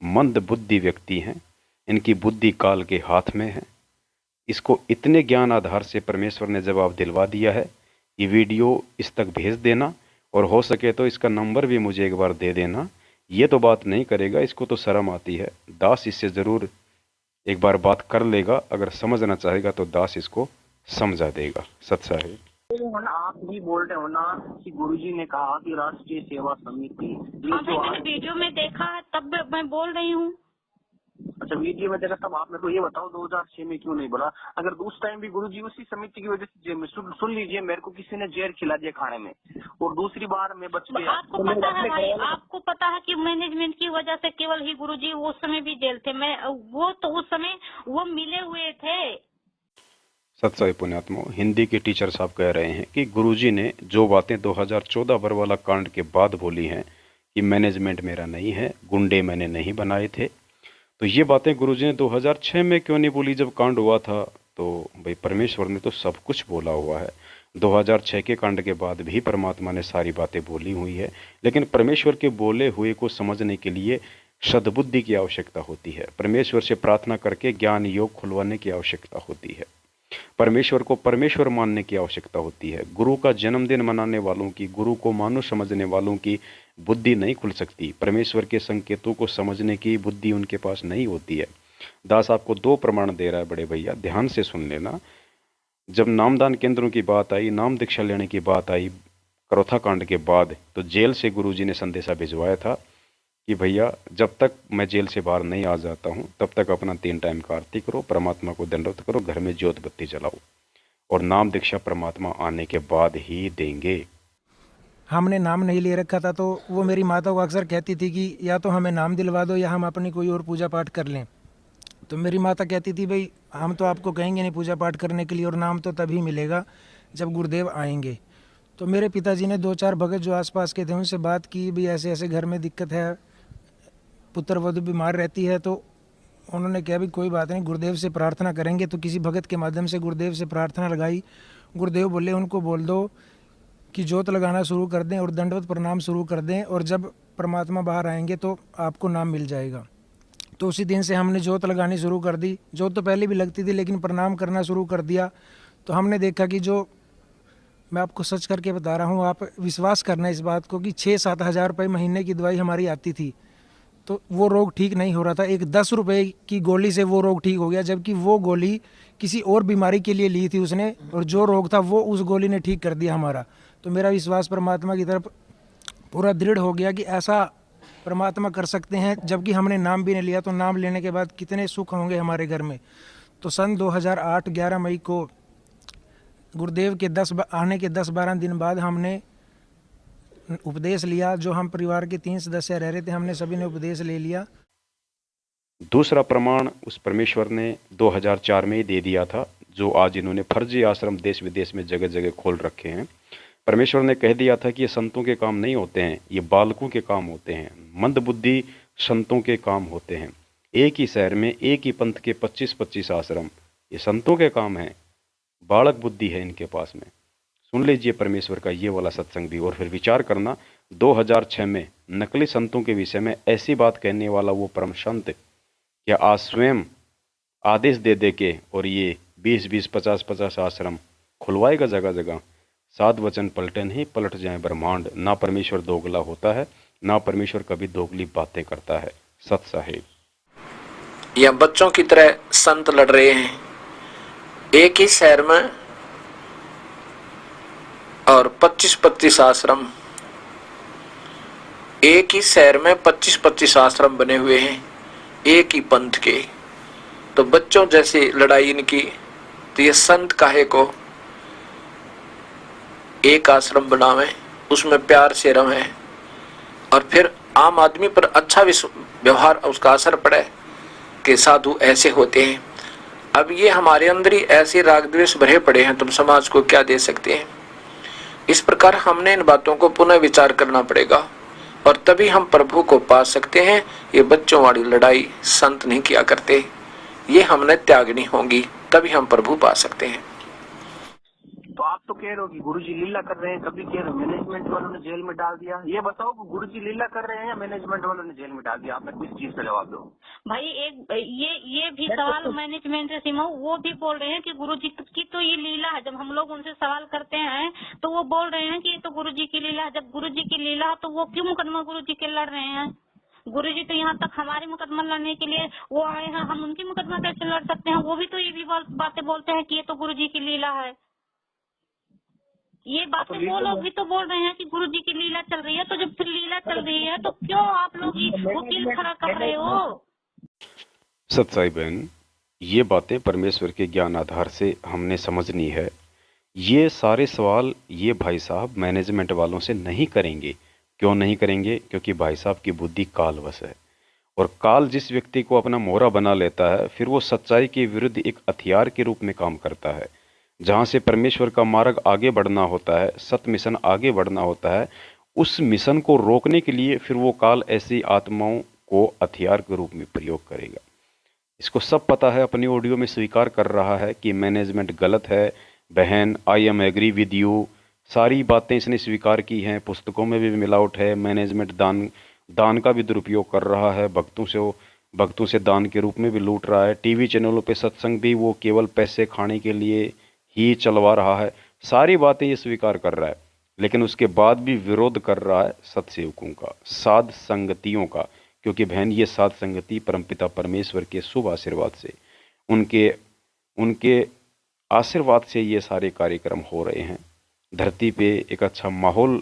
मंद बुद्धि व्यक्ति हैं, इनकी बुद्धि काल के हाथ में है। इसको इतने ज्ञान आधार से परमेश्वर ने जवाब दिलवा दिया है। ये वीडियो इस तक भेज देना और हो सके तो इसका नंबर भी मुझे एक बार दे देना। ये तो बात नहीं करेगा, इसको तो शर्म आती है। दास इससे ज़रूर एक बार बात कर लेगा, अगर समझना चाहेगा तो दास इसको समझा देगा। सच्चा है। आप भी बोल रहे हो ना कि गुरुजी ने कहा कि राष्ट्रीय सेवा समिति, मैंने वीडियो में देखा है तब मैं बोल रही हूँ। अच्छा, वीडियो में देखा तब आप मेरे को ये बताओ 2006 में क्यों नहीं बोला? अगर उस टाइम भी गुरुजी उसी समिति की वजह से जेल में, सुन लीजिए, मेरे को किसी ने जहर खिला दिया खाने में, और दूसरी बार मैं बच गया। आपको पता है भाई, आपको पता है कि मैनेजमेंट की वजह से केवल ही गुरुजी उस समय भी जेल थे। मैं वो तो उस समय वो मिले हुए थे। सत्साई पुण्यात्मा, हिंदी के टीचर साहब कह रहे हैं कि गुरुजी ने जो बातें 2014 बरवाला कांड के बाद बोली हैं कि मैनेजमेंट मेरा नहीं है, गुंडे मैंने नहीं बनाए थे, तो ये बातें गुरुजी ने 2006 में क्यों नहीं बोली जब कांड हुआ था? तो भाई परमेश्वर ने तो सब कुछ बोला हुआ है। 2006 के कांड के बाद भी परमात्मा ने सारी बातें बोली हुई है, लेकिन परमेश्वर के बोले हुए को समझने के लिए सद्बुद्धि की आवश्यकता होती है। परमेश्वर से प्रार्थना करके ज्ञान योग खुलवाने की आवश्यकता होती है। परमेश्वर को परमेश्वर मानने की आवश्यकता होती है। गुरु का जन्मदिन मनाने वालों की, गुरु को मानो समझने वालों की बुद्धि नहीं खुल सकती। परमेश्वर के संकेतों को समझने की बुद्धि उनके पास नहीं होती है। दास आपको 2 प्रमाण दे रहा है बड़े भैया, ध्यान से सुन लेना। जब नामदान केंद्रों की बात आई, नाम दीक्षा लेने की बात आई करोथा कांड के बाद, तो जेल से गुरुजी ने संदेशा भिजवाया था कि भैया जब तक मैं जेल से बाहर नहीं आ जाता हूँ तब तक अपना 3 टाइम का आरती करो, परमात्मा को दंडवत करो, घर में ज्योत बत्ती जलाओ, और नाम दीक्षा परमात्मा आने के बाद ही देंगे। हमने नाम नहीं ले रखा था, तो वो मेरी माता को अक्सर कहती थी कि या तो हमें नाम दिलवा दो या हम अपनी कोई और पूजा पाठ कर लें। तो मेरी माता कहती थी भाई हम तो आपको कहेंगे नहीं पूजा पाठ करने के लिए, और नाम तो तभी मिलेगा जब गुरुदेव आएंगे। तो मेरे पिताजी ने 2-4 भगत जो आसपास के थे उनसे बात की, भाई ऐसे ऐसे घर में दिक्कत है, पुत्र वधू बीमार रहती है। तो उन्होंने कहा भी कोई बात नहीं, गुरुदेव से प्रार्थना करेंगे। तो किसी भगत के माध्यम से गुरुदेव से प्रार्थना लगाई। गुरुदेव बोले उनको बोल दो कि ज्योत लगाना शुरू कर दें और दंडवत प्रणाम शुरू कर दें, और जब परमात्मा बाहर आएंगे तो आपको नाम मिल जाएगा। तो उसी दिन से हमने ज्योत लगानी शुरू कर दी। ज्योत तो पहले भी लगती थी, लेकिन प्रणाम करना शुरू कर दिया। तो हमने देखा कि जो मैं आपको सच करके बता रहा हूँ, आप विश्वास करना इस बात को, कि 6-7 हज़ार रुपये महीने की दवाई हमारी आती थी, तो वो रोग ठीक नहीं हो रहा था। एक 10 रुपये की गोली से वो रोग ठीक हो गया, जबकि वो गोली किसी और बीमारी के लिए ली थी उसने, और जो रोग था वो उस गोली ने ठीक कर दिया हमारा। तो मेरा विश्वास परमात्मा की तरफ पूरा दृढ़ हो गया कि ऐसा परमात्मा कर सकते हैं। जबकि हमने नाम भी नहीं लिया, तो नाम लेने के बाद कितने सुख होंगे हमारे घर में। तो सन 2008 11 मई को गुरुदेव के आने के 10-12 दिन बाद हमने उपदेश लिया। जो हम परिवार के 3 सदस्य रह रहे थे, हमने सभी ने उपदेश ले लिया। दूसरा प्रमाण उस परमेश्वर ने 2004 में ही दे दिया था, जो आज इन्होंने फर्जी आश्रम देश विदेश में जगह जगह खोल रखे हैं। परमेश्वर ने कह दिया था कि ये संतों के काम नहीं होते हैं, ये बालकों के काम होते हैं, मंदबुद्धि संतों के काम होते हैं। एक ही शहर में एक ही पंथ के 25-25 आश्रम, ये संतों के काम हैं, बालक बुद्धि है इनके पास में। सुन लीजिए परमेश्वर का ये वाला सत्संग भी, और फिर विचार करना 2006 में नकली संतों के विषय में ऐसी बात कहने वाला वो परम संत क्या आज स्वयं आदेश दे दे के और ये 20-20, 50-50 आश्रम खुलवाएगा जगह जगह। 7 वचन पलटे नहीं, पलट जाए ब्रह्मांड। ना परमेश्वर दोगला होता है, ना परमेश्वर कभी दोगली बातें करता है। सत साहिब या बच्चों की तरह संत लड़ रहे हैं एक ही शहर में, और 25-25 आश्रम एक ही शहर में 25-25 आश्रम बने हुए हैं एक ही पंथ के। तो बच्चों जैसी लड़ाई इनकी, तो ये संत काहे को एक आश्रम बनावे, उसमें प्यार से रहे और फिर आम आदमी पर अच्छा व्यवहार उसका असर पड़े कि साधु ऐसे होते हैं। अब ये हमारे अंदर ही ऐसे राग द्वेष भरे पड़े हैं, तुम समाज को क्या दे सकते हैं। इस प्रकार हमने इन बातों को पुनः विचार करना पड़ेगा और तभी हम प्रभु को पा सकते हैं। ये बच्चों वाली लड़ाई संत नहीं किया करते, ये हमने त्यागनी होगी, तभी हम प्रभु पा सकते हैं। तो आप तो कह रहे हो कि गुरुजी लीला कर रहे हैं, कभी कह रहे हो मैनेजमेंट वालों ने जेल में डाल दिया। ये बताओ कि गुरुजी लीला कर रहे हैं या मैनेजमेंट वालों ने जेल में डाल दिया? आपने किस चीज का जवाब दो भाई। एक ये भी सवाल मैनेजमेंट से सीमा, वो भी बोल रहे हैं कि गुरुजी की तो ये लीला है। जब हम लोग उनसे सवाल करते हैं तो वो बोल रहे हैं कि ये तो गुरुजी की लीला है। जब गुरुजी की लीला है तो वो क्यों मुकदमा गुरुजी के लड़ रहे हैं? गुरुजी तो यहाँ तक हमारे मुकदमा लड़ने के लिए वो आए हैं, हम उनकी मुकदमा कैसे लड़ सकते हैं? वो भी तो ये भी बातें बोलते हैं कि ये तो गुरुजी की लीला है। ये बातें वो लोग भी तो बोल रहे हैं कि गुरुजी की लीला चल रही है। तो जब फिर लीला चल रही है तो क्यों आप लोग वकील खड़ा कर रहे हो? सत्साई बहन, ये बातें परमेश्वर के ज्ञान आधार से हमने समझनी है। ये सारे सवाल ये भाई साहब मैनेजमेंट वालों से नहीं करेंगे। क्यों नहीं करेंगे? क्योंकि भाई साहब की बुद्धि कालवश है और काल जिस व्यक्ति को अपना मोहरा बना लेता है फिर वो सच्चाई के विरुद्ध एक हथियार के रूप में काम करता है। जहाँ से परमेश्वर का मार्ग आगे बढ़ना होता है, सत मिशन आगे बढ़ना होता है, उस मिशन को रोकने के लिए फिर वो काल ऐसी आत्माओं को हथियार के रूप में प्रयोग करेगा। इसको सब पता है, अपनी ऑडियो में स्वीकार कर रहा है कि मैनेजमेंट गलत है। बहन, I am agree with you, सारी बातें इसने स्वीकार की हैं। पुस्तकों में भी मिलावट है। मैनेजमेंट दान का भी दुरुपयोग कर रहा है, भक्तों से दान के रूप में भी लूट रहा है। टीवी चैनलों पे सत्संग भी वो केवल पैसे खाने के लिए ही चलवा रहा है। सारी बातें ये स्वीकार कर रहा है, लेकिन उसके बाद भी विरोध कर रहा है सत्सेवकों का, साध संगतियों का। क्योंकि बहन, ये साध संगति परमपिता परमेश्वर के शुभ आशीर्वाद से, उनके आशीर्वाद से ये सारे कार्यक्रम हो रहे हैं। धरती पे एक अच्छा माहौल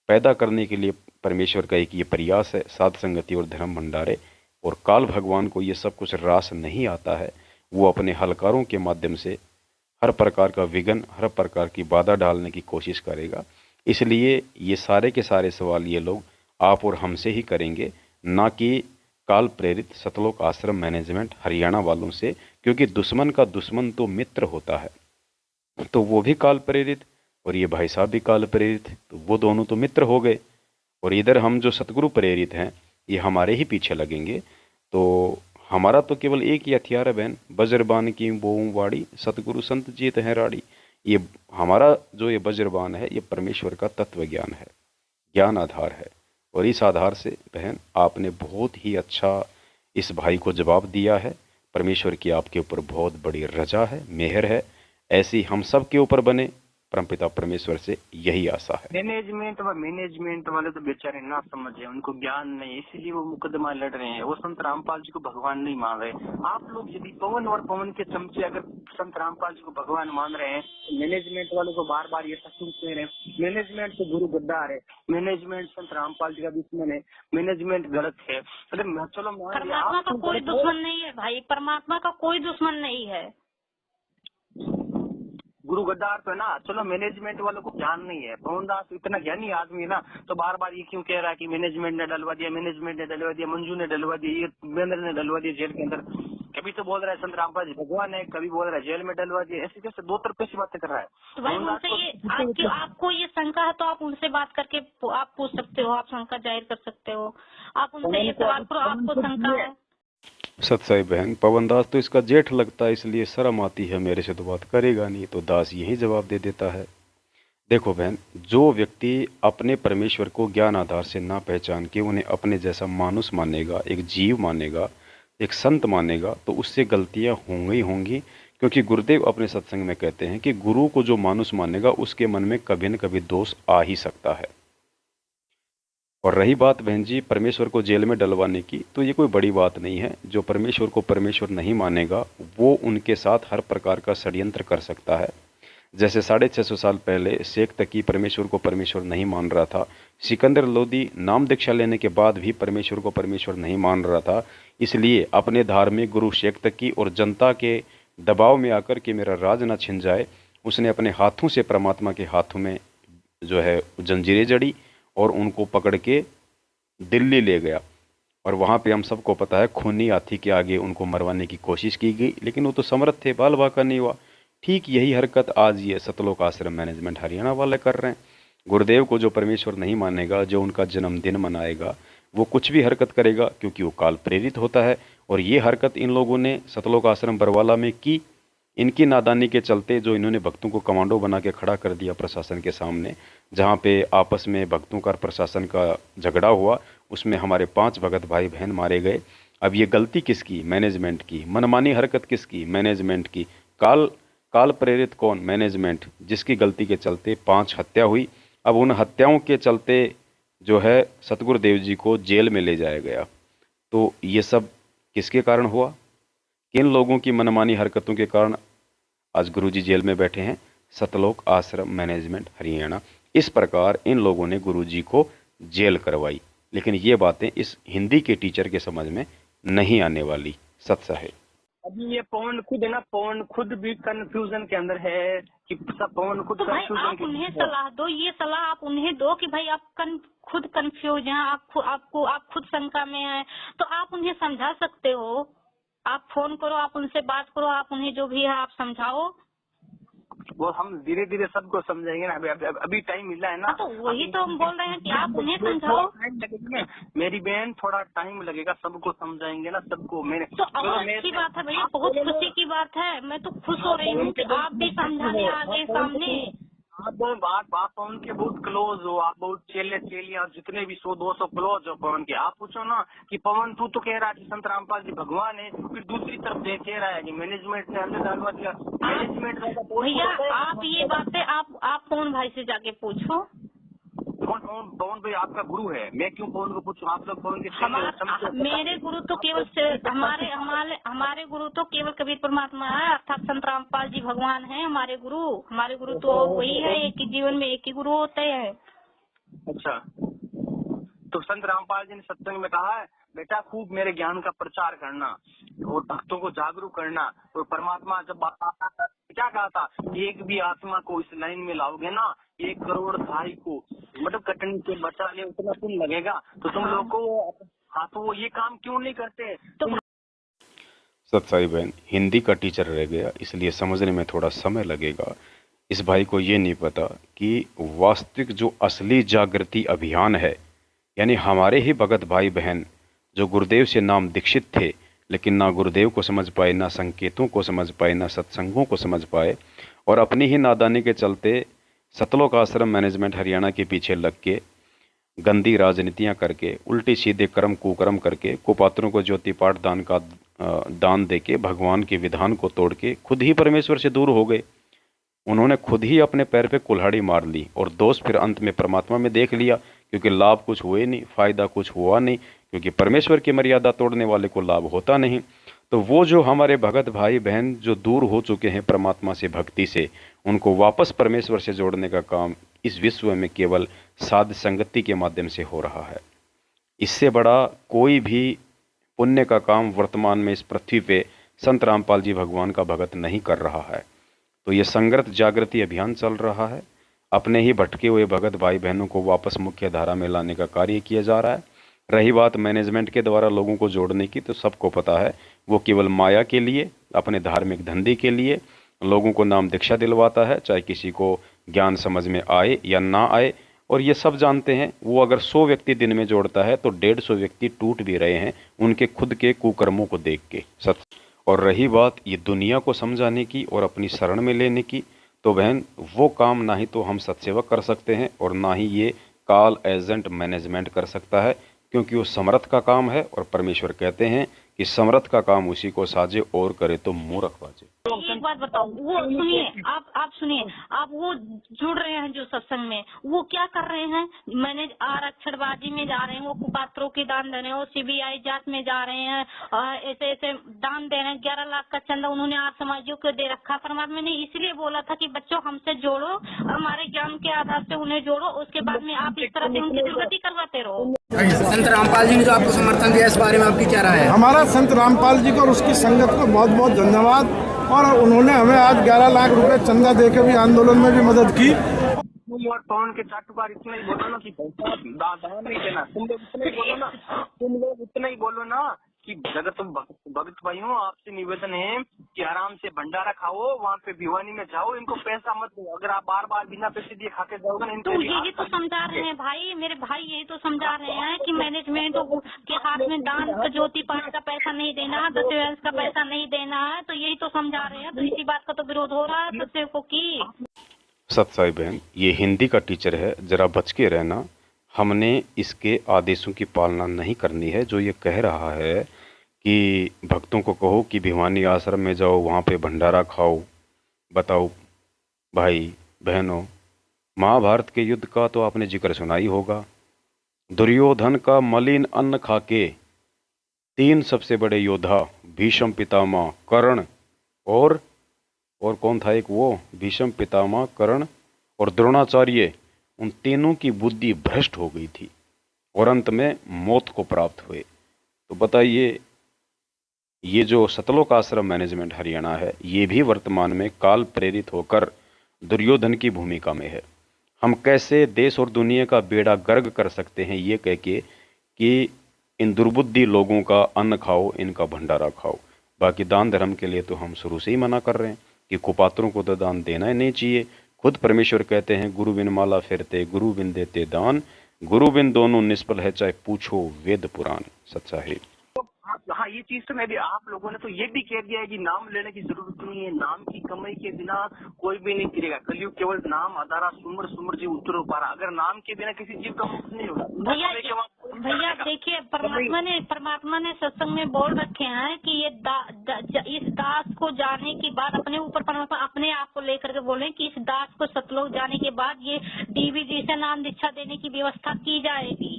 पैदा करने के लिए परमेश्वर का एक ये प्रयास है, साध संगति और धर्म भंडारे। और काल भगवान को ये सब कुछ रास नहीं आता है। वो अपने हलकारों के माध्यम से हर प्रकार का विघ्न, हर प्रकार की बाधा डालने की कोशिश करेगा। इसलिए ये सारे के सारे सवाल ये लोग आप और हमसे ही करेंगे, ना कि काल प्रेरित सतलोक आश्रम मैनेजमेंट हरियाणा वालों से। क्योंकि दुश्मन का दुश्मन तो मित्र होता है। तो वो भी काल प्रेरित और ये भाई साहब भी काल प्रेरित, तो वो दोनों तो मित्र हो गए। और इधर हम जो सतगुरु प्रेरित हैं ये हमारे ही पीछे लगेंगे। तो हमारा तो केवल एक ही हथियार है बहन, वज्रबान की बोऊं वाड़ी, सतगुरु संत जीत है राड़ी। ये हमारा जो ये वज्रबान है ये परमेश्वर का तत्व ज्ञान है, ज्ञान आधार है। और इस आधार से बहन आपने बहुत ही अच्छा इस भाई को जवाब दिया है। परमेश्वर की आपके ऊपर बहुत बड़ी रजा है, मेहर है। ऐसी हम सब के ऊपर बने, परमपिता परमेश्वर से यही आशा है। मैनेजमेंट वाले तो बेचारे ना समझे, उनको ज्ञान नहीं, इसीलिए वो मुकदमा लड़ रहे हैं। वो संत रामपाल जी को भगवान नहीं मान रहे। आप लोग यदि पवन और पवन के चमचे अगर संत रामपाल जी को भगवान मान रहे हैं तो मैनेजमेंट वालों को बार बार ये तकलीफ दे रहे हैं। मैनेजमेंट तो गुरु गद्दार है, मैनेजमेंट संत रामपाल जी का दुश्मन है, मैनेजमेंट गलत है। अरे चलो परमात्मा का कोई दुश्मन नहीं है भाई, परमात्मा का कोई दुश्मन नहीं है। गुरु गद्दार तो है ना। चलो मैनेजमेंट वालों को ज्ञान नहीं है। पवनदास इतना ज्ञानी आदमी है ना, तो बार बार ये क्यों कह रहा है कि मैनेजमेंट ने डलवा दिया, मैनेजमेंट ने डलवा दिया, मंजू ने डलवा दिया, ये बेंद्र ने डलवा दिया जेल के अंदर। कभी तो बोल रहा है संत रामपाल जी भगवान है, कभी बोल रहा है जेल में डलवा दिया। ऐसे कैसे दो तरफ कैसी बातें कर रहा है? तो भाई उनसे ये आपको ये शंका है तो आप उनसे बात करके आप पूछ सकते हो, आप शंका जाहिर कर सकते हो। आप उनसे ये सवाल करो, आपको शंका है। सत्साई बहन, पवनदास तो इसका जेठ लगता है, इसलिए शर्म आती है, मेरे से तो बात करेगा नहीं। तो दास यही जवाब दे देता है। देखो बहन, जो व्यक्ति अपने परमेश्वर को ज्ञान आधार से ना पहचान के उन्हें अपने जैसा मानुष मानेगा, एक जीव मानेगा, एक संत मानेगा, तो उससे गलतियां होंगी ही होंगी। क्योंकि गुरुदेव अपने सत्संग में कहते हैं कि गुरु को जो मानुष मानेगा उसके मन में कभी न कभी दोष आ ही सकता है। और रही बात बहन जी परमेश्वर को जेल में डलवाने की, तो ये कोई बड़ी बात नहीं है। जो परमेश्वर को परमेश्वर नहीं मानेगा वो उनके साथ हर प्रकार का षड्यंत्र कर सकता है। जैसे 650 साल पहले शेख तकी परमेश्वर को परमेश्वर नहीं मान रहा था, सिकंदर लोदी नाम दीक्षा लेने के बाद भी परमेश्वर को परमेश्वर नहीं मान रहा था, इसलिए अपने धार्मिक गुरु शेख तकी और जनता के दबाव में आकर के मेरा राज न छिन जाए, उसने अपने हाथों से परमात्मा के हाथों में जो है जंजीरें जड़ी और उनको पकड़ के दिल्ली ले गया। और वहाँ पे हम सबको पता है खूनी हाथी के आगे उनको मरवाने की कोशिश की गई, लेकिन वो तो समर्थ थे, बाल बाका नहीं हुआ। ठीक यही हरकत आज ये सतलोक आश्रम मैनेजमेंट हरियाणा वाले कर रहे हैं। गुरुदेव को जो परमेश्वर नहीं मानेगा, जो उनका जन्मदिन मनाएगा, वो कुछ भी हरकत करेगा क्योंकि वो काल प्रेरित होता है। और ये हरकत इन लोगों ने सतलोक आश्रम बरवाला में की। इनकी नादानी के चलते जो इन्होंने भक्तों को कमांडो बना के खड़ा कर दिया प्रशासन के सामने, जहाँ पे आपस में भक्तों का प्रशासन का झगड़ा हुआ, उसमें हमारे 5 भगत भाई बहन मारे गए। अब ये गलती किसकी? मैनेजमेंट की। मनमानी हरकत किसकी? मैनेजमेंट की। काल प्रेरित कौन? मैनेजमेंट, जिसकी गलती के चलते 5 हत्या हुई। अब उन हत्याओं के चलते जो है सतगुरुदेव जी को जेल में ले जाया गया। तो ये सब किसके कारण हुआ? किन लोगों की मनमानी हरकतों के कारण आज गुरुजी जेल में बैठे हैं? सतलोक आश्रम मैनेजमेंट हरियाणा। इस प्रकार इन लोगों ने गुरुजी को जेल करवाई। लेकिन ये बातें इस हिंदी के टीचर के समझ में नहीं आने वाली। सत्य है। अभी ये पवन खुद है ना, पवन खुद भी कंफ्यूजन के अंदर है कि सब पवन खुद तो भाई कंफ्यूजन आप उन्हें सलाह दो, ये सलाह आप उन्हें दो कि भाई आप खुद कंफ्यूज हैं, आप खुद शंका में हैं, तो आप उन्हें समझा सकते हो। आप फोन करो, आप उनसे बात करो, आप उन्हें जो भी है आप समझाओ। वो हम धीरे धीरे सबको समझाएंगे ना। अभी टाइम मिला है ना, तो वही तो हम बोल रहे हैं कि आप उन्हें समझाओ। मेरी बहन, थोड़ा टाइम लगेगा, सबको समझाएंगे ना, सबको। मैंने तो अच्छी बात है भैया, बहुत खुशी की बात है। मैं तो खुश हो रही हूँ कि आप भी समझाने आ गए सामने। आप पवन के बहुत क्लोज हो, आप बहुत चेलिया जितने भी 100-200 क्लोज हो पवन के। आप पूछो ना कि पवन तू तो कह रहा है कि संत रामपाल जी भगवान है, फिर दूसरी तरफ कह रहा है कि मैनेजमेंट ने अंदर डालवा दिया। मैनेजमेंट भैया आप ये बातें आप पवन भाई से जाके पूछो। पवन भाई आपका गुरु है, मैं क्यों पवन को पूछूं? आप लोग पवन के मेरे गुरु तो केवल हमारे गुरु तो केवल कबीर परमात्मा है, अर्थात संत रामपाल जी भगवान है हमारे गुरु तो वही है। एक ही जीवन में एक ही गुरु होते हैं। अच्छा, तो संत रामपाल जी ने सत्संग में कहा है, बेटा खूब मेरे ज्ञान का प्रचार करना और भक्तों को जागरूक करना। और परमात्मा जब क्या कहा था, एक भी आत्मा को इस लाइन में लाओगे ना, 1 करोड़ भाई को मतलब कटनी से बचा ले, उतना पुण्य लगेगा। तो तुम लोग को तो वो ये काम क्यों नहीं करते? तुम सत्साई बहन हिंदी का टीचर रह गया, इसलिए समझने में थोड़ा समय लगेगा। इस भाई को ये नहीं पता कि वास्तविक जो असली जागृति अभियान है, यानी हमारे ही भगत भाई बहन जो गुरुदेव से नाम दीक्षित थे, लेकिन ना गुरुदेव को समझ पाए, ना संकेतों को समझ पाए, ना सत्संगों को समझ पाए, और अपनी ही नादानी के चलते सतलोक आश्रम मैनेजमेंट हरियाणा के पीछे लग के गंदी राजनीतियां करके, उल्टी सीधे कर्म कुकर्म करके, कुपात्रों को ज्योति पाठ दान दे के, भगवान के विधान को तोड़ के खुद ही परमेश्वर से दूर हो गए। उन्होंने खुद ही अपने पैर पे कुल्हाड़ी मार ली और दोष फिर अंत में परमात्मा में देख लिया, क्योंकि लाभ कुछ हुए नहीं, फायदा कुछ हुआ नहीं, क्योंकि परमेश्वर की मर्यादा तोड़ने वाले को लाभ होता नहीं। तो वो जो हमारे भगत भाई बहन जो दूर हो चुके हैं परमात्मा से, भक्ति से, उनको वापस परमेश्वर से जोड़ने का काम इस विश्व में केवल साध संगति के माध्यम से हो रहा है। इससे बड़ा कोई भी पुण्य का काम वर्तमान में इस पृथ्वी पे संत रामपाल जी भगवान का भगत नहीं कर रहा है। तो ये संगत जागृति अभियान चल रहा है। अपने ही भटके हुए भगत भाई बहनों को वापस मुख्य धारा में लाने का कार्य किया जा रहा है। रही बात मैनेजमेंट के द्वारा लोगों को जोड़ने की, तो सबको पता है वो केवल माया के लिए, अपने धार्मिक धंधे के लिए लोगों को नाम दीक्षा दिलवाता है, चाहे किसी को ज्ञान समझ में आए या ना आए। और ये सब जानते हैं, वो अगर 100 व्यक्ति दिन में जोड़ता है तो 150 व्यक्ति टूट भी रहे हैं उनके खुद के कुकर्मों को देख के। और रही बात ये दुनिया को समझाने की और अपनी शरण में लेने की, तो बहन वो काम ना ही तो हम सत्सेवक कर सकते हैं और ना ही ये कॉल एजेंट मैनेजमेंट कर सकता है, क्योंकि वो समर्थ का काम है और परमेश्वर कहते हैं कि समर्थ का काम उसी को साजे और करे तो मूर्ख बाजे। एक बात बताओ, वो सुनिए, आप सुनिए, आप वो जुड़ रहे हैं जो सत्संग में, वो क्या कर रहे हैं? मैंने आरक्षणबाजी में जा रहे हैं, वो कुपात्रों की दान दे रहे हैं, वो सीबीआई जांच में जा रहे हैं, ऐसे ऐसे दान दे रहे हैं। 11 लाख का चंदा उन्होंने आर्य समाजियों को दे रखा। परमात्मा ने इसलिए बोला था कि बच्चों हमसे जोड़ो, हमारे ज्ञान के आधार से उन्हें जोड़ो, उसके बाद में आप इस तरह से उनकी दुर्गति करवाते रहो। संत रामपाल जी ने जो आपको समर्थन दिया, इस बारे में आपकी क्या राय है? हमारा संत रामपाल जी को और उसकी संगत को बहुत बहुत धन्यवाद, और उन्होंने हमें आज 11 लाख रुपए चंदा देकर भी आंदोलन में भी मदद की। और पवन के चाटुकार इतना ही बोलो ना कि दान नहीं देना, तुम लोग इतना ही बोलो ना, तुम लोग इतना ही बोलो ना कि अगर तुम भगत भाई हो, आपसे निवेदन है कि आराम से भंडारा खाओ, वहाँ पे भिवानी में जाओ, इनको पैसा मत दो। अगर आप बार बार बिना पैसे दिए खाते जाओगे ना, तो यही तो समझा रहे हैं भाई, मेरे भाई यही तो समझा रहे हैं कि मैनेजमेंट के हाथ में दान ज्योति पाठ का पैसा नहीं देना, दशवंश का पैसा नहीं देना है, तो यही तो समझा रहे हैं। तो इसी बात का तो विरोध हो रहा है सत्सेवकों की। सत्साई बहन, ये हिंदी का टीचर है, जरा बच के रहना। हमने इसके आदेशों की पालना नहीं करनी है। जो ये कह रहा है कि भक्तों को कहो कि भिवानी आश्रम में जाओ, वहाँ पे भंडारा खाओ। बताओ भाई बहनों, महाभारत के युद्ध का तो आपने जिक्र सुना ही होगा। दुर्योधन का मलिन अन्न खाके 3 सबसे बड़े योद्धा भीष्म पितामह, कर्ण और कौन था एक वो, भीष्म पितामह, कर्ण और द्रोणाचार्य, उन तीनों की बुद्धि भ्रष्ट हो गई थी और अंत में मौत को प्राप्त हुए। तो बताइए, ये जो सतलोक आश्रम मैनेजमेंट हरियाणा है, ये भी वर्तमान में काल प्रेरित होकर दुर्योधन की भूमिका में है। हम कैसे देश और दुनिया का बेड़ा गर्क कर सकते हैं ये कह के कि इन दुर्बुद्धि लोगों का अन्न खाओ, इनका भंडारा खाओ। बाकी दान धर्म के लिए तो हम शुरू से ही मना कर रहे हैं कि कुपात्रों को तो दान देना ही नहीं चाहिए। खुद परमेश्वर कहते हैं, गुरु बिन माला फेरते, गुरु बिन देते दान, गुरु बिन दोनों निष्फल है, चाहे पूछो वेद पुराण। सच्चा है। हाँ, ये चीज तो मैं भी, आप लोगों ने तो ये भी कह दिया है कि नाम लेने की जरूरत नहीं है, नाम की कमाई के बिना कोई भी नहीं करेगा। कलयुग केवल नाम आधारा सुमर सुमर जी उतरो पारा। अगर नाम के बिना किसी जीव का मुक्त नहीं होगा। भैया देखिए, परमात्मा ने सत्संग में बोल रखे हैं कि ये इस दास को जाने के बाद अपने ऊपर परमात्मा अपने आप को लेकर के बोले कि इस दास को सतलोक जाने के बाद ये डीवीडी से नाम दीक्षा देने की व्यवस्था की जाएगी।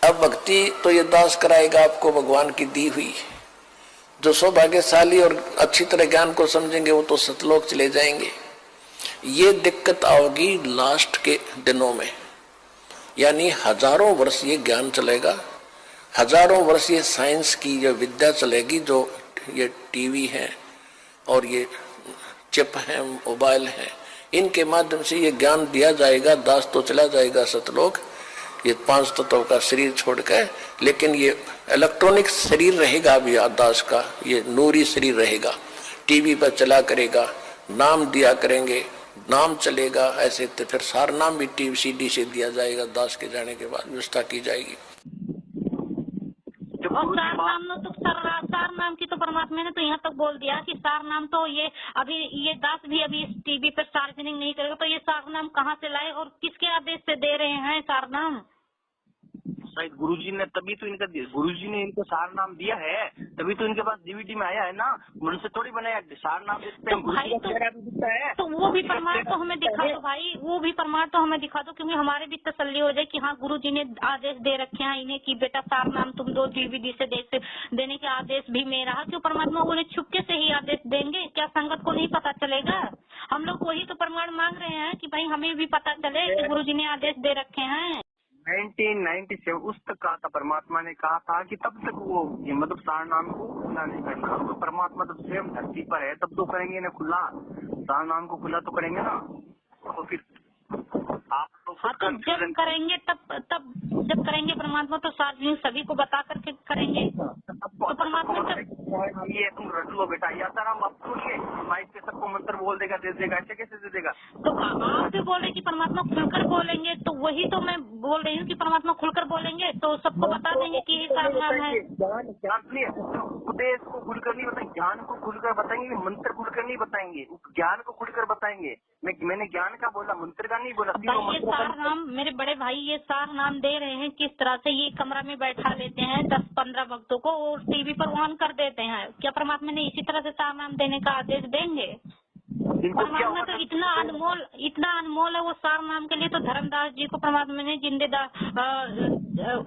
अब भक्ति तो ये दास कराएगा आपको भगवान की दी हुई। जो सौभाग्यशाली और अच्छी तरह ज्ञान को समझेंगे वो तो सतलोक चले जाएंगे। ये दिक्कत आओगी लास्ट के दिनों में, यानी हजारों वर्ष ये ज्ञान चलेगा, हजारों वर्ष ये साइंस की ये विद्या चलेगी। जो ये टीवी है और ये चिप है, मोबाइल है, इनके माध्यम से ये ज्ञान दिया जाएगा। दास तो चला जाएगा सतलोक, ये 5 तत्वों का शरीर छोड़कर, लेकिन ये इलेक्ट्रॉनिक शरीर रहेगा अभी दास का, ये नूरी शरीर रहेगा। टीवी पर चला करेगा, नाम दिया करेंगे, नाम चलेगा। ऐसे तो फिर सार नाम भी टीवी सीडी से दिया जाएगा। दास के जाने के बाद व्यवस्था की जाएगी। सार नाम की तो परमात्मा ने तो यहाँ तक बोल दिया कि सार नाम तो ये दास भी अभी इस टीवी पर सार्वजनिक नहीं करेगा। तो ये सार नाम कहाँ से लाए और किसके आदेश से दे रहे हैं सार नाम? शायद गुरुजी ने, तभी तो इनका गुरुजी ने इनको सार नाम दिया है, तभी तो इनके पास डीवीडी में आया है ना। मन से थोड़ी बनाया सार नाम देखते हैं। भाई तो वो भी प्रमाण तो हमें दिखा दो भाई, वो भी प्रमाण तो हमें दिखा दो, क्योंकि हमारे भी तसल्ली हो जाए कि हाँ गुरुजी ने आदेश दे रखे हैं इन्हें कि बेटा सार नाम तुम दो, डीवीडी से देने के आदेश भी मेरा है। क्यों परमात्मा उन्हें छुपके से ही आदेश देंगे? क्या संगत को नहीं पता चलेगा? हम लोग वही तो प्रमाण मांग रहे हैं कि भाई हमें भी पता चले कि गुरुजी ने आदेश दे रखे हैं। 1997 उस तक कहा था, परमात्मा ने कहा था कि तब तक वो ये मतलब सार नाम को खुला नहीं करना। तो परमात्मा तब स्वयं धरती पर है, तब तो करेंगे ना खुला, सार नाम को खुला तो करेंगे ना। तो फिर आप तो जब करेंगे तब जब करेंगे परमात्मा तो सार्वजनिक सभी को बता करके करेंगे। तो परमात्मा ये तुम रट लो बेटा, यादाराम आप सुनिए, माइक पे सबको मंत्र बोल देगा दे देगा, ऐसे कैसे दे देगा? तो आप जो बोल रहे हैं कि परमात्मा खुलकर बोलेंगे, तो वही तो मैं बोल रही हूँ कि परमात्मा खुलकर बोलेंगे तो सबको बता देंगे कि ये सारा नाम है। ज्ञान उपदेश को खुलकर नहीं बताएंगे, ज्ञान को खुलकर बताएंगे, मंत्र खुलकर नहीं बताएंगे, ज्ञान को खुलकर बताएंगे। मैंने ज्ञान का बोला, मंत्र का नहीं बोला। ये सार नाम मेरे बड़े भाई ये सार नाम दे रहे हैं, किस तरह से ये कमरा में बैठा लेते हैं 10-15 भक्तों को और टीवी पर ऑन कर देते हैं। क्या परमात्मा ने इसी तरह से सार नाम देने का आदेश देंगे? परमात्मा तो इतना अनमोल है वो सार नाम के लिए तो धर्मदास जी को परमात्मा ने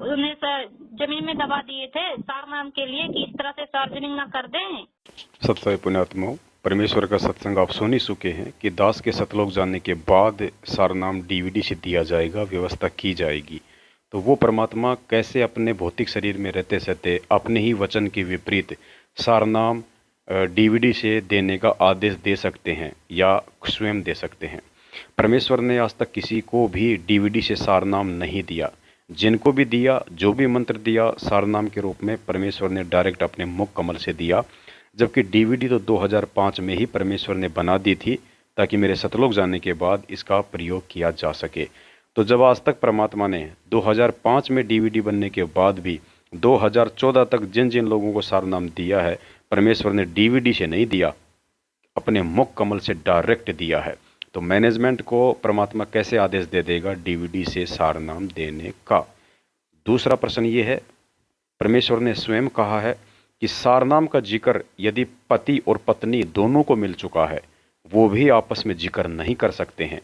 उन्हें जमीन में दबा दिए थे सार नाम के लिए कि इस तरह से सार्वजनिक न कर दें। सत्य पुण्यात्माओं, परमेश्वर का सत्संग आप सुन ही चुके हैं कि दास के सतलोक जाने के बाद सारनाम डीवीडी से दिया जाएगा, व्यवस्था की जाएगी। तो वो परमात्मा कैसे अपने भौतिक शरीर में रहते सहते अपने ही वचन के विपरीत सारनाम डीवीडी से देने का आदेश दे सकते हैं या स्वयं दे सकते हैं? परमेश्वर ने आज तक किसी को भी डीवीडी से सारनाम नहीं दिया। जिनको भी दिया, जो भी मंत्र दिया सारनाम के रूप में, परमेश्वर ने डायरेक्ट अपने मुख कमल से दिया। जबकि डीवीडी तो 2005 में ही परमेश्वर ने बना दी थी ताकि मेरे सतलोक जाने के बाद इसका प्रयोग किया जा सके। तो जब आज तक परमात्मा ने 2005 में डीवीडी बनने के बाद भी 2014 तक जिन जिन लोगों को सारनाम दिया है, परमेश्वर ने डीवीडी से नहीं दिया, अपने मुख कमल से डायरेक्ट दिया है। तो मैनेजमेंट को परमात्मा कैसे आदेश दे देगा डीवीडी से सारनाम देने का? दूसरा प्रश्न ये है, परमेश्वर ने स्वयं कहा है कि सारनाम का जिक्र यदि पति और पत्नी दोनों को मिल चुका है, वो भी आपस में जिक्र नहीं कर सकते हैं।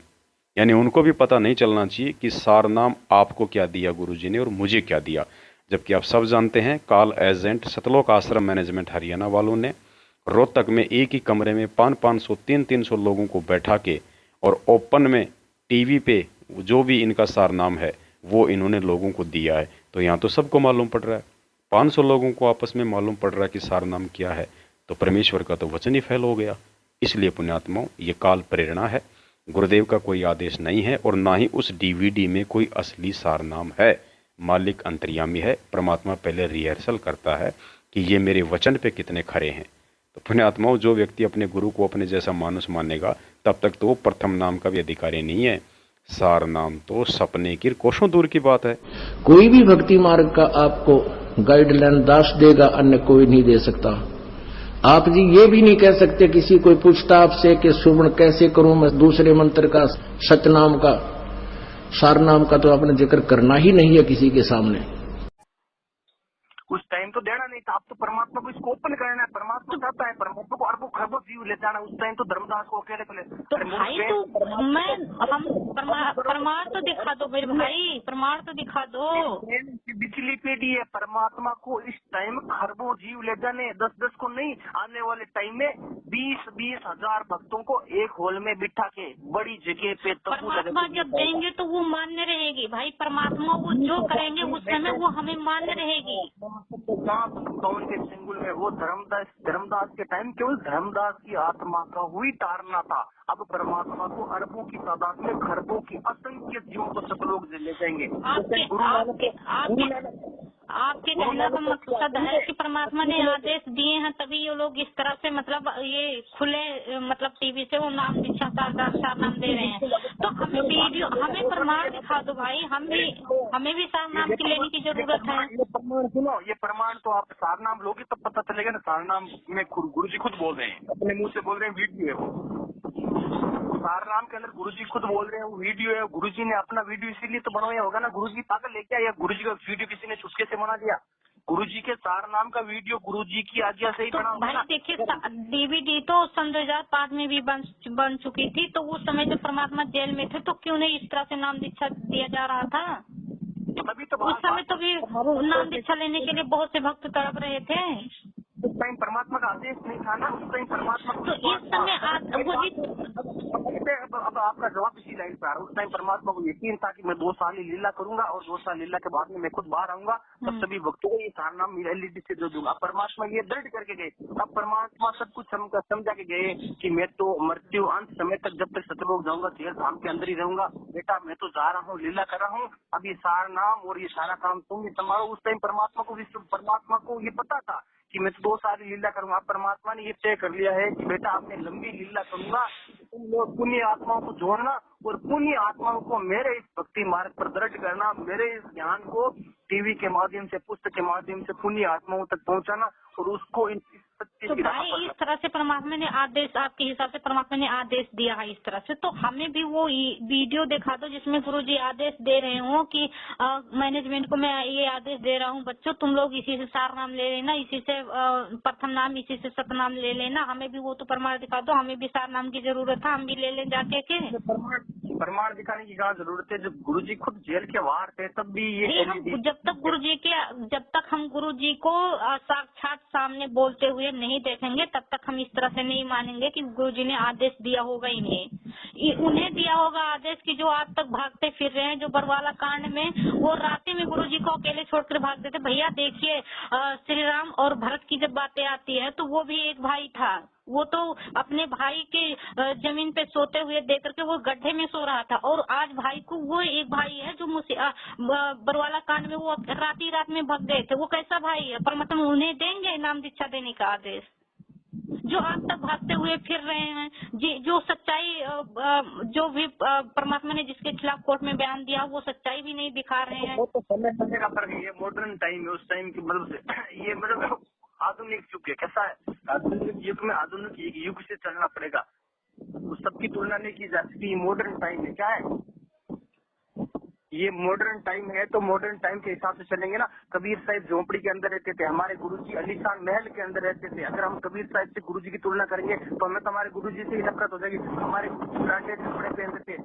यानी उनको भी पता नहीं चलना चाहिए कि सारनाम आपको क्या दिया गुरुजी ने और मुझे क्या दिया। जबकि आप सब जानते हैं, कॉल एजेंट सतलोक आश्रम मैनेजमेंट हरियाणा वालों ने रोहतक में एक ही कमरे में 500-500, 300 लोगों को बैठा के और ओपन में टीवी पे जो भी इनका सारनाम है वो इन्होंने लोगों को दिया है। तो यहाँ तो सबको मालूम पड़ रहा है, 500 लोगों को आपस में मालूम पड़ रहा है कि सारनाम क्या है। तो परमेश्वर का तो वचन ही फैल हो गया। इसलिए पुण्यात्माओं, ये काल प्रेरणा है, गुरुदेव का कोई आदेश नहीं है और ना ही उस डीवीडी में कोई असली सारनाम है। मालिक अंतर्यामी है, परमात्मा पहले रिहर्सल करता है कि ये मेरे वचन पे कितने खरे हैं। तो पुण्यात्माओं, जो व्यक्ति अपने गुरु को अपने जैसा मानुस मानेगा तब तक तो वो प्रथम नाम का भी अधिकारी नहीं है। सार नाम तो सपने की कोसों दूर की बात है। कोई भी भक्ति मार्ग का आपको गाइडलाइन दास देगा, अन्य कोई नहीं दे सकता। आप जी ये भी नहीं कह सकते, किसी कोई पूछता आपसे कि सुमन कैसे करूं मैं दूसरे मंत्र का, सतनाम का, सारनाम का, तो आपने जिक्र करना ही नहीं है किसी के सामने। उस टाइम तो देना नहीं था, आप तो परमात्मा को इसको ओपन करना है। परमात्मा चाहता है परमात्मा को अरबों खरबों जीव ले जाना। उस टाइम तो धर्मदास को अकेले को ले तो भाई तो हम प्रमाण तो दिखा दो मेरे भाई, प्रमाण तो दिखा दो। पिछली पीढ़ी है, परमात्मा को इस टाइम खरबों जीव ले जाने, 10-10 को नहीं, आने वाले टाइम में 20-20 हजार भक्तों को एक हॉल में बिठा के बड़ी जगह पे परमात्मा जब देंगे तो वो मान्य रहेगी भाई। परमात्मा वो जो करेंगे उस समय वो हमें मान्य रहेगी। पवन के सिंगुल में वो धर्मदास के टाइम केवल धर्मदास की आत्मा का हुई तारना था। अब परमात्मा को अरबों की तादाद में खरबों की असंख्य जीवों को सब लोग ले जाएंगे। आपके कहने का मकसद है कि परमात्मा ने आदेश दिए हैं तभी ये लोग इस तरह से मतलब ये खुले मतलब टीवी से वो नाम दीक्षा सार नाम दे रहे हैं। तो हमें वीडियो, हमें प्रमाण दिखा दो भाई, हमें भी सार नाम की लेने की जरूरत है। ये प्रमाण सुनो, ये प्रमाण तो आप सार नाम लोगे तब पता चलेगा ना। सार नाम में गुरु जी खुद बोल रहे हैं, अपने मुंह से बोल रहे हैं, वीडियो है वो। सार नाम के अंदर गुरुजी खुद बोल रहे हैं, वो वीडियो है। गुरुजी ने अपना वीडियो इसीलिए तो बनवाया होगा ना, गुरुजी पागल लेके आया। गुरुजी का वीडियो किसी ने चुटके से बना दिया? गुरुजी के सार नाम का वीडियो गुरुजी की आज्ञा से ही बना। भाई देखिए, डीवीडी तो सन 2005 में भी बन चुकी थी। तो उस समय जब परमात्मा जेल में थे तो क्यों नहीं इस तरह से नाम दीक्षा दिया जा रहा था? तभी तो उस समय तो भी नाम दीक्षा लेने के लिए बहुत से भक्त तड़प रहे थे। उस टाइम परमात्मा का आदेश नहीं था ना, उस टाइम परमात्मा तो इस समय अब आपका जवाब इसी लाइन पे आ रहा है। उस टाइम परमात्मा को यकीन था कि मैं 2 साल ही लीला करूंगा और 2 साल लीला के बाद में मैं खुद बाहर आऊंगा, तब सभी भक्तों को ये सार नाम एलईडी से दे दूंगा। परमात्मा ये दृढ़ करके गए। अब परमात्मा सब कुछ समझा के गए कि मैं तो मृत्यु अंत समय तक जब तक सतलोक जाऊंगा जेल धाम के अंदर ही रहूंगा। बेटा मैं तो जा रहा हूँ, लीला कर रहा हूँ, अब ये सार नाम और ये सारा काम तुम ही संभालो। उस टाइम परमात्मा को ये पता था कि मैं तो 2 साल ही लीला करूंगा। परमात्मा ने ये तय कर लिया है कि बेटा आपने लंबी लीला करूंगा, तुम लोग पुण्य आत्माओं को जोड़ना और पुण्य आत्माओं को मेरे इस भक्ति मार्ग पर दृढ़ करना, मेरे इस ज्ञान को टीवी के माध्यम से, पुस्तक के माध्यम से पुण्य आत्माओं तक पहुंचाना और उसको तो भाई इस तरह से परमात्मा ने आदेश, आपके हिसाब से परमात्मा ने आदेश दिया है इस तरह से, तो हमें भी वो वीडियो दिखा दो जिसमें गुरुजी आदेश दे रहे हो कि मैनेजमेंट को मैं ये आदेश दे रहा हूँ, बच्चों तुम लोग इसी से सार नाम ले लेना, इसी से प्रथम नाम, इसी से सतनाम ले लेना। हमें भी वो तो प्रमाण दिखा दो, हमें भी सार नाम की जरूरत है, हम भी ले लें जाके के। प्रमाण दिखाने की क्या जरूरत है? जब गुरुजी खुद जेल के बाहर थे तब भी ये जब तक हम गुरुजी को साक्षात सामने बोलते हुए नहीं देखेंगे तब तक हम इस तरह से नहीं मानेंगे कि गुरुजी ने आदेश दिया होगा उन्हें दिया होगा आदेश कि जो आज तक भागते फिर रहे हैं, जो बरवाला कांड में वो रास्ते में गुरुजी को अकेले छोड़कर भागते थे। भैया देखिए, श्री राम और भरत की जब बातें आती है तो वो भी एक भाई था, वो तो अपने भाई के जमीन पे सोते हुए देख करके वो गड्ढे में सो रहा था, और आज भाई को वो एक भाई है जो बरवाला कांड में वो रात में भाग गए थे, वो कैसा भाई है? परमात्मा उन्हें देंगे नाम दीक्षा देने का आदेश? जो आज तक भागते हुए फिर रहे हैं, जो सच्चाई जो भी परमात्मा ने जिसके खिलाफ कोर्ट में बयान दिया वो सच्चाई भी नहीं दिखा रहे हैं। वो तो समय का फर्क है, मॉडर्न टाइम है, उस टाइम की मतलब से ये मतलब आधुनिक युग है। कैसा है? आधुनिक युग में आधुनिक युग से चलना पड़ेगा, उस सबकी तुलना नहीं की जा सकती। मॉडर्न टाइम है, क्या है ये? मॉडर्न टाइम है तो मॉडर्न टाइम के हिसाब से चलेंगे ना। कबीर साहिब झोपड़ी के अंदर रहते थे, हमारे गुरुजी अलीशान महल के अंदर रहते थे। अगर हम कबीर साहिब से गुरुजी की तुलना करेंगे तो हमें तो हमारे गुरुजी से ही नफरत हो जाएगी। हमारे ब्रांडेड कपड़े पहनते थे।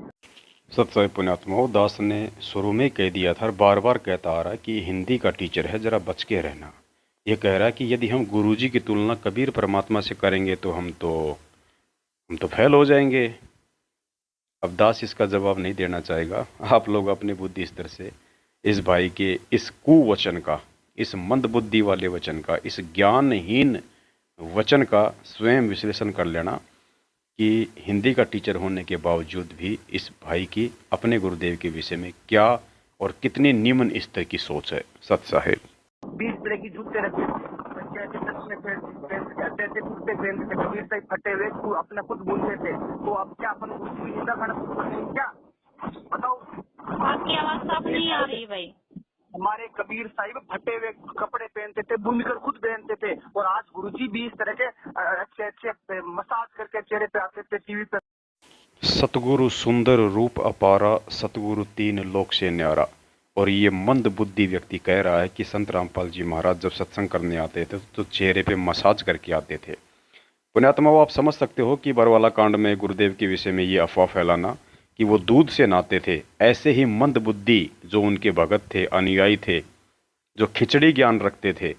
सत्साई पुण्यात्मा, दास ने शुरू में कह दिया था और बार बार कहता आ रहा है कि हिंदी का टीचर है, जरा बच के रहना। ये कह रहा है कि यदि हम गुरुजी की तुलना कबीर परमात्मा से करेंगे तो हम तो फेल हो जाएंगे। अब दास इसका जवाब नहीं देना चाहेगा। आप लोग अपनी बुद्धि स्तर से इस भाई के इस कुवचन का, इस मंद बुद्धि वाले वचन का, इस ज्ञानहीन वचन का स्वयं विश्लेषण कर लेना कि हिंदी का टीचर होने के बावजूद भी इस भाई की अपने गुरुदेव के विषय में क्या और कितनी निम्न स्तर की सोच है। सत साहेब 20 तरह की जूते रखे, कुर्ते पहनते थे, कबीर साहिब फटे हुए अपना खुद बोलते थे, तो अब क्या अपन निंदा करना क्या? बताओ, आपकी आवाज साफ नहीं आ रही भाई। हमारे कबीर साहिब फटे हुए कपड़े पहनते थे, बुनकर खुद पहनते थे, और आज गुरुजी भी इस तरह के अच्छे मसाज करके चेहरे पे आते थे टीवी पे। सतगुरु सुंदर रूप अपारा, सतगुरु 3 लोक से न्यारा। और ये मंद बुद्धि व्यक्ति कह रहा है कि संत रामपाल जी महाराज जब सत्संग करने आते थे तो चेहरे पे मसाज करके आते थे। पुण्यात्मा, आप समझ सकते हो कि बरवाला कांड में गुरुदेव के विषय में ये अफवाह फैलाना कि वो दूध से नहाते थे। ऐसे ही मंद बुद्धि जो उनके भगत थे, अनुयायी थे, जो खिचड़ी ज्ञान रखते थे,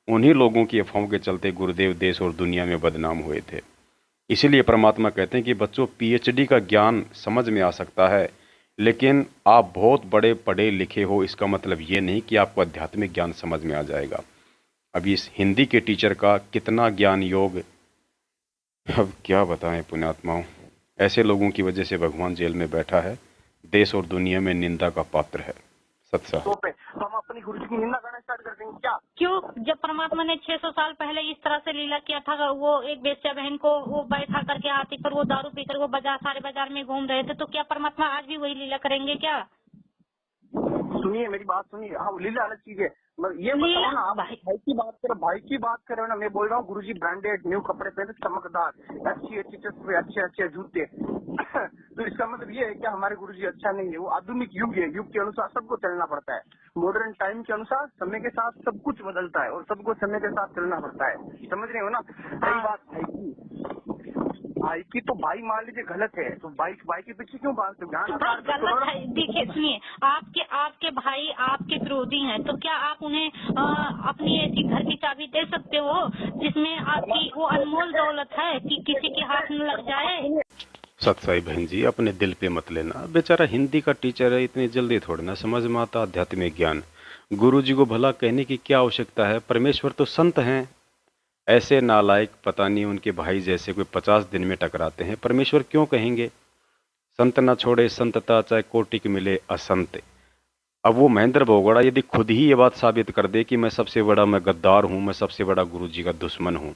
उन्हीं लोगों की अफवाहों के चलते गुरुदेव देश और दुनिया में बदनाम हुए थे। इसीलिए परमात्मा कहते हैं कि बच्चों, PhD का ज्ञान समझ में आ सकता है, लेकिन आप बहुत बड़े पढ़े लिखे हो इसका मतलब ये नहीं कि आपको आध्यात्मिक ज्ञान समझ में आ जाएगा। अब इस हिंदी के टीचर का कितना ज्ञान योग, अब क्या बताएं पुण्यात्माओं। ऐसे लोगों की वजह से भगवान जेल में बैठा है, देश और दुनिया में निंदा का पात्र है। सत्सा तो हम अपनी गुरु जी की निंदा करना स्टार्ट कर देंगे क्या? क्यों? जब परमात्मा ने 600 साल पहले इस तरह से लीला किया था, वो एक बेस्या बहन को वो बैठा करके हाथी पर वो दारू पीकर वो सारे बाजार में घूम रहे थे, तो क्या परमात्मा आज भी वही लीला करेंगे क्या? सुनिए मेरी बात सुनिए। हाँ, लीला अलग चीज है, ये बताओ ना। आप भाई की बात करो ना। मैं बोल रहा हूँ गुरुजी ब्रांडेड न्यू कपड़े पहनते, चमकदार, अच्छी चश्मे, अच्छे जूते तो इसका मतलब ये है कि हमारे गुरुजी अच्छा नहीं है। वो आधुनिक युग है, युग के अनुसार सबको चलना पड़ता है। मॉडर्न टाइम के अनुसार समय के साथ सब कुछ बदलता है और सबको समय के साथ चलना पड़ता है। समझ रहे हो ना? सही बात भाई की तो भाई मान लीजिए गलत है तो भाई के पीछे क्यों बात गलत है? देखिए सुनिए, आपके भाई आपके विरोधी हैं, तो क्या आप उन्हें अपनी ऐसी घर की चाबी दे सकते हो जिसमें आपकी वो अनमोल दौलत है कि किसी के हाथ में लग जाए? सत्साई बहन जी, अपने दिल पे मत लेना। बेचारा हिंदी का टीचर है, इतनी जल्दी थोड़ी ना समझ में आता आध्यात्मिक ज्ञान। गुरु जी को भला कहने की क्या आवश्यकता है? परमेश्वर तो संत हैं। ऐसे नालायक, पता नहीं उनके भाई जैसे कोई 50 दिन में टकराते हैं, परमेश्वर क्यों कहेंगे? संत ना छोड़े संतता, चाहे कोटि के मिले असंत। अब वो महेंद्र भगोड़ा यदि खुद ही ये बात साबित कर दे कि मैं गद्दार हूँ, मैं सबसे बड़ा गुरुजी का दुश्मन हूँ,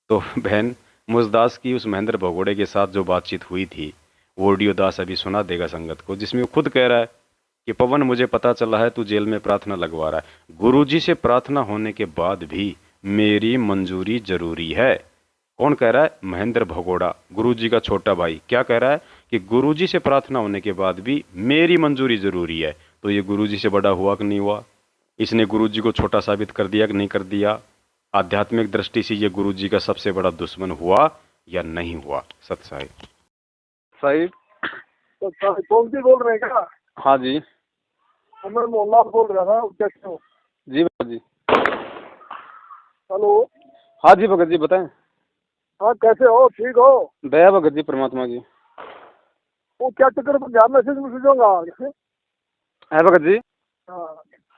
तो बहन मुजदास की उस महेंद्र भगोड़े के साथ जो बातचीत हुई थी वो ऑडियो दास अभी सुना देगा संगत को, जिसमें वो खुद कह रहा है कि पवन मुझे पता चला है तू जेल में प्रार्थना लगवा रहा है, गुरुजी से प्रार्थना होने के बाद भी मेरी मंजूरी जरूरी है। कौन कह रहा है? महेंद्र भगोड़ा, गुरुजी का छोटा भाई। क्या कह रहा है कि गुरुजी से प्रार्थना होने के बाद भी मेरी मंजूरी जरूरी है। तो ये गुरुजी से बड़ा हुआ कि नहीं हुआ? इसने गुरुजी को छोटा साबित कर दिया कि नहीं कर दिया? आध्यात्मिक दृष्टि से ये गुरुजी का सबसे बड़ा दुश्मन हुआ या नहीं हुआ? सत साहिब साहिब कौन सी बोल रहे हैं क्या? हाँ जी, मैं मोहम्मद बोल रहा था। कैसे हो? जी भगत जी। हेलो। हाँ जी भगत जी बताएं। हाँ कैसे हो? ठीक हो? दया भगत जी परमात्मा की। वो क्या चक्कर में क्या मैसेज होगा है भगत जी? हाँ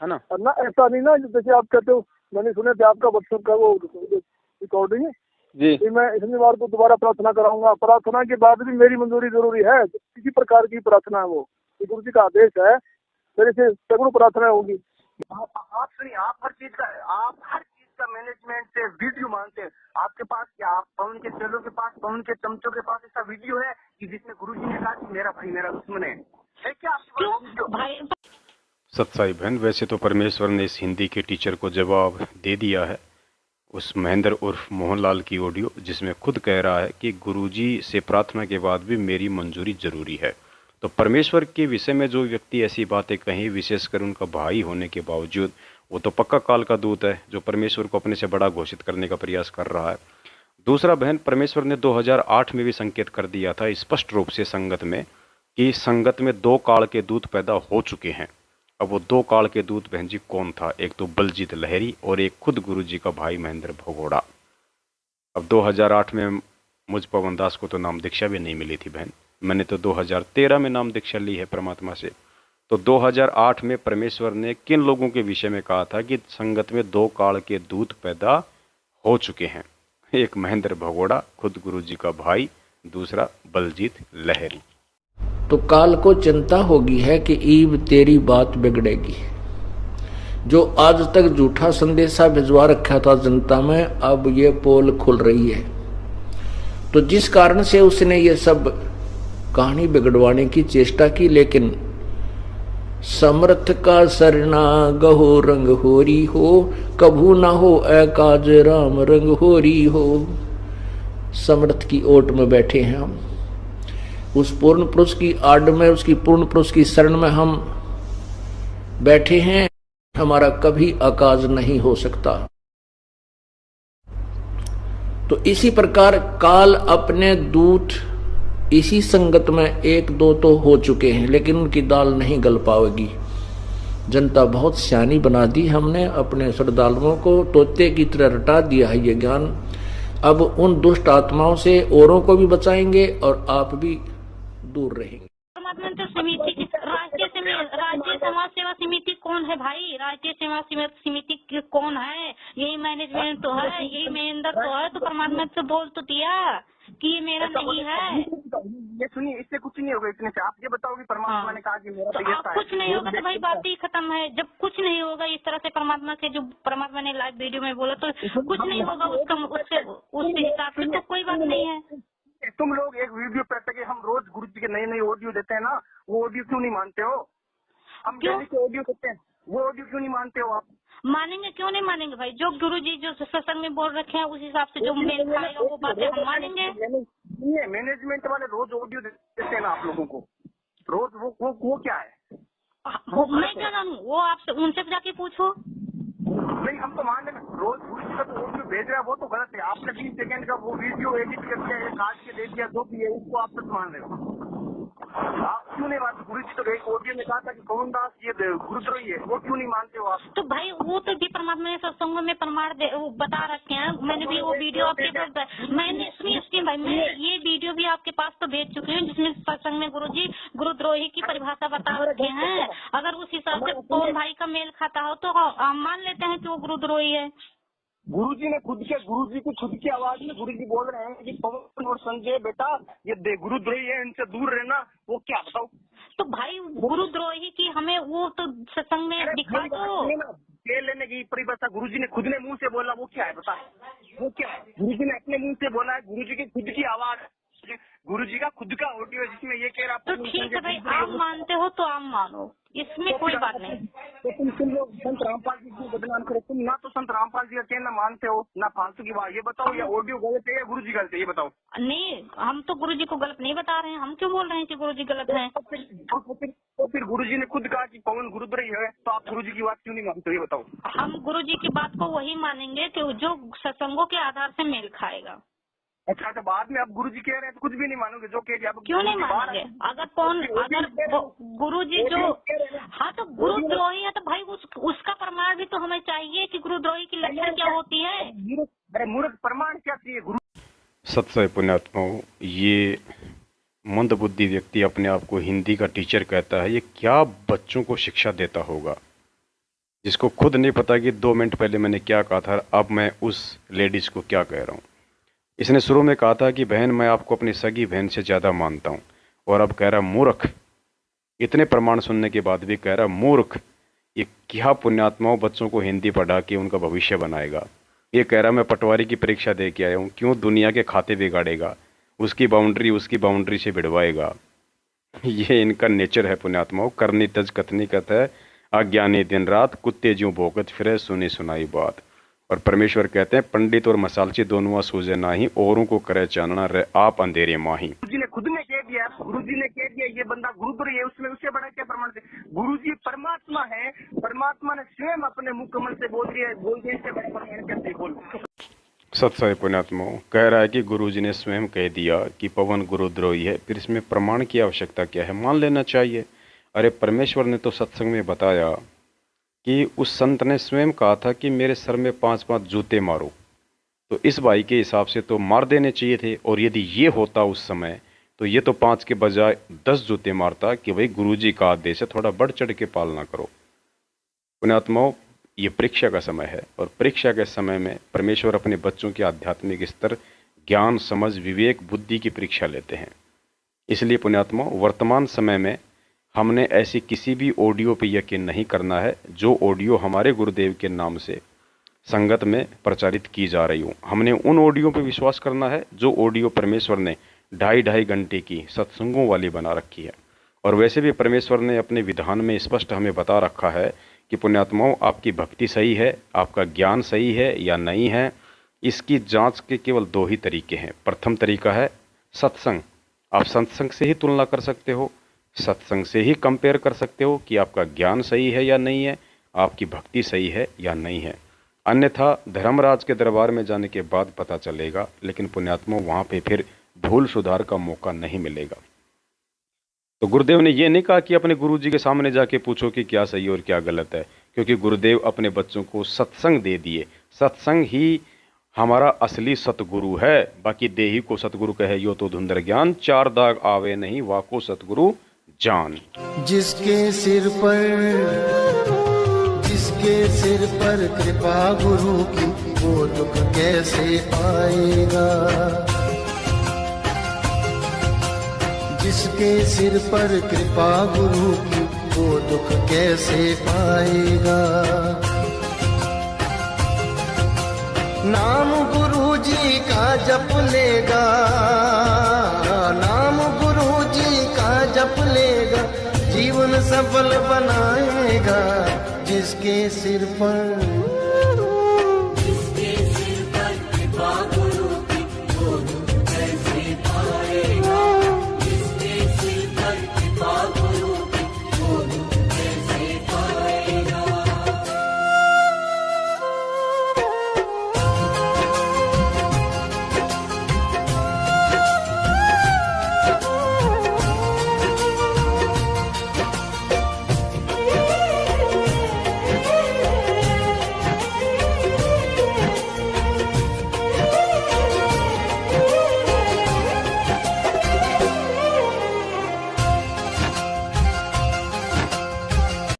है ना? ना ऐसा नहीं ना, जैसे आप कहते हो, मैंने सुने थे आपका व्हाट्सएप का वो रिकॉर्डिंग जी। मैं इतनी बार को दोबारा प्रार्थना कराऊंगा, प्रार्थना के बाद भी मेरी मंजूरी जरूरी है। किसी प्रकार की प्रार्थना है, वो गुरु जी का आदेश है, मेरे से सगुण प्रार्थना होगी। आप सुनिए, आप हर चीज का मैनेजमेंट से वीडियो मांगते हैं। आपके पास क्या, आप पवन के चेलों के पास, पवन के चमचों के पास ऐसा वीडियो है कि जिसमें गुरुजी ने कहा कि मेरा भाई मेरा दुश्मन है क्या आपके पास वीडियो? सत्साई बहन, वैसे तो परमेश्वर ने इस हिंदी के टीचर को जवाब दे दिया है उस महेंद्र उर्फ मोहनलाल की ऑडियो, जिसमें खुद कह रहा है कि गुरुजी से प्रार्थना के बाद भी मेरी मंजूरी जरूरी है। तो परमेश्वर के विषय में जो व्यक्ति ऐसी बातें कहें, विशेषकर उनका भाई होने के बावजूद, वो तो पक्का काल का दूत है जो परमेश्वर को अपने से बड़ा घोषित करने का प्रयास कर रहा है। दूसरा बहन, परमेश्वर ने 2008 में भी संकेत कर दिया था स्पष्ट रूप से संगत में कि संगत में 2 काल के दूत पैदा हो चुके हैं। अब वो 2 काल के दूत बहन जी कौन था? एक तो बलजीत लहरी और एक खुद गुरुजी का भाई महेंद्र भगोड़ा। अब 2008 में मुझ पवन दास को तो नाम दीक्षा भी नहीं मिली थी बहन, मैंने तो 2013 में नाम दीक्षा ली है परमात्मा से। तो 2008 में परमेश्वर ने किन लोगों के विषय में कहा था कि संगत में 2 काल के दूत पैदा हो चुके हैं? एक महेंद्र भगोड़ा, खुद गुरुजी का भाई, दूसरा बलजीत लहरी। तो काल को चिंता होगी है कि ईब तेरी बात बिगड़ेगी। जो आज तक झूठा संदेशा भिजवा रखा था जनता में, अब ये पोल खुल रही है। तो जिस कारण से उसने ये सब कहानी बिगड़वाने की चेष्टा की, लेकिन समर्थ का सरना गहो रंग होरी हो, कभू ना हो एकाज राम रंग होरी हो। समर्थ की ओट में बैठे हैं हम, उस पूर्ण पुरुष की आड़ में, उसकी पूर्ण पुरुष की शरण में हम बैठे हैं। हमारा कभी अकाज नहीं हो सकता। तो इसी प्रकार काल अपने दूत इसी संगत में 1-2 तो हो चुके हैं, लेकिन उनकी दाल नहीं गल पाएगी। जनता बहुत सियानी बना दी हमने, अपने श्रद्धालुओं को तोते की तरह रटा दिया है ये ज्ञान। अब उन दुष्ट आत्माओं से औरों को भी बचाएंगे और आप भी दूर रहेंगे। समिति, राज्य समाज सेवा समिति कौन है भाई? राज्य सेवा समिति कौन है? यही मैनेजमेंट तो है, यही महेंद्र तो है। तो परमात्मा से बोल तो दिया कि ये मेरा नहीं है। ये सुनिए, इससे कुछ नहीं होगा। इतने से आप ये बताओ कि परमात्मा ने कहा कि मेरा तो आप कुछ नहीं होगा तो भाई बात ही खत्म है। जब कुछ नहीं होगा इस तरह से परमात्मा से, जो परमात्मा ने लाइव वीडियो में बोला, तो कुछ नहीं होगा उस हिसाब से तो कोई बात नहीं है। तुम लोग एक वीडियो पर टके, हम रोज गुरु जी के नए ऑडियो देते हैं ना, वो ऑडियो क्यों नहीं मानते हो? हम डेली के ऑडियो देते हैं, वो ऑडियो क्यों नहीं मानते हो आप? मानेंगे, क्यों नहीं मानेंगे भाई? जो गुरु जी जो सत्संग में बोल रखे हैं उस हिसाब से जो मेल खाएगा वो बातें हम मानेंगे। मैनेजमेंट वाले रोज ऑडियो देते हैं ना आप लोगों को, रोज वो क्या है? मैं क्या जानूँ? वो आपसे उनसे जाके पूछो। नहीं, हम तो मान रहे, रोज गुरु जी का तो ऑडियो भेज रहा है, वो तो गलत है। आपने 20 सेकंड का वो वीडियो एडिट करके काट के दे दिया, जो भी है उसको आप सच मान रहे हो। आप क्यों नहीं मानते? गुरु जी तो एक ऑडियो में कहा था कि पवन दास ये गुरुद्रोही है, वो क्यों नहीं मानते हो आप? तो भाई वो तो भी परमात्मा ने सत्संगों में प्रमाण वो बता रखे हैं। मैंने भी वो वीडियो आपके पास, मैंने सुनिए भाई, मैं ये वीडियो भी आपके पास तो भेज चुकी हूँ, जिसमें सत्संग में गुरु जी गुरुद्रोही की परिभाषा बता रखे हैं। अगर उस हिसाब से पवन भाई का मेल खाता हो तो हम मान लेते हैं कि वो गुरुद्रोही है। गुरुजी ने खुद की आवाज में गुरुजी बोल रहे हैं कि पवन और संजय बेटा ये गुरुद्रोही है, इनसे दूर रहना। वो क्या बताओ? तो भाई गुरुद्रोही की हमें वो तो सत्संग में दिखा दो। तेल लेने की परिभाषा गुरुजी ने खुद ने मुंह से बोला, वो क्या है बता, वो क्या है? गुरुजी ने अपने मुंह से बोला है, गुरुजी की खुद की आवाज, गुरुजी का खुद का ऑडियो जिसमें ये कह रहा। तो ठीक है भाई, आप मानते हो तो आप मानो, इसमें कोई बात नहीं। तो तुम लोग संत रामपाल जी को बदनाम करो, तुम ना तो संत रामपाल जी का कहना मानते हो ना फालतू की बात। ये बताओ, या ऑडियो गलत है या गुरुजी गलत है, ये बताओ। नहीं, हम तो गुरुजी को गलत नहीं बता रहे हैं, हम क्यों बोल रहे हैं कि गुरुजी गलत है? तो फिर गुरुजी ने खुद कहा कि पवन गुरुद्रोही है, तो आप गुरुजी की बात क्यों नहीं मानते, ये बताओ। हम गुरुजी की बात को वही मानेंगे कि जो सत्संगों के आधार से मेल खाएगा। अच्छा, तो बाद में आप गुरुजी कह रहे हैं तो कुछ भी नहीं मानोगे जो कह दिया? क्यों नहीं मानोगे? अगर गुरुजी जो, हाँ तो गुरुद्रोही है तो भाई उसका प्रमाण भी तो हमें चाहिए कि गुरुद्रोही की लक्षण क्या होती है। अरे मूर्ख, प्रमाण क्या चाहिए? गुरु सत्संग पुण्यात्माओं, ये मंदबुद्धि व्यक्ति अपने आप को हिंदी का टीचर कहता है, ये क्या बच्चों को शिक्षा देता होगा, जिसको खुद नहीं पता कि 2 मिनट पहले मैंने क्या कहा था, अब मैं उस लेडीज को क्या कह रहा हूँ। इसने शुरू में कहा था कि बहन मैं आपको अपनी सगी बहन से ज़्यादा मानता हूँ, और अब कह रहा मूर्ख। इतने प्रमाण सुनने के बाद भी कह रहा मूर्ख। ये क्या पुण्यात्माओं बच्चों को हिंदी पढ़ा के उनका भविष्य बनाएगा। ये कह रहा मैं पटवारी की परीक्षा दे के आया हूँ, क्यों दुनिया के खाते बिगाड़ेगा, उसकी बाउंड्री से भिड़वाएगा। ये इनका नेचर है पुण्यात्माओं। करनी तज कथनी कथ है, अज्ञानी दिन रात, कुत्ते ज्यों भोगत फिरे, सुनी सुनाई बात। और परमेश्वर कहते हैं पंडित और मसालची दोनों सूझे नाही, औरों को करे चानना रे आप अंधेरे माही। गुरुजी ने खुद ने कह दिया, गुरुजी ने कह दिया ये बंदा गुरुद्रोही है, उसमें उससे बड़ा क्या प्रमाण है? गुरुजी परमात्मा है, परमात्मा ने स्वयं अपने मुख कमल से बोल दिया, इससे बड़ा प्रमाण कैसे बोल? सत्संग पुण्यात्मा कह रहा है कि गुरुजी ने स्वयं कह दिया कि पवन गुरुद्रोही है, फिर इसमें प्रमाण की आवश्यकता क्या है, मान लेना चाहिए। अरे परमेश्वर ने तो सत्संग में बताया कि उस संत ने स्वयं कहा था कि मेरे सर में 5-5 जूते मारो, तो इस भाई के हिसाब से तो मार देने चाहिए थे। और यदि ये होता उस समय तो ये तो 5 के बजाय 10 जूते मारता कि भाई गुरुजी का आदेश है, थोड़ा बढ़ चढ़ के पालना करो। पुण्यात्माओं, ये परीक्षा का समय है, और परीक्षा के समय में परमेश्वर अपने बच्चों के आध्यात्मिक स्तर, ज्ञान, समझ, विवेक, बुद्धि की परीक्षा लेते हैं। इसलिए पुण्यात्माओं, वर्तमान समय में हमने ऐसी किसी भी ऑडियो पे यकीन नहीं करना है जो ऑडियो हमारे गुरुदेव के नाम से संगत में प्रचारित की जा रही हो। हमने उन ऑडियो पे विश्वास करना है जो ऑडियो परमेश्वर ने 2.5 घंटे की सत्संगों वाली बना रखी है। और वैसे भी परमेश्वर ने अपने विधान में स्पष्ट हमें बता रखा है कि पुण्यात्माओं, आपकी भक्ति सही है, आपका ज्ञान सही है या नहीं है, इसकी जांच के केवल 2 ही तरीके हैं। प्रथम तरीका है सत्संग। आप सत्संग से ही तुलना कर सकते हो, सत्संग से ही कंपेयर कर सकते हो कि आपका ज्ञान सही है या नहीं है, आपकी भक्ति सही है या नहीं है। अन्यथा धर्मराज के दरबार में जाने के बाद पता चलेगा, लेकिन पुण्यात्मा वहाँ पे फिर भूल सुधार का मौका नहीं मिलेगा। तो गुरुदेव ने ये नहीं कहा कि अपने गुरुजी के सामने जाके पूछो कि क्या सही और क्या गलत है, क्योंकि गुरुदेव अपने बच्चों को सत्संग दे दिए। सत्संग ही हमारा असली सतगुरु है। बाकी देही को सतगुरु कहे यो तो धुंधर ज्ञान, 4 दाग आवे नहीं वाको सतगुरु जान। जिसके सिर पर कृपा गुरु की, वो दुख कैसे पाएगा। जिसके सिर पर कृपा गुरु की, वो दुख कैसे पाएगा। नाम गुरु जी का जप लेगा, नाम गुरु जी का जप लेगा, जीवन सफल बनाएगा। जिसके सिर पर